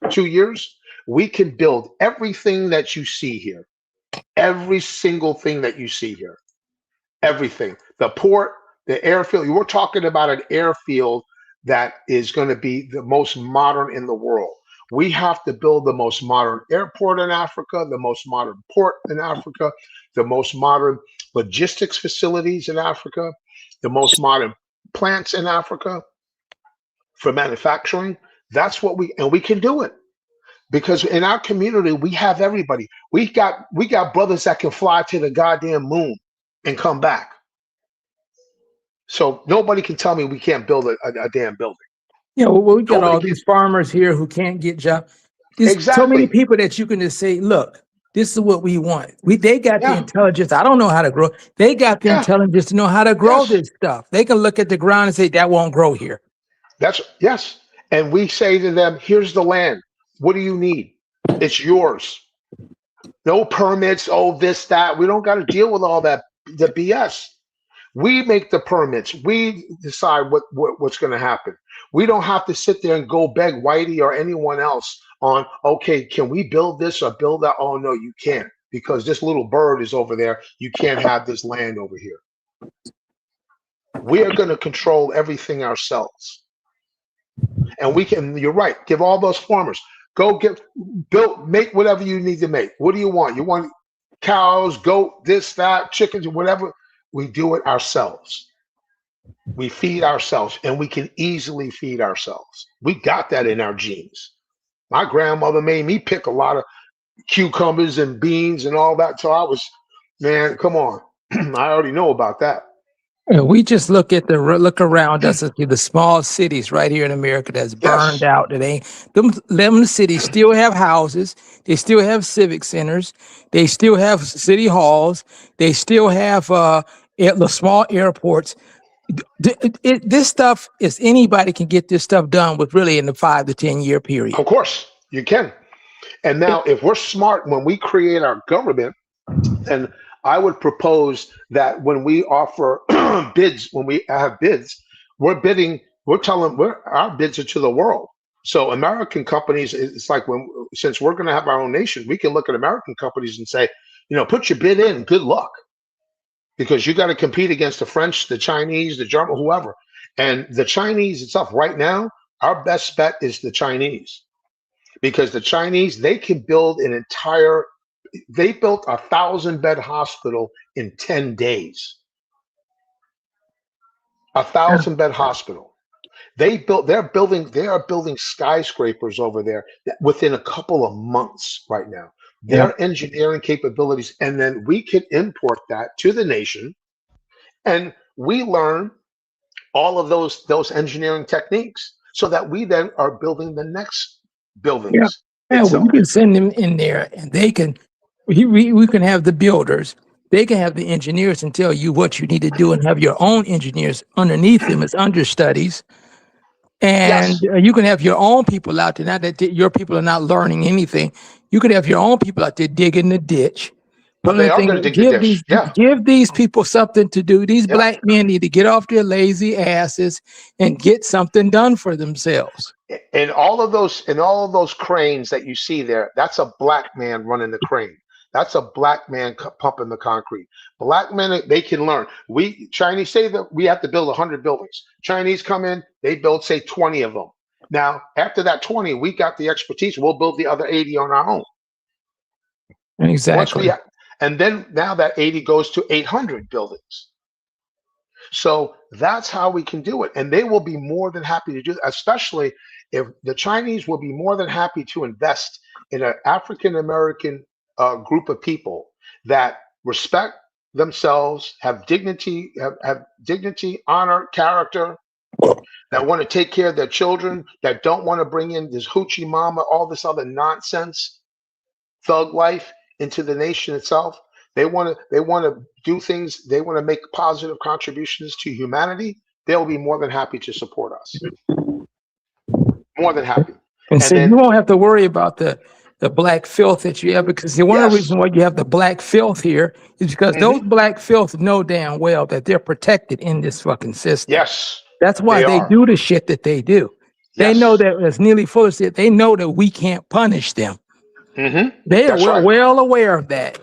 2 years, we can build everything that you see here. Every single thing that you see here. Everything. The port, the airfield. We're talking about an airfield that is going to be the most modern in the world. We have to build the most modern airport in Africa, the most modern port in Africa, the most modern logistics facilities in Africa, the most modern plants in Africa for manufacturing. That's what we can do it. Because in our community, we have everybody. We got brothers that can fly to the goddamn moon and come back. So nobody can tell me we can't build a damn building. Yeah, well, we got Nobody all can. these farmers here who can't get jobs. There's so many Exactly. people that you can just say, look, this is what we want. They got the Yeah. intelligence. I don't know how to grow. They got the Yeah. intelligence to know how to grow Yes. this stuff. They can look at the ground and say, that won't grow here. Yes. And we say to them, here's the land. What do you need? It's yours. No permits, oh, this, that. We don't got to deal with all that, the BS. We make the permits. We decide what's going to happen. We don't have to sit there and go beg Whitey or anyone else on, okay, can we build this or build that? Oh, no, you can't, because this little bird is over there. You can't have this land over here. We are going to control everything ourselves. And we can, you're right, give all those farmers, go make whatever you need to make. What do you want? You want cows, goat, this, that, chickens, whatever. We do it ourselves. We feed ourselves, and we can easily feed ourselves. We got that in our genes. My grandmother made me pick a lot of cucumbers and beans and all that. So I was, man, come on. I already know about that. We just look around us and see the small cities right here in America that's burned Yes, out. That ain't them cities still have houses. They still have civic centers. They still have city halls. They still have the small airports. This stuff is anybody can get this stuff done with really in the 5 to 10 year period. of course, you can. And now, if we're smart when we create our government, then I would propose that when we offer bids, when we have bids, we're bidding, our bids are to the world. So American companies, it's like since we're going to have our own nation, we can look at American companies and say, put your bid in, good luck, because you got to compete against the French, the Chinese, the German, whoever. And the Chinese itself, right now, our best bet is the Chinese. because the Chinese, they can build they built a 1,000-bed hospital in 10 days. A 1,000-bed hospital. They are building skyscrapers over there within a couple of months right now. Yeah. Their engineering capabilities, and then we can import that to the nation, and we learn all of those engineering techniques so that we then are building the next Yeah. buildings Yeah, well, you itself. can send them in there and they can, we can have the builders, they can have the engineers and tell you what you need to do and have your own engineers underneath them as understudies. And Yes. you can have your own people out there. Not that your people are not learning anything. You could have your own people out there digging the ditch. But They the are going to thing, dig the dish. Yeah. give these people something to do. These Yeah. black men need to get off their lazy asses and get something done for themselves. And all of those cranes that you see there, that's a black man running the crane. That's a black man pumping the concrete. Black men, they can learn. We Chinese say that we have to build 100 buildings. Chinese come in, they build say 20 of them. Now, after that 20, we got the expertise. We'll build the other 80 on our own. Exactly. And then now that 80 goes to 800 buildings. So that's how we can do it. And they will be more than happy to do it, especially if the Chinese will be more than happy to invest in an African American group of people that respect themselves, have dignity, have dignity, honor, character, that want to take care of their children, that don't want to bring in this hoochie mama, all this other nonsense, thug life into the nation itself. They want to do things. They want to make positive contributions to humanity. They'll be more than happy to support us. More than happy. And so then you won't have to worry about the black filth that you have, because one of the reasons why you have the black filth here is because those black filth know damn well that they're protected in this fucking system. Yes. That's why they do the shit that they do. They know that, as Neely Fuller said, they know that we can't punish them. They are well aware of that.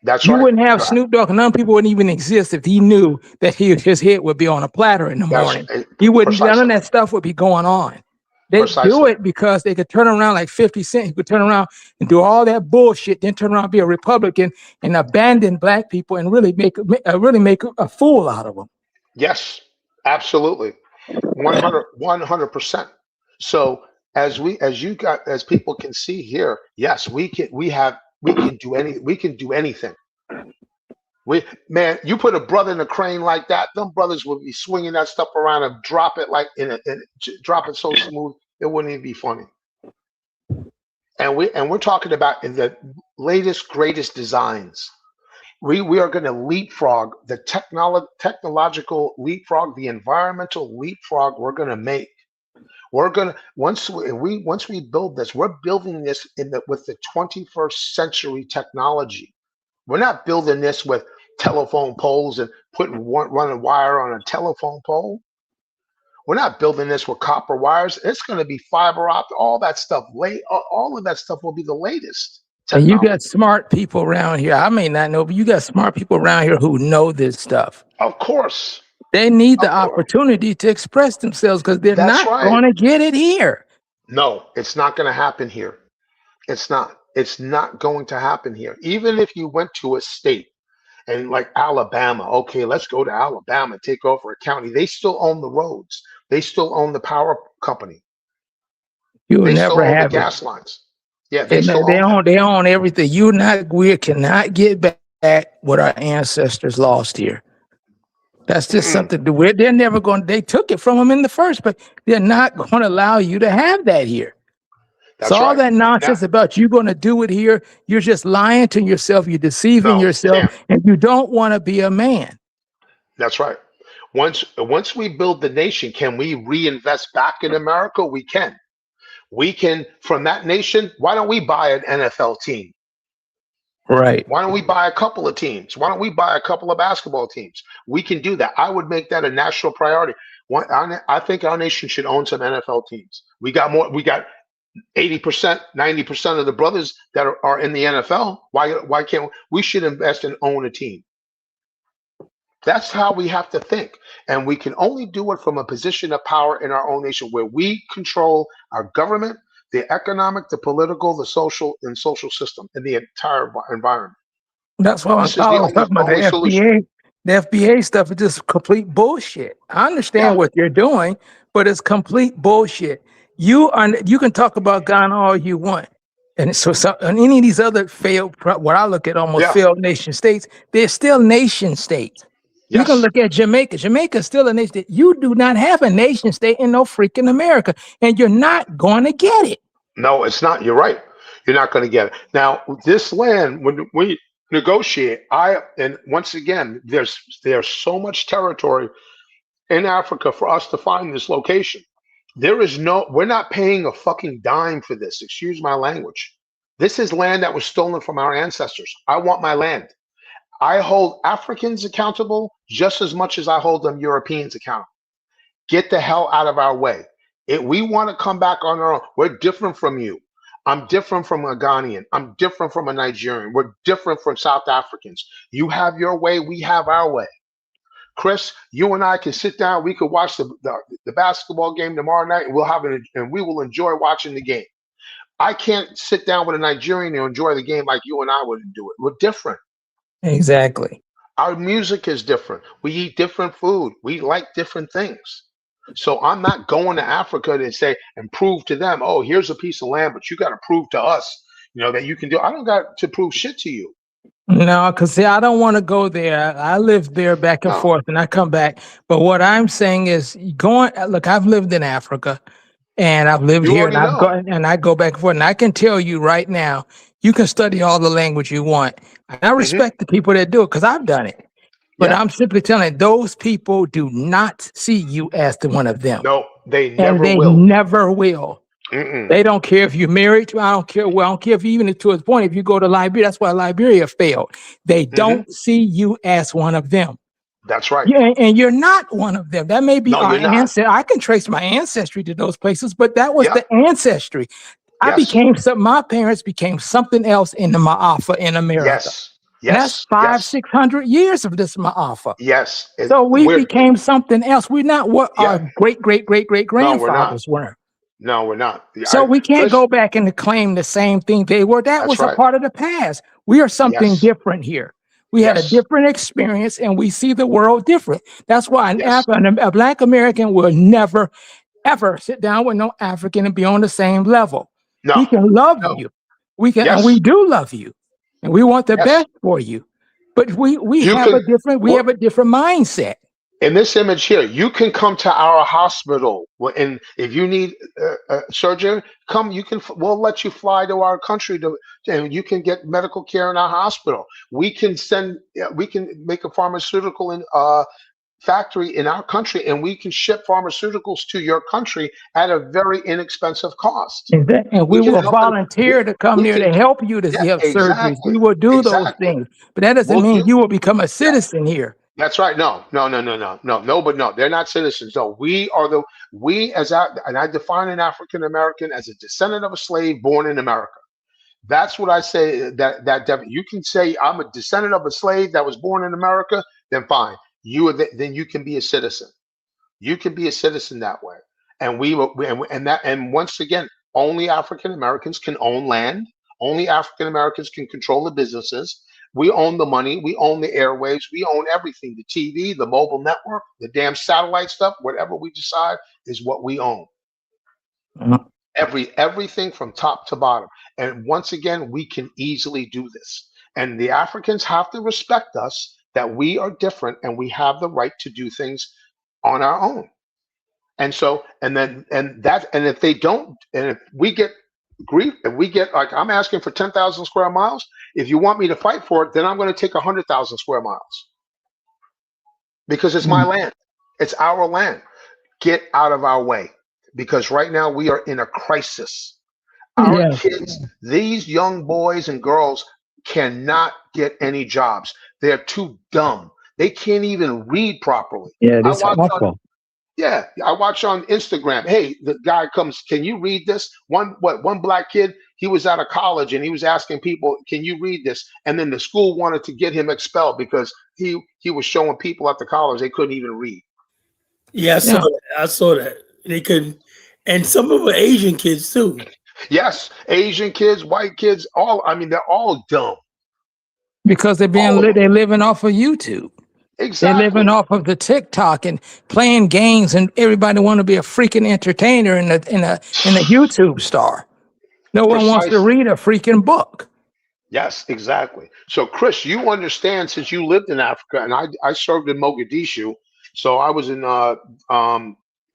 That's you right. wouldn't have Snoop Dogg, and none people wouldn't even exist if he knew that his head would be on a platter in the morning. He wouldn't. None of that stuff would be going on. They do it because they could turn around like 50 Cent. He could turn around and do all that bullshit, then turn around and be a Republican and abandon black people and really make a fool out of them. Yes, absolutely, 100%. So as people can see here, yes, we can do anything. You put a brother in a crane like that, them brothers would be swinging that stuff around and drop it like drop it so smooth it wouldn't even be funny. And we're talking about in the latest, greatest designs. We are going to leapfrog the technological leapfrog, the environmental leapfrog. We're going to make. We're going to once we build this, we're building this with the 21st century technology. We're not building this with telephone poles and running wire on a telephone pole. We're not building this with copper wires. It's going to be fiber optic, all that stuff. All of that stuff will be the latest technology. And you got smart people around here. I may not know, but you got smart people around here who know this stuff. Of course. They need the opportunity to express themselves because they're not going to get it here. No, it's not going to happen here. It's not. It's not going to happen here. Even if you went to a state and like Alabama, okay, let's go to Alabama, take over a county. They still own the roads. They still own the power company. They never have the gas lines. Yeah, they own everything. We cannot get back what our ancestors lost here. That's just something to weird. They're never going. They took it from them in the first, but they're not going to allow you to have that here. So all that nonsense about you going to do it here, you're just lying to yourself. You're deceiving yourself, and you don't want to be a man. That's right. Once we build the nation, can we reinvest back in America? We can. We can, from that nation, why don't we buy an NFL team? Right. Why don't we buy a couple of teams? Why don't we buy a couple of basketball teams? We can do that. I would make that a national priority. I think our nation should own some NFL teams. We got 80%, 90% of the brothers that are in the NFL. Why can't we should invest and own a team? That's how we have to think. And we can only do it from a position of power in our own nation where we control our government, the economic, the political, the social system, and the entire environment. That's what This is the I was talking about. only solution. The FBA stuff is just complete bullshit. I understand Yeah. what you're doing, but it's complete bullshit. You can talk about Ghana all you want, and and any of these other what I look at almost Yeah. failed nation states, they're still nation states. You can Yes. look at Jamaica. Jamaica is still a nation state. You do not have a nation state in no freaking America, and you're not going to get it. No, it's not. You're right. You're not going to get it. Now, this land, when we negotiate, and once again, there's so much territory in Africa for us to find this location. We're not paying a fucking dime for this. Excuse my language. This is land that was stolen from our ancestors. I want my land. I hold Africans accountable just as much as I hold them Europeans accountable. Get the hell out of our way. If we want to come back on our own, we're different from you. I'm different from a Ghanaian. I'm different from a Nigerian. We're different from South Africans. You have your way. We have our way. Chris, you and I can sit down. We could watch the basketball game tomorrow night, and we will enjoy watching the game. I can't sit down with a Nigerian and enjoy the game like you and I would do it. We're different. Exactly. Our music is different. We eat different food. We like different things. So I'm not going to Africa to say and prove to them, oh, here's a piece of land, but you got to prove to us, that you can do. I don't got to prove shit to you. No, because I don't want to go there. I live there back and forth, and I come back. But what I'm saying is, look, I've lived in Africa, and I've lived here, and I go back and forth, and I can tell you right now, you can study all the language you want. And I respect the people that do it because I've done it. But I'm simply telling you, those people do not see you as one of them. No, they never will. Mm-mm. They don't care if you're married to. I don't care. Well, I don't care if you even to a point. If you go to Liberia, that's why Liberia failed. They don't see you as one of them. That's right. Yeah, and you're not one of them. That may be our ancestry. I can trace my ancestry to those places, but that was the ancestry. My parents became something else in the Ma'afa in America. Yes. And that's 500-600 years of this Ma'afa. Yes. So we became something else. We're not what our great grandfathers were. No, we're not. So we can't go back and claim the same thing they were. That was a part of the past. We are something different here. We had a different experience, and we see the world different. That's why a Black American will never, ever sit down with no African and be on the same level. No. We can love you. We can, and we do love you, and we want the best for you. But we have a different mindset. In this image here, you can come to our hospital, and if you need surgery, we'll let you fly to our country and you can get medical care in our hospital. We can make a pharmaceutical factory in our country, and we can ship pharmaceuticals to your country at a very inexpensive cost. And we will volunteer to come here to help you to have surgeries. We will do those things, but that doesn't mean you will become a citizen here. That's right. No, they're not citizens. No, and I define an African American as a descendant of a slave born in America. That's what I say. That you can say I'm a descendant of a slave that was born in America. Then fine, then you can be a citizen. You can be a citizen that way. And once again, only African Americans can own land. Only African Americans can control the businesses. We own the money. We own the airwaves. We own everything, the TV, the mobile network, the damn satellite stuff, whatever we decide is what we own. Everything from top to bottom. And once again, we can easily do this. And the Africans have to respect us that we are different and we have the right to do things on our own. And so, if they don't, and if we get grief, if we get, like, I'm asking for 10,000 square miles. If you want me to fight for it, then I'm going to take 100,000 square miles because it's my land. It's our land. Get out of our way, because right now we are in a crisis. Our kids, these young boys and girls, cannot get any jobs. They're too dumb. They can't even read properly. Yeah, it's awful. I watch on Instagram. Hey, the guy comes, can you read this? One black kid, he was out of college and he was asking people, can you read this? And then the school wanted to get him expelled because he was showing people at the college they couldn't even read. Yeah, I saw that. They couldn't, and some of the Asian kids too. Yes, Asian kids, white kids, all. I mean, they're all dumb. because All of them. they're living off of YouTube. They're living Exactly. off of the TikTok and playing games, and everybody want to be a freaking entertainer and a YouTube star. No one wants to Precisely. read a freaking book. Yes, exactly. So, Chris, you understand since you lived in Africa, and I served in Mogadishu. So I was in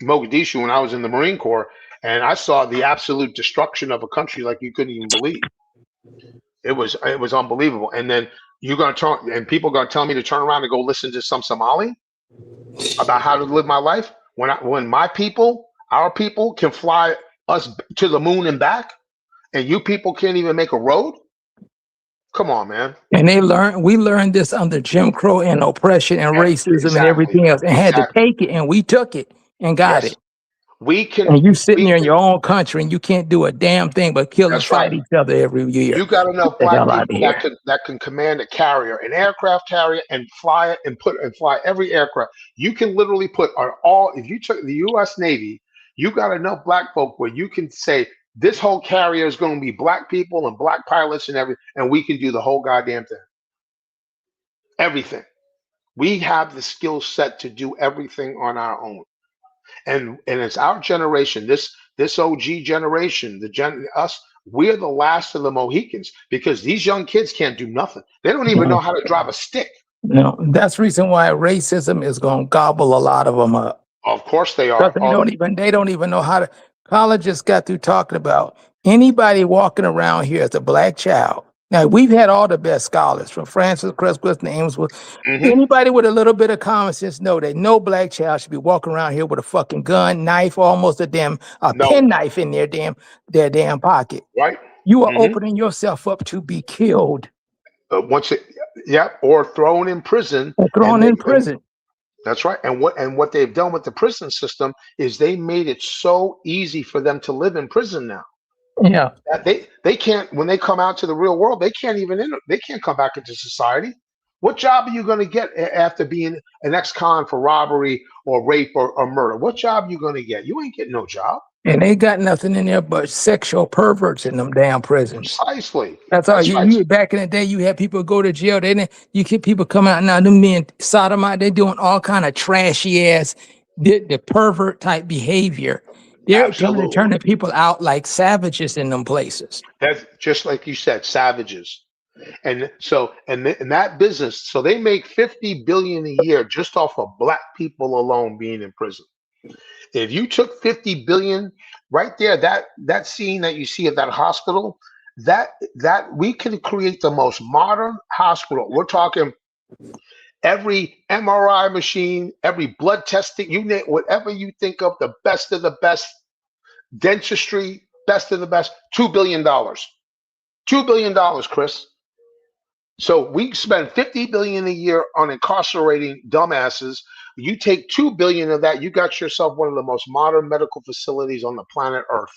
Mogadishu when I was in the Marine Corps, and I saw the absolute destruction of a country like you couldn't even believe. It was unbelievable. And then you're gonna turn, and people gonna tell me to turn around and go listen to some Somali about how to live my life when my people, our people, can fly us to the moon and back, and you people can't even make a road. Come on, man. And we learned this under Jim Crow and oppression and racism and Exactly. everything else, and had to Exactly. take it, and we took it and got Yes. it. We can. And you sitting We there in can. your own country, and you can't do a damn thing but kill and That's right. fight each other every year. You got Get enough the black hell out of people here. that can command a carrier, an aircraft carrier, and fly it and fly every aircraft. You can literally put on all. If you took the U.S. Navy, you got enough black folk where you can say this whole carrier is going to be black people and black pilots and everything, and we can do the whole goddamn thing. Everything. We have the skill set to do everything on our own. And it's our generation, this OG generation, us, we're the last of the Mohicans because these young kids can't do nothing. They don't even know how to drive a stick. No, that's the reason why racism is going to gobble a lot of them up. Of course they Because are. they don't even know how to. Colleges got through talking about anybody walking around here as a black child. Now we've had all the best scholars from Francis Cresswell to Ameswood. Anybody with a little bit of common sense know that no black child should be walking around here with a fucking gun, knife, almost a No, penknife in their damn pocket. right? You are opening yourself up to be killed Or thrown in prison. or thrown in prison. That's right. And what they've done with the prison system is they made it so easy for them to live in prison now. Yeah. That they can't, when they come out to the real world, they can't come back into society. What job are you going to get after being an ex-con for robbery or rape or murder? What job are you going to get? You ain't getting no job. And they got nothing in there but sexual perverts in them damn prisons. Precisely. That's all. You back in the day, you had people go to jail. You get people come out now. Them men sodomite. They're doing all kind of trashy ass, the pervert type behavior. They're turning people out like savages in them places. That's just like you said, savages. And so, in that business, so they make $50 billion a year just off of black people alone being in prison. If you took $50 billion right there, that scene that you see of that hospital, that we can create the most modern hospital. We're talking every MRI machine, every blood testing, you name whatever you think of, the best of the best dentistry, best of the best, $2 billion. $2 billion, Chris. So we spend $50 billion a year on incarcerating dumbasses. You take $2 billion of that, you got yourself one of the most modern medical facilities on the planet Earth.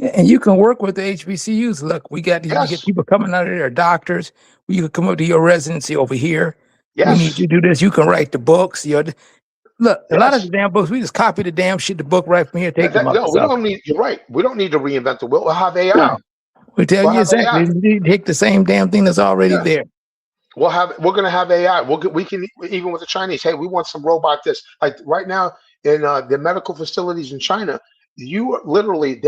And you can work with the HBCUs. Look, you get people coming out of there, doctors. You can come up to your residency over here. Yes. We need you to do this. You can write the books. Look, a lot of the damn books, we just copy the damn shit, the book right from here. Take them up. No, we don't need. You're right. We don't need to reinvent the wheel. We'll have AI. No. We tell you exactly. You take the same damn thing that's already there. We're going to have AI. We can, even with the Chinese. Hey, we want some robot. This like right now in the medical facilities in China, you literally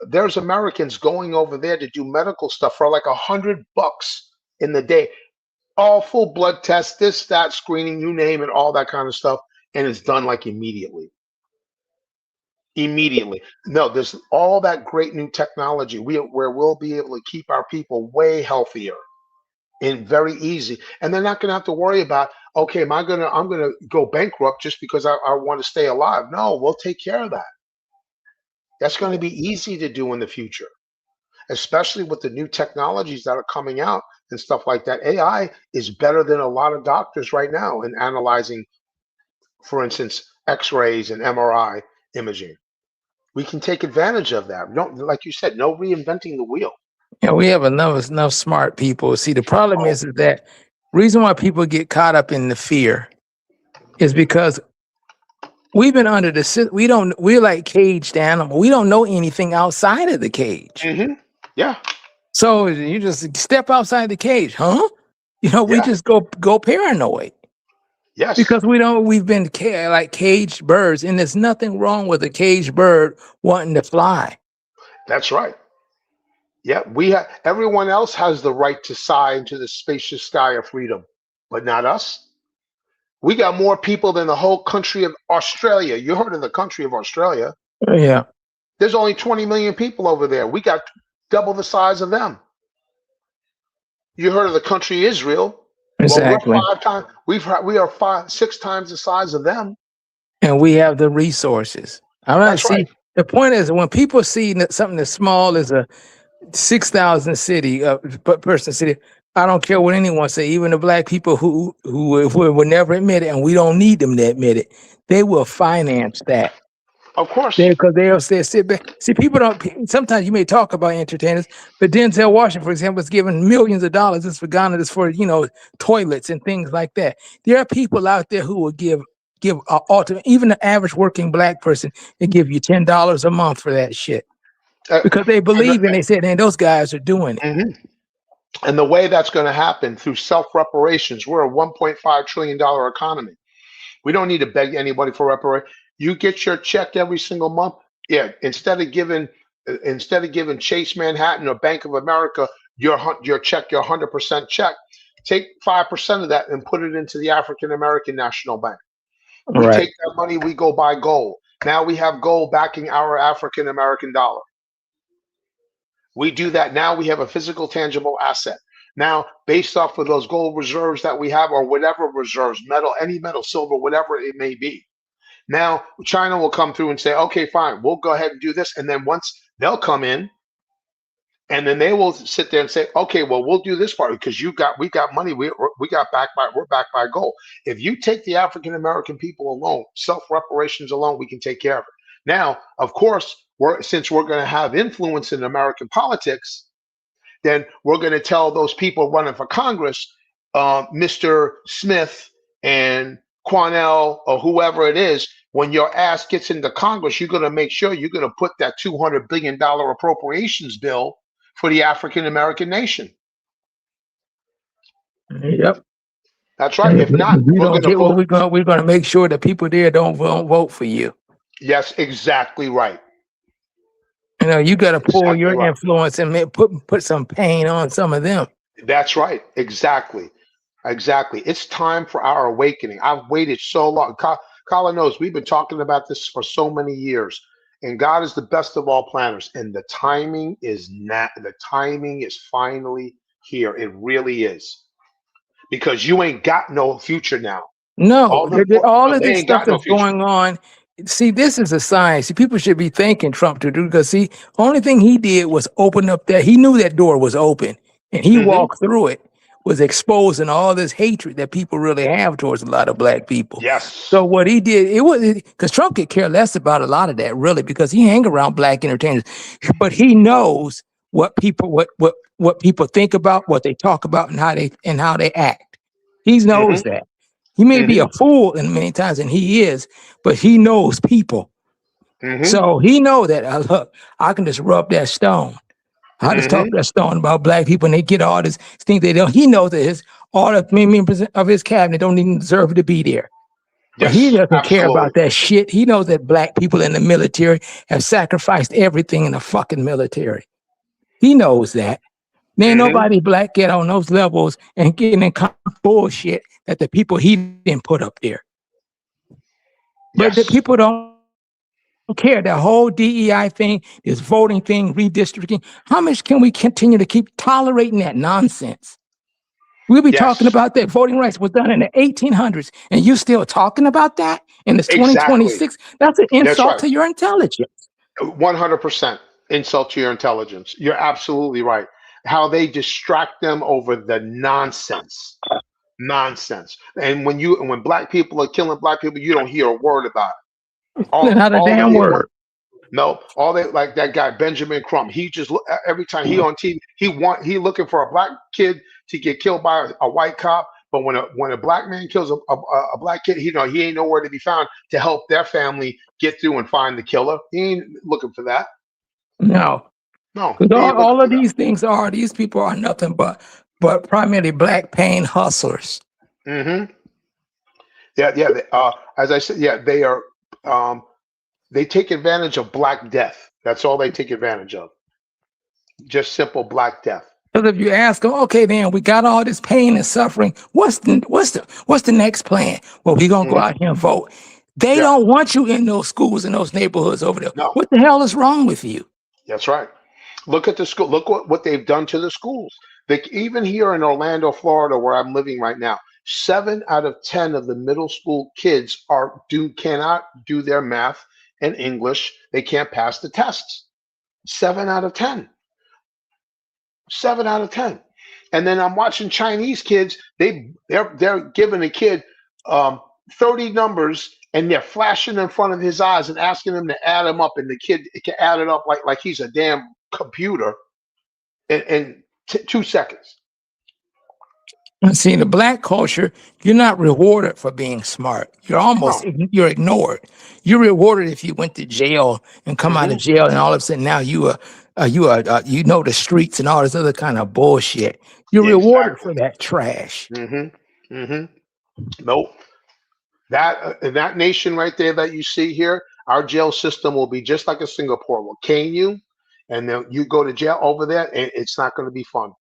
there's Americans going over there to do medical stuff for like $100 in the day, all full blood tests, this, that, screening, you name it, all that kind of stuff, and it's done like immediately. No, there's all that great new technology where we'll be able to keep our people way healthier and very easy, and they're not going to have to worry about, okay, I'm going to go bankrupt just because I want to stay alive. No, we'll take care of that. That's going to be easy to do in the future, especially with the new technologies that are coming out and stuff like that. AI is better than a lot of doctors right now in analyzing, for instance, X-rays and MRI imaging. We can take advantage of that. Like you said, no reinventing the wheel. Yeah, we have enough smart people. See, the problem is that reason why people get caught up in the fear is because We've been under the we're like caged animal. We don't know anything outside of the cage. Yeah. So you just step outside the cage, huh? We Yeah. just go paranoid Yes. because we've been like caged birds, and there's nothing wrong with a caged bird wanting to fly. That's right. Yeah. Everyone else has the right to sigh into the spacious sky of freedom, but not us. We got more people than the whole country of Australia. You heard of the country of Australia? Yeah, There's only 20 million people over there. We got double the size of them. You heard of the country Israel? Well, we're exactly. 5 times. We are 6 times the size of them. And we have the resources. I don't That's right. see. The point is, when people see that something as small as a 6,000 city, person city, I don't care what anyone say. Even the black people who will never admit it, and we don't need them to admit it, they will finance that. Of course. Because they'll sit back. See, people don't. Sometimes you may talk about entertainers, but Denzel Washington, for example, is giving millions of dollars. This for Ghana, this for toilets and things like that. There are people out there who will give ultimate. Even the average working black person, they give you $10 a month for that shit Uh, because they and, believe and they said, "And those guys are doing it." mhm. And the way that's going to happen through self-reparations. We're a $1.5 trillion economy. We don't need to beg anybody for reparation. You get your check every single month. Yeah, instead of giving Chase Manhattan or Bank of America your check, your 100% check, take 5% of that and put it into the African American National Bank. We Right. take that money, we go buy gold. Now we have gold backing our African American dollar. We do that. Now we have a physical, tangible asset. Now, based off of those gold reserves that we have, or whatever reserves, metal, any metal, silver, whatever it may be. Now, China will come through and say, okay, fine, we'll go ahead and do this. And then once they'll come in, and then they will sit there and say, okay, well, we'll do this part because we got money. We're backed by gold. If you take the African American people alone, self-reparations alone, we can take care of it. Now, of course, since we're going to have influence in American politics, then we're going to tell those people running for Congress, Mr. Smith and Quanell or whoever it is, when your ass gets into Congress, you're going to make sure you're going to put that $200 billion appropriations bill for the African American nation. Yep. That's right. If not, we we're don't going to get what vote. we're going to make sure that people there don't vote for you. Yes, exactly right. You got to pull Exactly your right. influence and put some pain on some of them. That's right. Exactly. Exactly. It's time for our awakening. I've waited so long. Colin knows we've been talking about this for so many years. And God is the best of all planners. And the timing is finally here. It really is. Because you ain't got no future now. No, all of They this ain't stuff got no that's future. going on. See, this is a sign. See, people should be thanking Trump to do because see, only thing he did was open up that he knew that door was open and he walked through it, was exposing all this hatred that people really have towards a lot of black people. Yes. So what he did, it was because Trump could care less about a lot of that, really, because he hang around black entertainers, but he knows what people people think about, what they talk about, and how they act. He knows that. He may be a fool in many times, and he is, but he knows people. So he know that, look, I can just rub that stone. I just talk that stone about black people, and they get all this thing they don't. He knows that all the members of his cabinet don't even deserve to be there. But he doesn't care about that shit. He knows that black people in the military have sacrificed everything in the fucking military. He knows that. There ain't nobody black get on those levels and getting in bullshit that the people he didn't put up there. But the people don't care. The whole DEI thing, this voting thing, redistricting. How much can we continue to keep tolerating that nonsense? We'll be talking about that. Voting rights was done in the 1800s, and you still talking about that in this 2026? That's an insult to your intelligence. 100% insult to your intelligence. You're absolutely right. How they distract them over the nonsense. And when black people are killing black people, you don't hear a word about it. Not a damn word. No, all they like that guy Benjamin Crump. He just every time he on TV, he looking for a black kid to get killed by a white cop, But when a black man kills a black kid, he ain't nowhere to be found to help their family get through and find the killer. He ain't looking for that. No, No, because he ain't looking all for of that. these people are nothing but primarily black pain hustlers. Mm-hmm. Yeah, yeah. As I said, yeah, they are. They take advantage of Black Death. That's all they take advantage of. Just simple Black Death. Because if you ask them, okay, then we got all this pain and suffering. What's the next plan? Well, we're gonna go Hmm. out here and vote. They Yeah. don't want you in those schools and those neighborhoods over there. No, What the hell is wrong with you? that's right. Look at the school. Look what they've done to the schools. Even here in Orlando, Florida, where I'm living right now, 7 out of 10 of the middle school kids cannot do their math and English. They can't pass the tests. 7 out of 10. 7 out of 10. And then I'm watching Chinese kids. They're giving a kid um, 30 numbers and they're flashing in front of his eyes and asking him to add them up, and the kid can add it up like he's a damn computer in 2 seconds. And see, in the black culture, you're not rewarded for being smart. No. You're ignored. You're rewarded if you went to jail and come out Hmm. of jail, and all of a sudden now you know the streets and all this other kind of bullshit. You're rewarded Exactly. for that trash. Hmm. Hmm. Nope. That nation right there that you see here, our jail system will be just like a Singapore. Will cane you, and then you go to jail over there, and it's not going to be fun.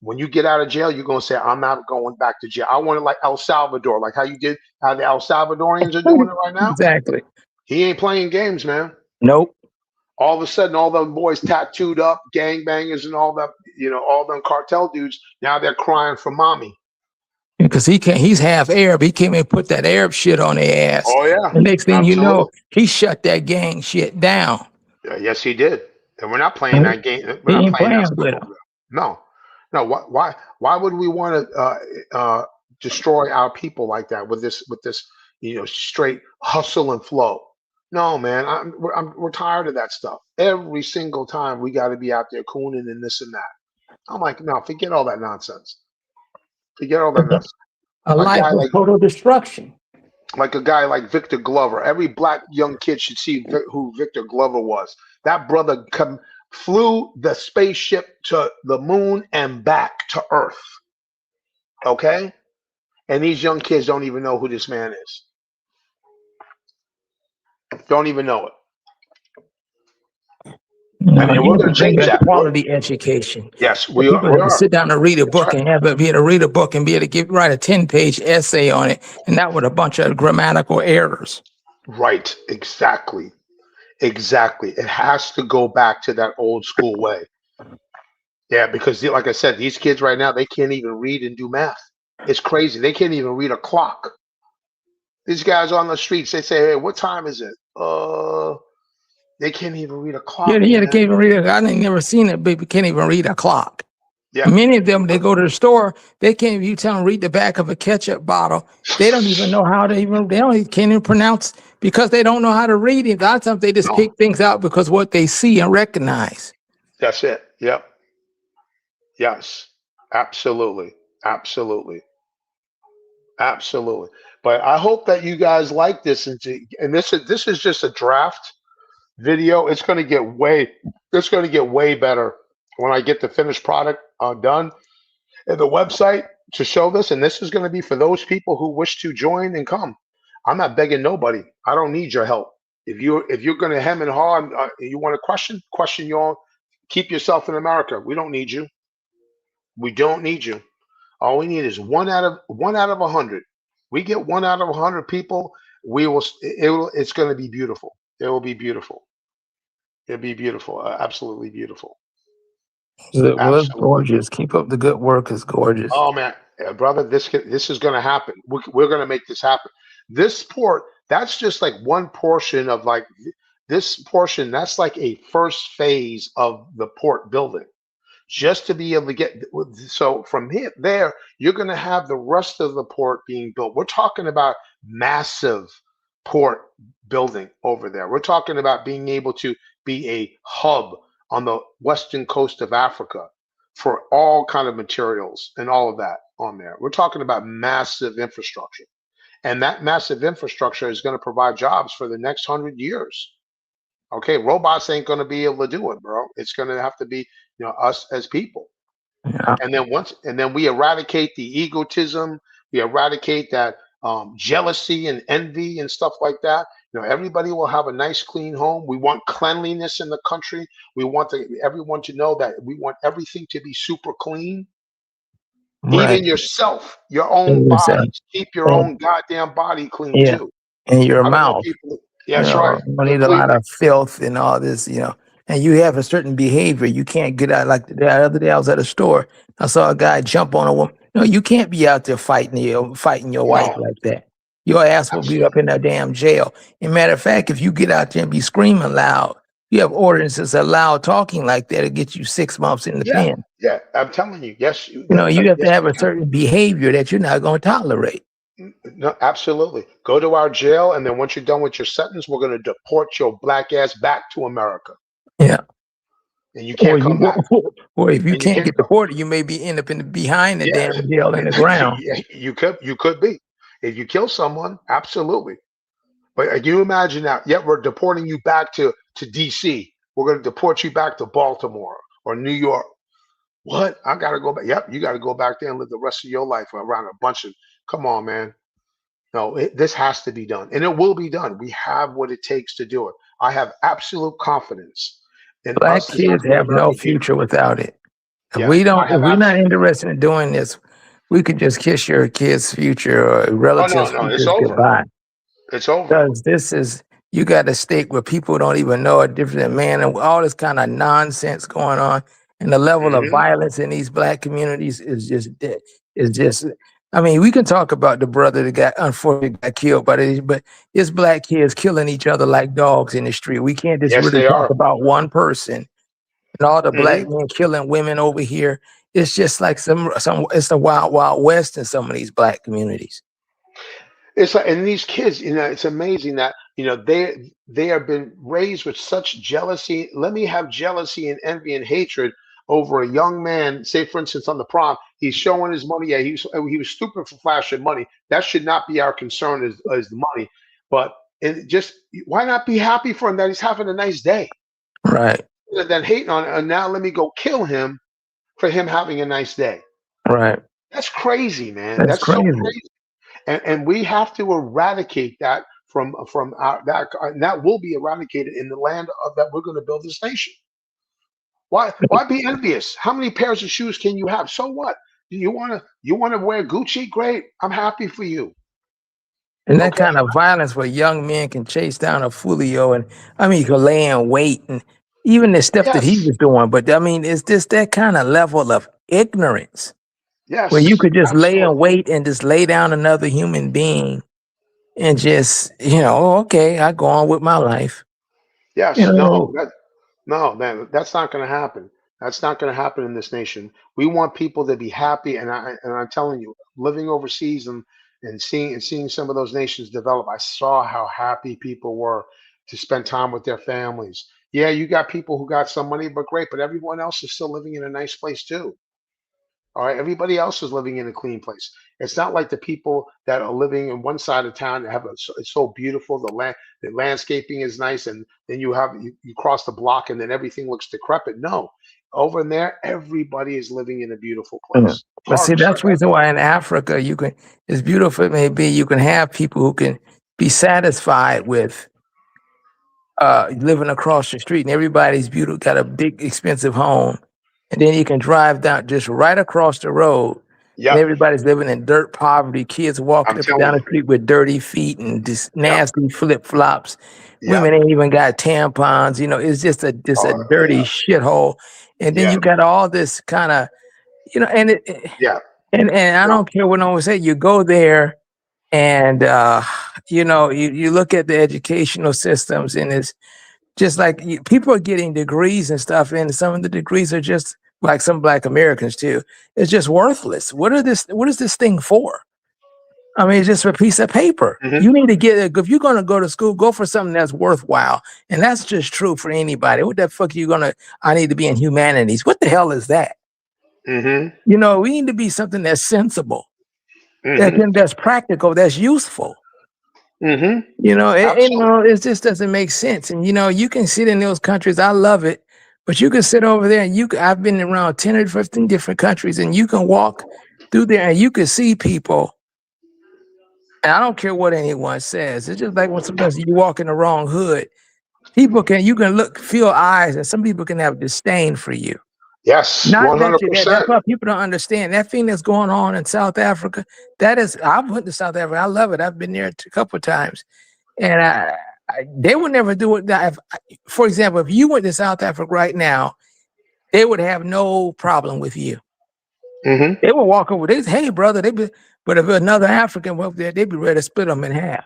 When you get out of jail, you're gonna say, "I'm not going back to jail." I want it like El Salvador, like how the El Salvadorians are doing it right now. Exactly. He ain't playing games, man. Nope. All of a sudden, all them boys tattooed up, gangbangers, and all that, all them cartel dudes. Now they're crying for mommy. Because he's half Arab. He came and put that Arab shit on their ass. Oh yeah, The next thing you know, absolutely. he shut that gang shit down. Yes, he did. And we're not playing Nope. that game. We're He not ain't playing that playing stuff with over him. there. No, no. Why would we want to destroy our people like that with this straight hustle and flow? No, man. We're tired of that stuff. Every single time we got to be out there cooning and this and that. I'm like, no, forget all that nonsense. Forget all that nonsense. A A life guy of total destruction. like a guy like Victor Glover. Every black young kid should see who Victor Glover was. That brother flew the spaceship to the moon and back to Earth. Okay? And these young kids don't even know who this man is. Don't even know it. No, And you we're have going to to bring change a that. quality education. Yes, The we are. people We have to are. sit down and read a That's book right. and be able to read a book and be able to write a 10-page essay on it, and not with a bunch of grammatical errors. Right. Exactly. Exactly. It has to go back to that old school way. Yeah, because like I said, these kids right now, they can't even read and do math. It's crazy. They can't even read a clock. These guys on the streets, they say, "Hey, what time is it?" They can't even read a Yeah, clock, yeah, they man. can't even read it. I ain't never seen it, but can't even read a clock. Yeah. Many of them, they go to the store, they can't. You tell them read the back of a ketchup bottle, they don't even know how to even. Can't even pronounce because they don't know how to read it. A lot of times they just No, pick things out because what they see and recognize. that's it. Yep. Yes. Absolutely. Absolutely. Absolutely. But I hope that you guys like this, and this is just a draft video. It's going to get way better when I get the finished product done and the website to show this. And this is going to be for those people who wish to join and come. I'm not begging nobody. I don't need your help. If you're going to hem and haw and you want to question y'all. Keep yourself in America. We don't need you. We don't need you. All we need is one out of 100. We get 1 out of 100 people. We will. It will. It's going to be beautiful. It will be beautiful. It'll be beautiful. Absolutely beautiful. Well, it's Absolutely gorgeous. beautiful. Keep up the good work. It's gorgeous. Oh man, brother, this is going to happen. We're going to make this happen. This port, that's just like one portion of like this portion. That's like a first phase of the port building. Just to be able to get so from here there, you're going to have the rest of the port being built. We're talking about massive port building over there. We're talking about being able to be a hub on the western coast of Africa. for all kind of materials and all of that on there. We're talking about massive infrastructure. And that massive infrastructure is going to provide jobs for the next 100 years. Okay, robots ain't going to be able to do it, bro. It's going to have to be, us as people. Yeah. And then we eradicate the egotism, we eradicate that jealousy and envy and stuff like that. Everybody will have a nice, clean home. We want cleanliness in the country. We want everyone to know that we want everything to be super clean. Right. Even yourself, your own And body. Keep your and- own goddamn body clean yeah, too. in your I don't want mouth. people. Yeah, that's right. You don't need a lot Completely. of filth and all this, and you have a certain behavior. You can't get out. Like the other day I was at a store. I saw a guy jump on a woman. No, you can't be out there fighting your wife No, like that. Your ass will be up in that damn jail. As a matter of fact, if you get out there and be screaming loud, you have ordinances that allow talking like that to get you 6 months in the yeah, pen. yeah. I'm telling you, yes. You have to Yes, have we a can. certain behavior that you're not going to tolerate. No, absolutely. Go to our jail, and then once you're done with your sentence, we're going to deport your black ass back to America, Yeah. and you can't come back. Or if you And you can't can't get come. deported, you may end up behind the Yeah, damn jail in the ground. yeah, you could be if you kill someone. Absolutely. But you imagine that? Yet we're deporting you back to D.C. We're going to deport you back to Baltimore or New York. What? I got to go back. Yep, you got to go back there and live the rest of your life around a bunch of. Come on, man. No, this has to be done, and it will be done. We have what it takes to do it. I have absolute confidence in Black us as kids African have no American people. future without it. If Yeah, I if have we're not absolute. interested in doing this, we could just kiss your kid's future or Oh no, relatives' no, it's futures over. goodbye. It's over. Because you got a state where people don't even know a different man and all this kind of nonsense going on. And the level of Hmm. violence in these black communities is just, I mean, we can talk about the brother that unfortunately got killed, but it's black kids killing each other like dogs in the street. We can't just Yes, really they talk are. about one person and all the Hmm. black men killing women over here. It's just like it's the wild, wild west in some of these black communities. It's like, and these kids, it's amazing that they have been raised with such jealousy. Let me have jealousy and envy and hatred over a young man. Say, for instance, on the prom, he's showing his money. Yeah, he was stupid for flashing money. That should not be our concern as the money. But just why not be happy for him that he's having a nice day? Right, Rather than hating on it, and now let me go kill him for him having a nice day. right. That's crazy, man. That's That's so crazy. crazy. And we have to eradicate that from our that and that will be eradicated in the land of that we're going to build this nation. Why be envious? How many pairs of shoes can you have? So what? You want to wear Gucci? Great. I'm happy for you. And that Okay. kind of violence where young men can chase down a Fulio and I mean, he could lay in wait and even the stuff that he Yes. was doing. But I mean, it's just that kind of level of ignorance where you Yes. could just lay in Absolutely. wait and just lay down another human being and just, "Oh, okay, I go on with my life." You Yes. No. know, No, man, that's not going to happen. That's not going to happen in this nation. We want people to be happy, and I'm telling you, living overseas and seeing some of those nations develop, I saw how happy people were to spend time with their families. Yeah, you got people who got some money, but great, but everyone else is still living in a nice place too. All right, everybody else is living in a clean place. It's not like the people that are living in one side of town that it's so beautiful. The landscaping is nice, and then you cross the block, and then everything looks decrepit. No, over in there, everybody is living in a beautiful yeah. place. But see, Parks that's are the reason why everywhere. in Africa as beautiful it may be, you can have people who can be satisfied with living across the street and everybody's beautiful, got a big expensive home. And then you can drive down just right across the road and Yep, everybody's living in dirt poverty, kids walking I'm up and down telling the you. street with dirty feet and just Yep, nasty flip flops. yep. Women ain't even got tampons, it's just a Oh, dirty yeah, shithole. And then yeah, you got all this kind of, and yeah. and I No, don't care what no one say, you go there and you look at the educational systems and it's just like people are getting degrees and stuff, and some of the degrees are just like some Black Americans too. It's just worthless. What is this thing for? I mean, it's just a piece of paper. hmm You need to if you're going to go to school, go for something that's worthwhile, and that's just true for anybody. What the fuck are you gonna? I need to be in humanities. What the hell is that? Mm-hmm. You know, we need to be something that's sensible, Mm-hmm. that's practical, that's useful. Mm-hmm. You know, Absolutely. it just doesn't make sense. And you know, you can sit in those countries. I love it, but you can sit over there and I've been around 10 or 15 different countries, and you can walk through there and you can see people. And I don't care what anyone says. It's just like when sometimes you walk in the wrong hood, you can feel eyes, and some people can have disdain for you. Yes, Not that you that 100%. that's why people don't understand that thing that's going on in South Africa. I've went to South Africa. I love it. I've been there a couple of times, and they would never do it. For example, if you went to South Africa right now, they would have no problem with you. Mm-hmm. They would walk over. They say, "Hey, brother." But if another African went up there, they'd be ready to split them in half.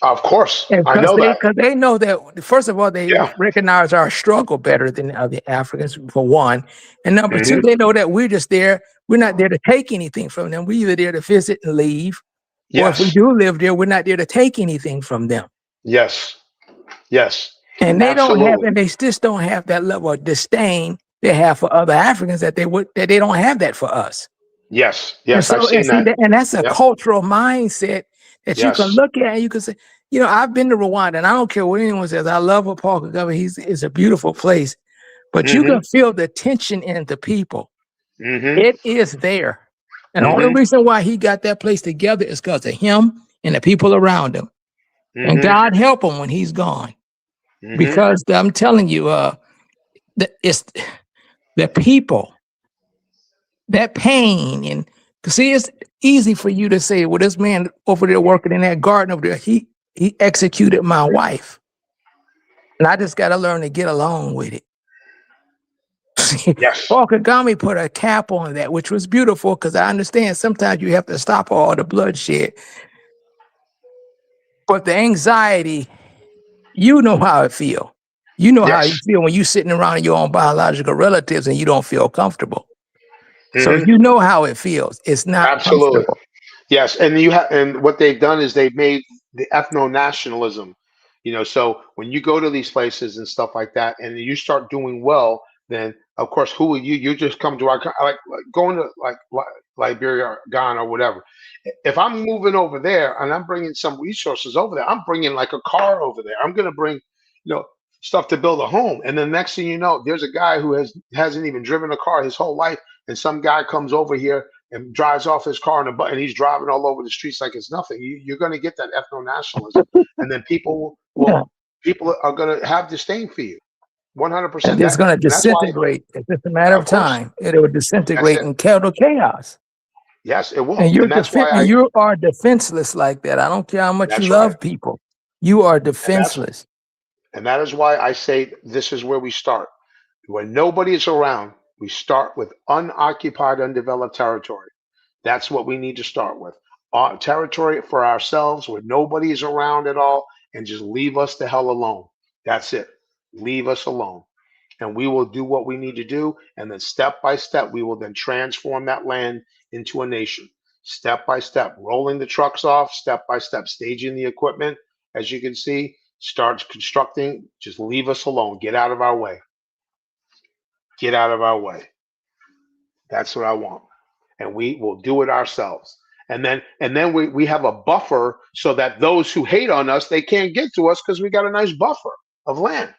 Of course, And I know that. because they know that, first of all, they Yeah. recognize our struggle better than the other Africans, for one. And number two, Mm-hmm. they know that we're just there. We're not there to take anything from them. We're either there to visit and leave, or if we Yes. do live there, we're not there to take anything from them. Yes. Yes. And Absolutely. they just don't have that level of disdain they have for other Africans that they don't have that for us. Yes. And Yes. I've so, seen that. and that's a Yep. cultural mindset that you can Yes. look at and you can say, you know, I've been to Rwanda, and I don't care what anyone says. I love what Paul Kagame. It's a beautiful place, but you Mm-hmm. can feel the tension in the people. Mm-hmm. It is there, and the only Mm-hmm. reason why he got that place together is because of him and the people around him. And Mm-hmm. God help him when he's gone, Mm-hmm. because I'm telling you, it's the people, that pain. And see, it's easy for you to say, well, this man over there working in that garden over there, he executed my wife, and I just got to learn to get along with it. Yes. Paul Kagame put a cap on that, which was beautiful, because I understand sometimes you have to stop all the bloodshed. But the anxiety, you know how it feels. You know how you Yes. feel when you're sitting around your own biological relatives and you don't feel comfortable. So Mm-hmm. you know how it feels. It's not Absolutely. comfortable. Yes, and what they've done is they've made the ethno nationalism. So when you go to these places and stuff like that, and you start doing well, then of course, who are you? You just come to our like going to Liberia or Ghana or whatever. If I'm moving over there and I'm bringing some resources over there, I'm bringing like a car over there. I'm going to bring, stuff to build a home. And then next thing you know, there's a guy who hasn't even driven a car his whole life, and some guy comes over here and drives off his car and he's driving all over the streets like it's nothing. You're going to get that ethno nationalism, and then Yeah. people are going to have disdain for you, 100%. And it's going to And that's why, disintegrate. It's just a matter of of course, time. It will that's disintegrate it. and total chaos. Yes, it And will, and that's why you are defenseless like that. I don't care how much you That's right, love people. You are and defenseless. that is why I say this is where we start. When nobody is around, we start with unoccupied, undeveloped territory. That's what we need to start with. Our territory for ourselves where nobody is around at all, and just leave us the hell alone. That's it. Leave us alone. And we will do what we need to do. And then step by step, we will then transform that land into a nation. Step by step, rolling the trucks off, step by step, staging the equipment. As you can see, start constructing. Just leave us alone. Get out of our way. Get out of our way. That's what I want. And we will do it ourselves. And then we have a buffer so that those who hate on us, they can't get to us because we got a nice buffer of land.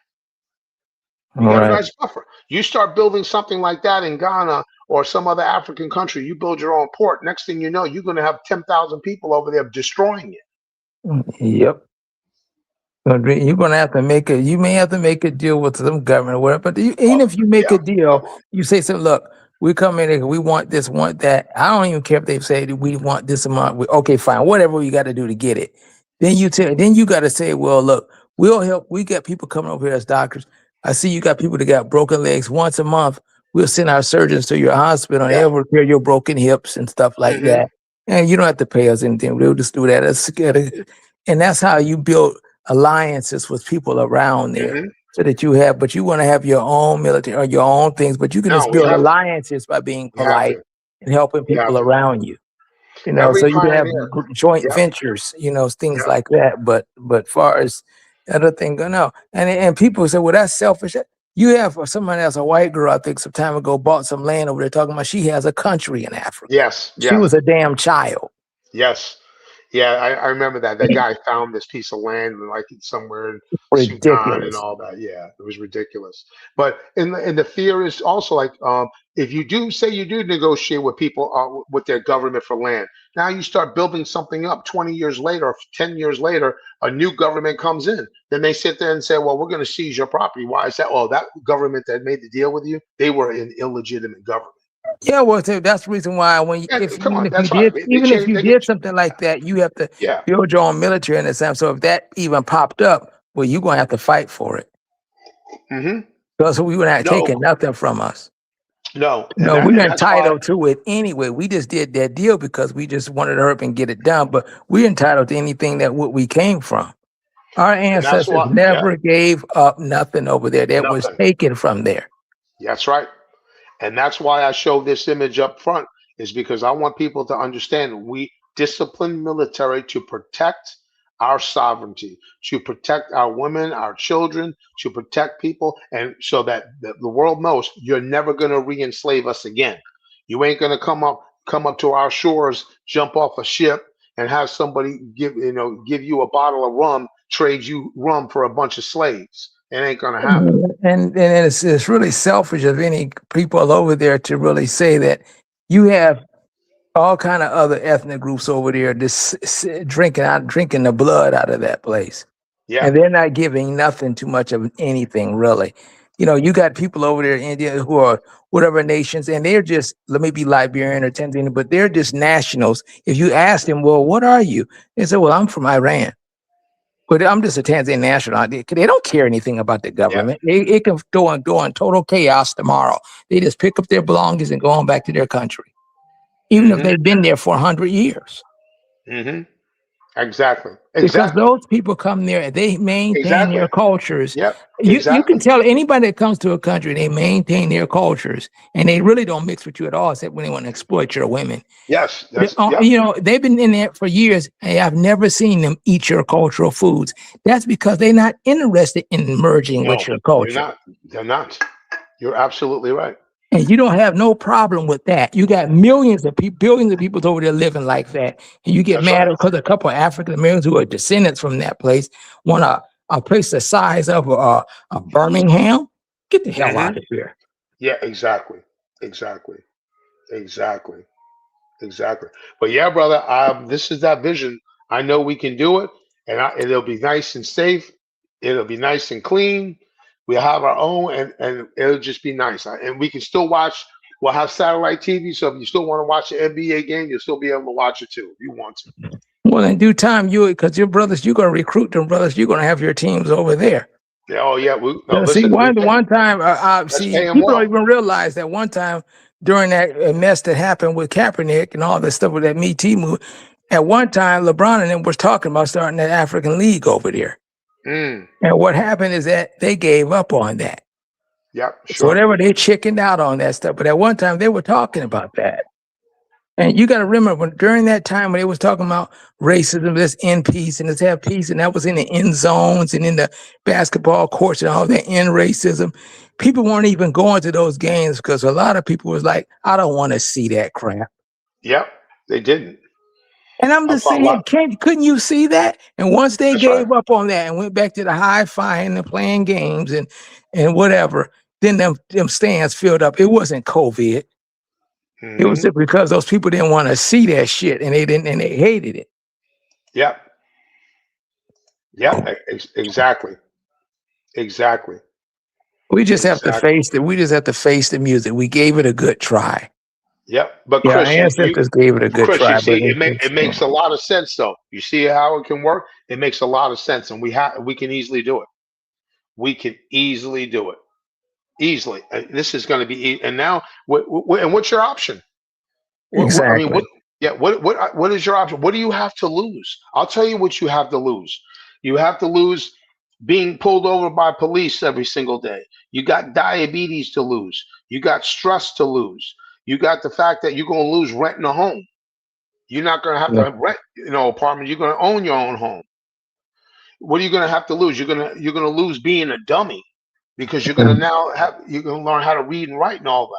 All You got a right. nice buffer. You start building something like that in Ghana or some other African country, you build your own port. Next thing you know, you're going to have 10,000 people over there destroying it. Yep. You're going to have to make it. You may have to make a deal with some government or whatever. But even if you make Yeah. a deal, you say something. Look, we come in here. We want this, want that. I don't even care if they say that we want this amount. Okay, fine. Whatever you got to do to get it. Then you got to say, well, look, we'll help. We got people coming over here as doctors. I see you got people that got broken legs. Once a month, we'll send our surgeons to your hospital and Yeah. they'll repair your broken hips and stuff like Mhm. that. And you don't have to pay us anything. We'll just do that. And that's how you build alliances with people around there, Mhm. so that but you want to have your own military or your own things, but you can No, just build alliances by being we have polite to. and helping We have people to. around you. Every So you can have pioneer. joint Yep. ventures, things Yep. like that. But far as the other thing, no. And people say, well, that's selfish. You have someone else, a white girl, I think some time ago, bought some land over there talking about she has a country in Africa. Yes, She yeah, was a damn child. yes, yeah. I remember that. That guy found this piece of land like somewhere in Sudan and Ridiculous. all that. Yeah, it was ridiculous. But and the fear is also like if you do say you do negotiate with people with their government for land, now you start building something up. 20 years later, or 10 years later, a new government comes in. Then they sit there and say, "Well, we're going to seize your property." Why is that? Oh, that government that made the deal with you, they were an illegitimate government. Yeah, well, so that's the reason why when Yeah, if come even on, if you that's right. did They even if change. you They can. did something like that, you have to Yeah. build your own military in a sense. So if that even popped up, well, you're gonna have to fight for it Hmm. because we were not No, taking nothing from us. no, No, and we're that's why. entitled to it anyway. We just did that deal because we just wanted to hurry up and get it done. But we're entitled to anything that what we came from. Our And that's ancestors why. Yeah, never gave up nothing over there that was nothing. taken from there. That's right. And that's why I show this image up front, is because I want people to understand we discipline military to protect our sovereignty, to protect our women, our children, to protect people, and so that the world knows you're never going to re-enslave us again. You ain't going to come up to our shores, jump off a ship, and have somebody give you a bottle of rum, trade you rum for a bunch of slaves. It ain't going to happen. And it's really selfish of any people over there to really say that you have all kind of other ethnic groups over there just drinking the blood out of that place, Yeah. and they're not giving nothing too much of anything really. You got people over there in India who are whatever nations, and they're just let me be Liberian or Tanzania, but they're just nationals. If you ask them, well, what are you? They say, well, I'm from Iran. But I'm just a Tanzanian national. They don't care anything about the Yeah. government. It can go in total chaos tomorrow. They just pick up their belongings and go on back to their country, even if Hmm. they've been there for 100 years. Hmm. Exactly. Because Exactly. those people come there and they maintain Exactly. their cultures. Yep. You can Exactly. tell anybody that comes to a country, they maintain their cultures and they really don't mix with you at all, except when they want to exploit your women. Yes. That's yep. They've been in there for years. Hey, I've never seen them eat your cultural foods. That's because they're not interested in merging with No, your they're culture. not. They're not. You're absolutely right. And you don't have no problem with that. You got millions of people, billions of people over there living like that. And you get That's mad right. because a couple of African Americans who are descendants from that place want a place the size of a Birmingham. Get the hell Hmm. out of here. Yeah. Exactly. Exactly. Exactly. Exactly. But yeah, brother, this is that vision. I know we can do it, and it'll be nice and safe. It'll be nice and clean. We'll have our own, and it'll just be nice. And we can still watch. We'll have satellite TV, so if you still want to watch the NBA game, you'll still be able to watch it too if you want to. Well, in due time, because your brothers, you're going to recruit them brothers, you're going to have your teams over there. Yeah, oh yeah. No, See, listen. one time, Let's pay them people don't well. even realize that one time during that mess that happened with Kaepernick and all this stuff with that Me Too movement, at one time, LeBron and them was talking about starting that African League over there. Mm, And what happened is that they gave up on that. yep, So sure. whatever, they chickened out on that stuff. But at one time, they were talking about that. And you got to remember during that time when they was talking about racism, let's end peace and let's have peace, and that was in the end zones and in the basketball courts and all that end racism. People weren't even going to those games because a lot of people was like, I don't want to see that crap. Yep, they didn't. And I'm I just thought a saying, lot. couldn't you see that? And once they That's right. gave up on that and went back to the hi-fi and the playing games and whatever, then them stands filled up. It wasn't COVID. It was Hmm. just because those people didn't want to see that shit and they hated it. Yep. Yep. Exactly. Exactly. We just have to Exactly. face it. We just have to face the music. We gave it a good try. Yep. But Yeah, our Chris, you ancestors gave it a good Chris, you try, see, but it makes a lot of sense though. You see how it can work? It makes a lot of sense, and we can easily do it. We can easily do it. Easily. This is going to be and now and what's your option? I mean, exactly. what? Yeah. What is your option? What do you have to lose? I'll tell you what you have to lose. You have to lose being pulled over by police every single day. You got diabetes to lose. You got stress to lose. You got the fact that you're going to lose rent in a home. You're not going to have Yeah. to rent, apartment. You're going to own your own home. What are you going to have to lose? You're going to lose being a dummy. because you're gonna now you're gonna learn how to read and write and all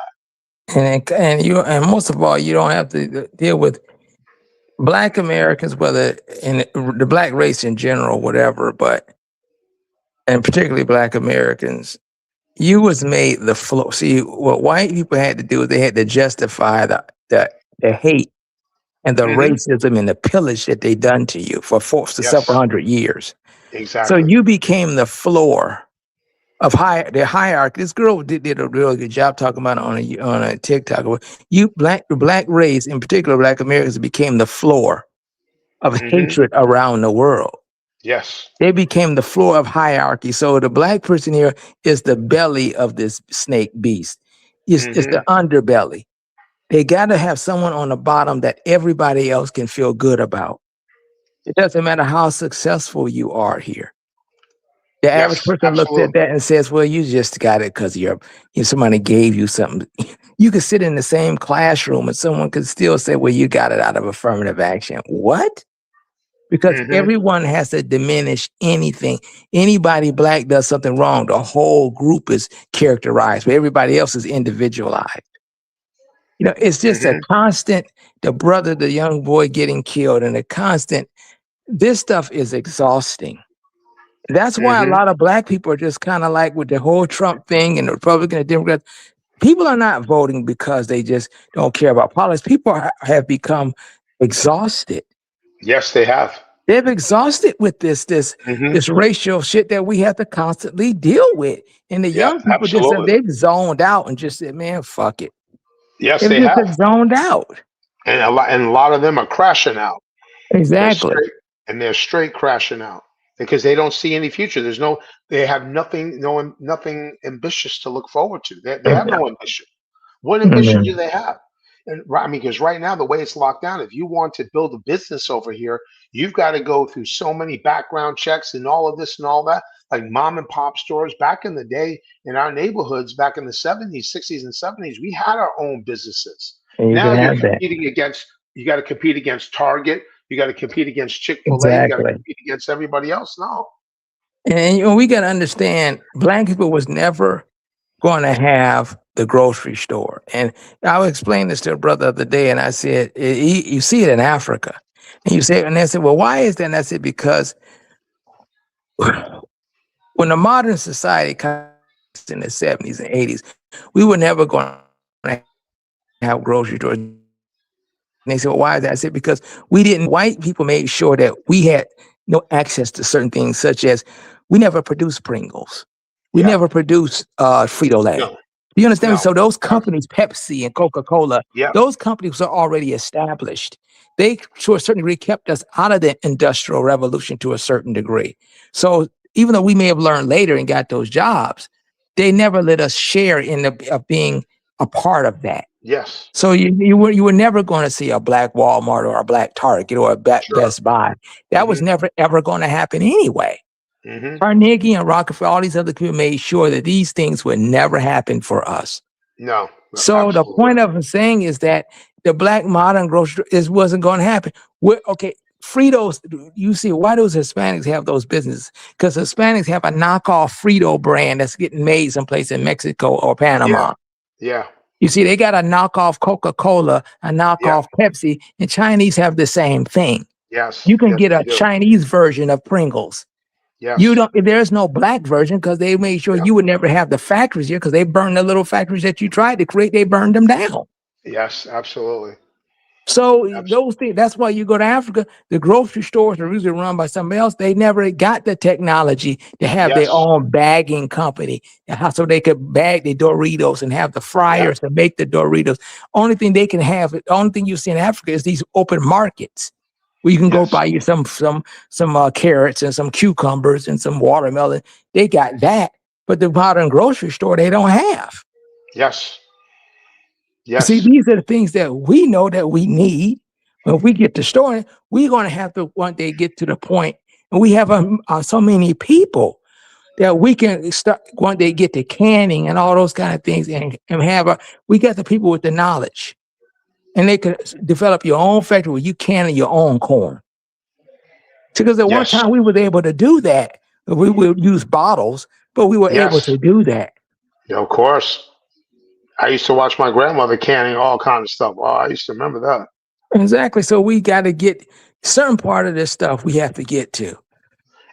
that. And most of all, you don't have to deal with Black Americans, whether in the Black race in general, whatever, but and particularly Black Americans, you was made the flow. See, what white people had to do is they had to justify the hate and the Hmm. racism and the pillage that they done to you for several Yes, hundred years. So exactly. you became the floor of the hierarchy. This girl did a really good job talking about it on a TikTok. The black race, in particular Black Americans, became the floor of Hmm. hatred around the world. Yes. They became the floor of hierarchy. So the Black person here is the belly of this snake beast. It's Hmm. the underbelly. They got to have someone on the bottom that everybody else can feel good about. It doesn't matter how successful you are here. The average Yes, person looks at absolutely. that and says, "Well, you just got it because somebody gave you something." You could sit in the same classroom and someone could still say, "Well, you got it out of affirmative action." What? Because Hmm. everyone has to diminish anything. Anybody Black does something wrong, the whole group is characterized, but everybody else is individualized. It's just a Hmm. constant. The young boy getting killed, and a constant. This stuff is exhausting. That's why a Hmm. lot of Black people are just kind of like with the whole Trump thing and the Republican and Democrats. People are not voting because they just don't care about politics. People have become exhausted. Yes, they have. They've exhausted with Hmm. this racial shit that we have to constantly deal with. And the Yeah, young people absolutely. they've zoned out and just said, "Man, fuck it." Yes, They've they just have, zoned out. and a lot of them are crashing out. They're Exactly. straight, and they're straight crashing out because they don't see any future. They have nothing, nothing ambitious to look forward to. They have no ambition. What ambition do Mhm. they have? And I mean, because right now the way it's locked down, if you want to build a business over here, you've got to go through so many background checks and all of this and all that. Like mom and pop stores back in the day in our neighborhoods, back in the 70s, 60s, and 70s, we had our own businesses. And you Now can you're have that. competing against. You got to compete against Target. You got to compete against Chick-fil-A. You got to Exactly. compete against everybody else. No. And we got to understand, Black people was never going to have the grocery store. And I was explaining this to a brother the other day, and I said, you see it in Africa. And they said, "Well, why is that?" And I said, because when the modern society comes in the 70s and 80s, we were never going to have grocery stores. And they said, "Well, why is that?" I said, because white people made sure that we had no access to certain things, such as we never produced Pringles. We Yeah. never produced Frito-Lay. No. Do you understand me? No. So those Abs- companies, Pepsi and Coca-Cola, Yeah. those companies are already established. They, to a certain degree, kept us out of the industrial revolution to a certain degree. So even though we may have learned later and got those jobs, they never let us share in of being a part of that. Yes. So you were never going to see a Black Walmart or a Black Target or a Black Sure. Best Buy. That was Hmm. never ever going to happen anyway. Hmm. Carnegie and Rockefeller, all these other people made sure that these things would never happen for us. No. No. So the Absolutely. point of saying is that the Black modern grocery wasn't going to happen. Okay, Fritos, you see, why do Hispanics have those businesses? Because Hispanics have a knockoff Frito brand that's getting made someplace in Mexico or Yeah. Panama. Yeah. You see, they got a knockoff Coca-Cola, a Yeah. knockoff Pepsi, and Chinese have the same thing. Yes. You can Yes, get they a do. Chinese version of Pringles. Yes. There's no Black version because they made sure Yeah. you would never have the factories here because they burned the little factories that you tried to create, they burned them down. Yes. Absolutely. So Abs- those things, that's why you go to Africa, the grocery stores are usually run by somebody else. They never got the technology to have their yes. own bagging company. So they could bag the Doritos and have the Yeah. fryers to make the Doritos. Only thing they can have, the only thing you see in Africa is these open markets where you can go Yes. buy you some carrots and some cucumbers and some watermelon. They got that, but the modern grocery store they don't have. Yes. See, Yes. these are the things that we know that we need. But if we get to storing, we're going to have to one day get to the point, and we have so many people that we can start one day get to canning and all those kind of things, and we got the people with the knowledge, and they can develop your own factory where you can your own corn. Because at one Yes. time we were able to do that. We would use bottles, but we were able Yes. to do that. Yeah, of course. I used to watch my grandmother canning all kinds of stuff. Oh, I used to remember that. Exactly. So we got to get certain part of this stuff we have to get to.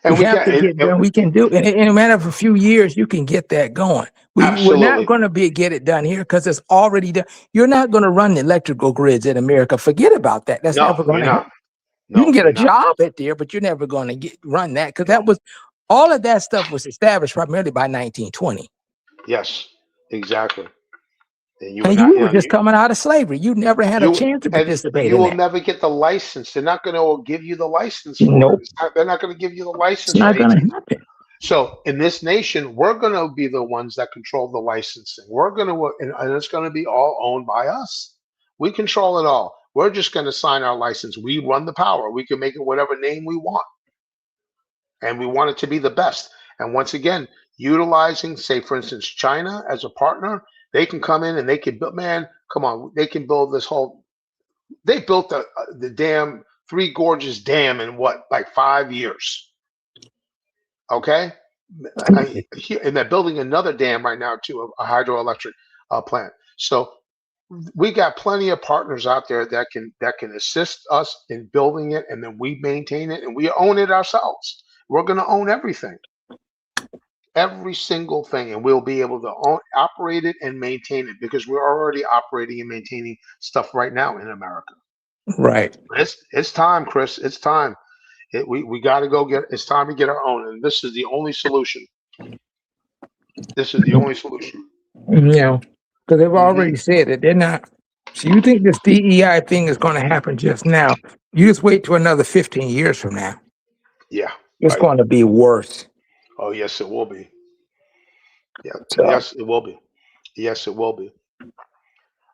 We And we have can to get done. We can do it. In a matter of a few years, you can get that going. We're not absolutely. going to get it done here because it's already done. You're not going to run the electrical grids in America. Forget about that. That's No, never going you're to happen. not. You can No, get a you're not. job at there, but you're never going to run that because that No. was all of that stuff was established primarily by 1920. Yes, exactly. And you were And not, we were just coming out of slavery. You never had a chance to and participate you in will that. never get the license. They're not going to give you the license for it. Nope, They're not going to give you the it's license for not going 18. to happen. So in this nation, we're going to be the ones that control the licensing. We're going to, and it's going to be all owned by us. We control it all. We're just going to sign our license. We run the power. We can make it whatever name we want, and we want it to be the best. And once again, utilizing, say, for instance, China as a partner, they can come in and they can build. Man, come on, they can build this whole. They built the damn Three Gorges Dam in what, like 5 years? Okay, and they're building another dam right now too, a hydroelectric plant. So we got plenty of partners out there that can assist us in building it, and then we maintain it and we own it ourselves. We're going to own everything, every single thing, and we'll be able to operate it and maintain it because we're already operating and maintaining stuff right now in America. Right. It's time, Chris. It's time. We got to go get. It's time to get our own, and this is the only solution. This is the only solution. Yeah, because they've Hmm. already said that they're not. So you think this DEI thing is going to happen just now? You just wait till another 15 years from now. Yeah, It's right. going to be worse. Oh, yes, it will be. Yeah, So yes, it will be. Yes, it will be.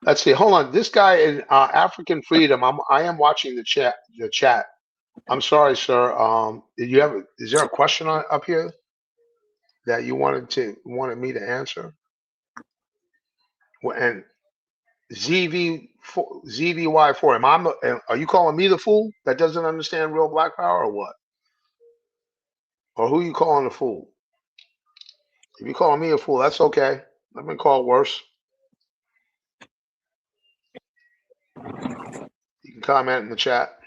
Let's see. Hold on. This guy in African Freedom. I am watching the chat. The chat. I'm sorry, sir. Did you have? Is there a question up here that you wanted me to answer? And ZVY4. Are you calling me the fool that doesn't understand real black power, or what? Or who you calling a fool? If you calling me a fool, that's okay. I've been called worse. You can comment in the chat.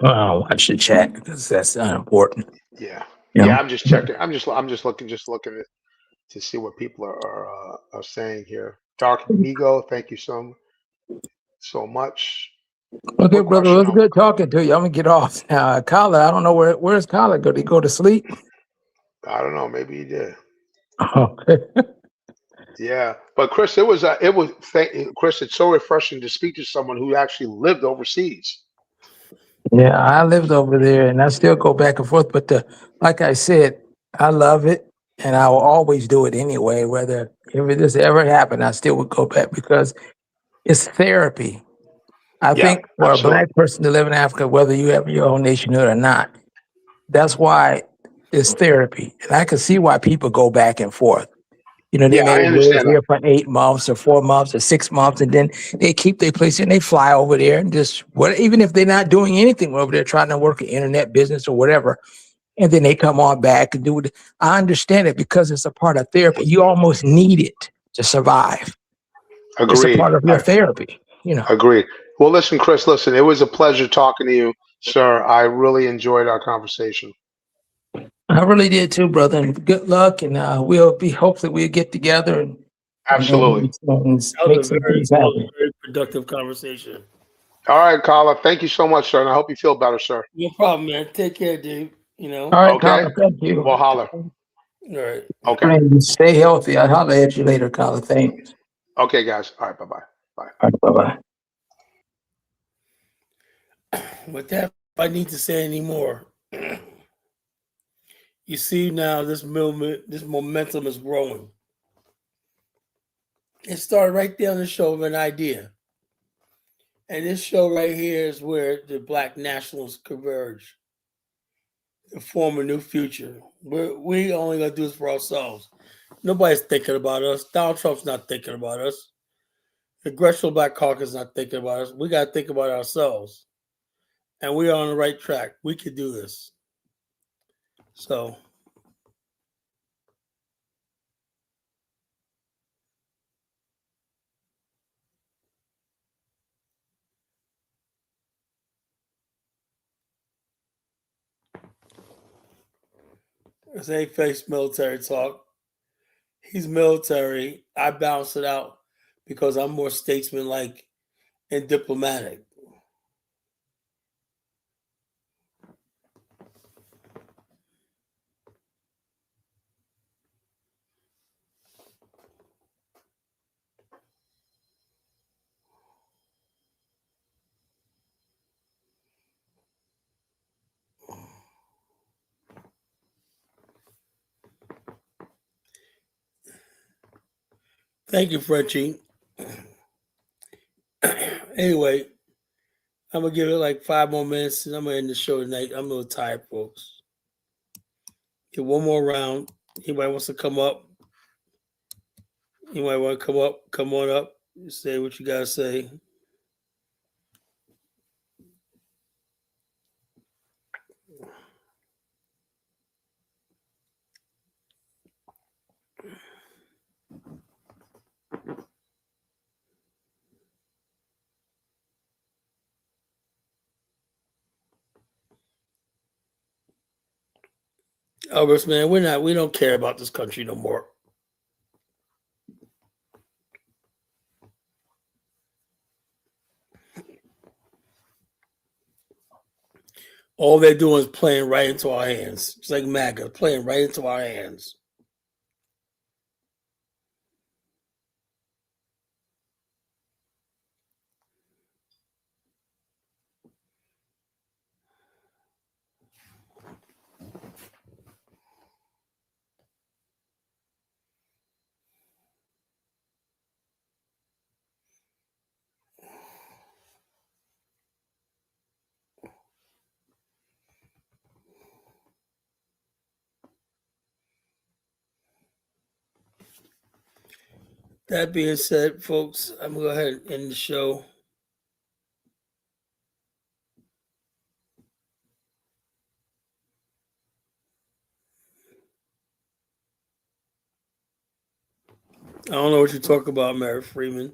I'll watch the chat because that's unimportant. Yeah, You yeah. know, I'm just checking. I'm just looking to see what people are saying here. Dark Migo, thank you so much. okay, What brother, it question? was good talking to you. I'm gonna get off now. Kyla, I don't know where's Kyla. Did he go to sleep? I don't know. Maybe he did. Okay. Yeah, but Chris, Chris. It's so refreshing to speak to someone who actually lived overseas. Yeah, I lived over there, and I still go back and forth. But like I said, I love it, and I will always do it anyway. Whether if this ever happened, I still would go back because it's therapy. I Yeah, think for a absolutely. black person to live in Africa, whether you have your own nationhood or not, that's why it's therapy. And I can see why people go back and forth. You know, they Yeah, may I live understand that. here for 8 months or 4 months or 6 months, and then they keep their place and they fly over there and just what even if they're not doing anything over there, trying to work an internet business or whatever, and then they come on back and do it. I understand it because it's a part of therapy. You almost need it to survive. It's a Agreed. part of your therapy, you know. Agreed. Well, listen, Chris. Listen, it was a pleasure talking to you, sir. I really enjoyed our conversation. I really did too, brother. And good luck, and hopefully we'll get together and Absolutely. That make was a some very, things that was happen. a very productive conversation. All right, Carla. Thank you so much, sir, and I hope you feel better, sir. No problem, man. Take care, Dave. All right, Okay. Carla, thank you. We'll holler. All right. Okay. And stay healthy. I'll holler at you later, Carla. Thanks. Okay, guys. All right. Bye-bye. Bye. All right, bye-bye. With that, if I need to say any more, you see now this momentum is growing. It started right there on the show of an idea. And this show right here is where the black nationals converge to form a new future. We only gonna do this for ourselves. Nobody's thinking about us. Donald Trump's not thinking about us. The Congressional Black Caucus is not thinking about us. We gotta think about ourselves. And we are on the right track. We can do this. So this ain't face military talk. He's military. I bounce it out because I'm more statesman-like and diplomatic. Thank you, Frenchie. Anyway, I'm gonna give it like 5 more minutes, and I'm gonna end the show tonight. I'm a little tired, folks. Get one more round. Anybody wants to come up? Anybody want to come up? Come on up. Say what you gotta say. Elvis, man, we don't care about this country no more. All they're doing is playing right into our hands. It's like MAGA, playing right into our hands. That being said, folks, I'm gonna go ahead and end the show. I don't know what you talk about, Mary Freeman.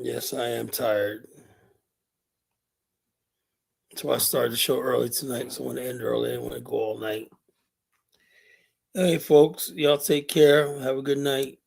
Yes, I am tired. That's why I started the show early tonight. So I want to end early. I want to go all night. Hey, folks, y'all take care. Have a good night.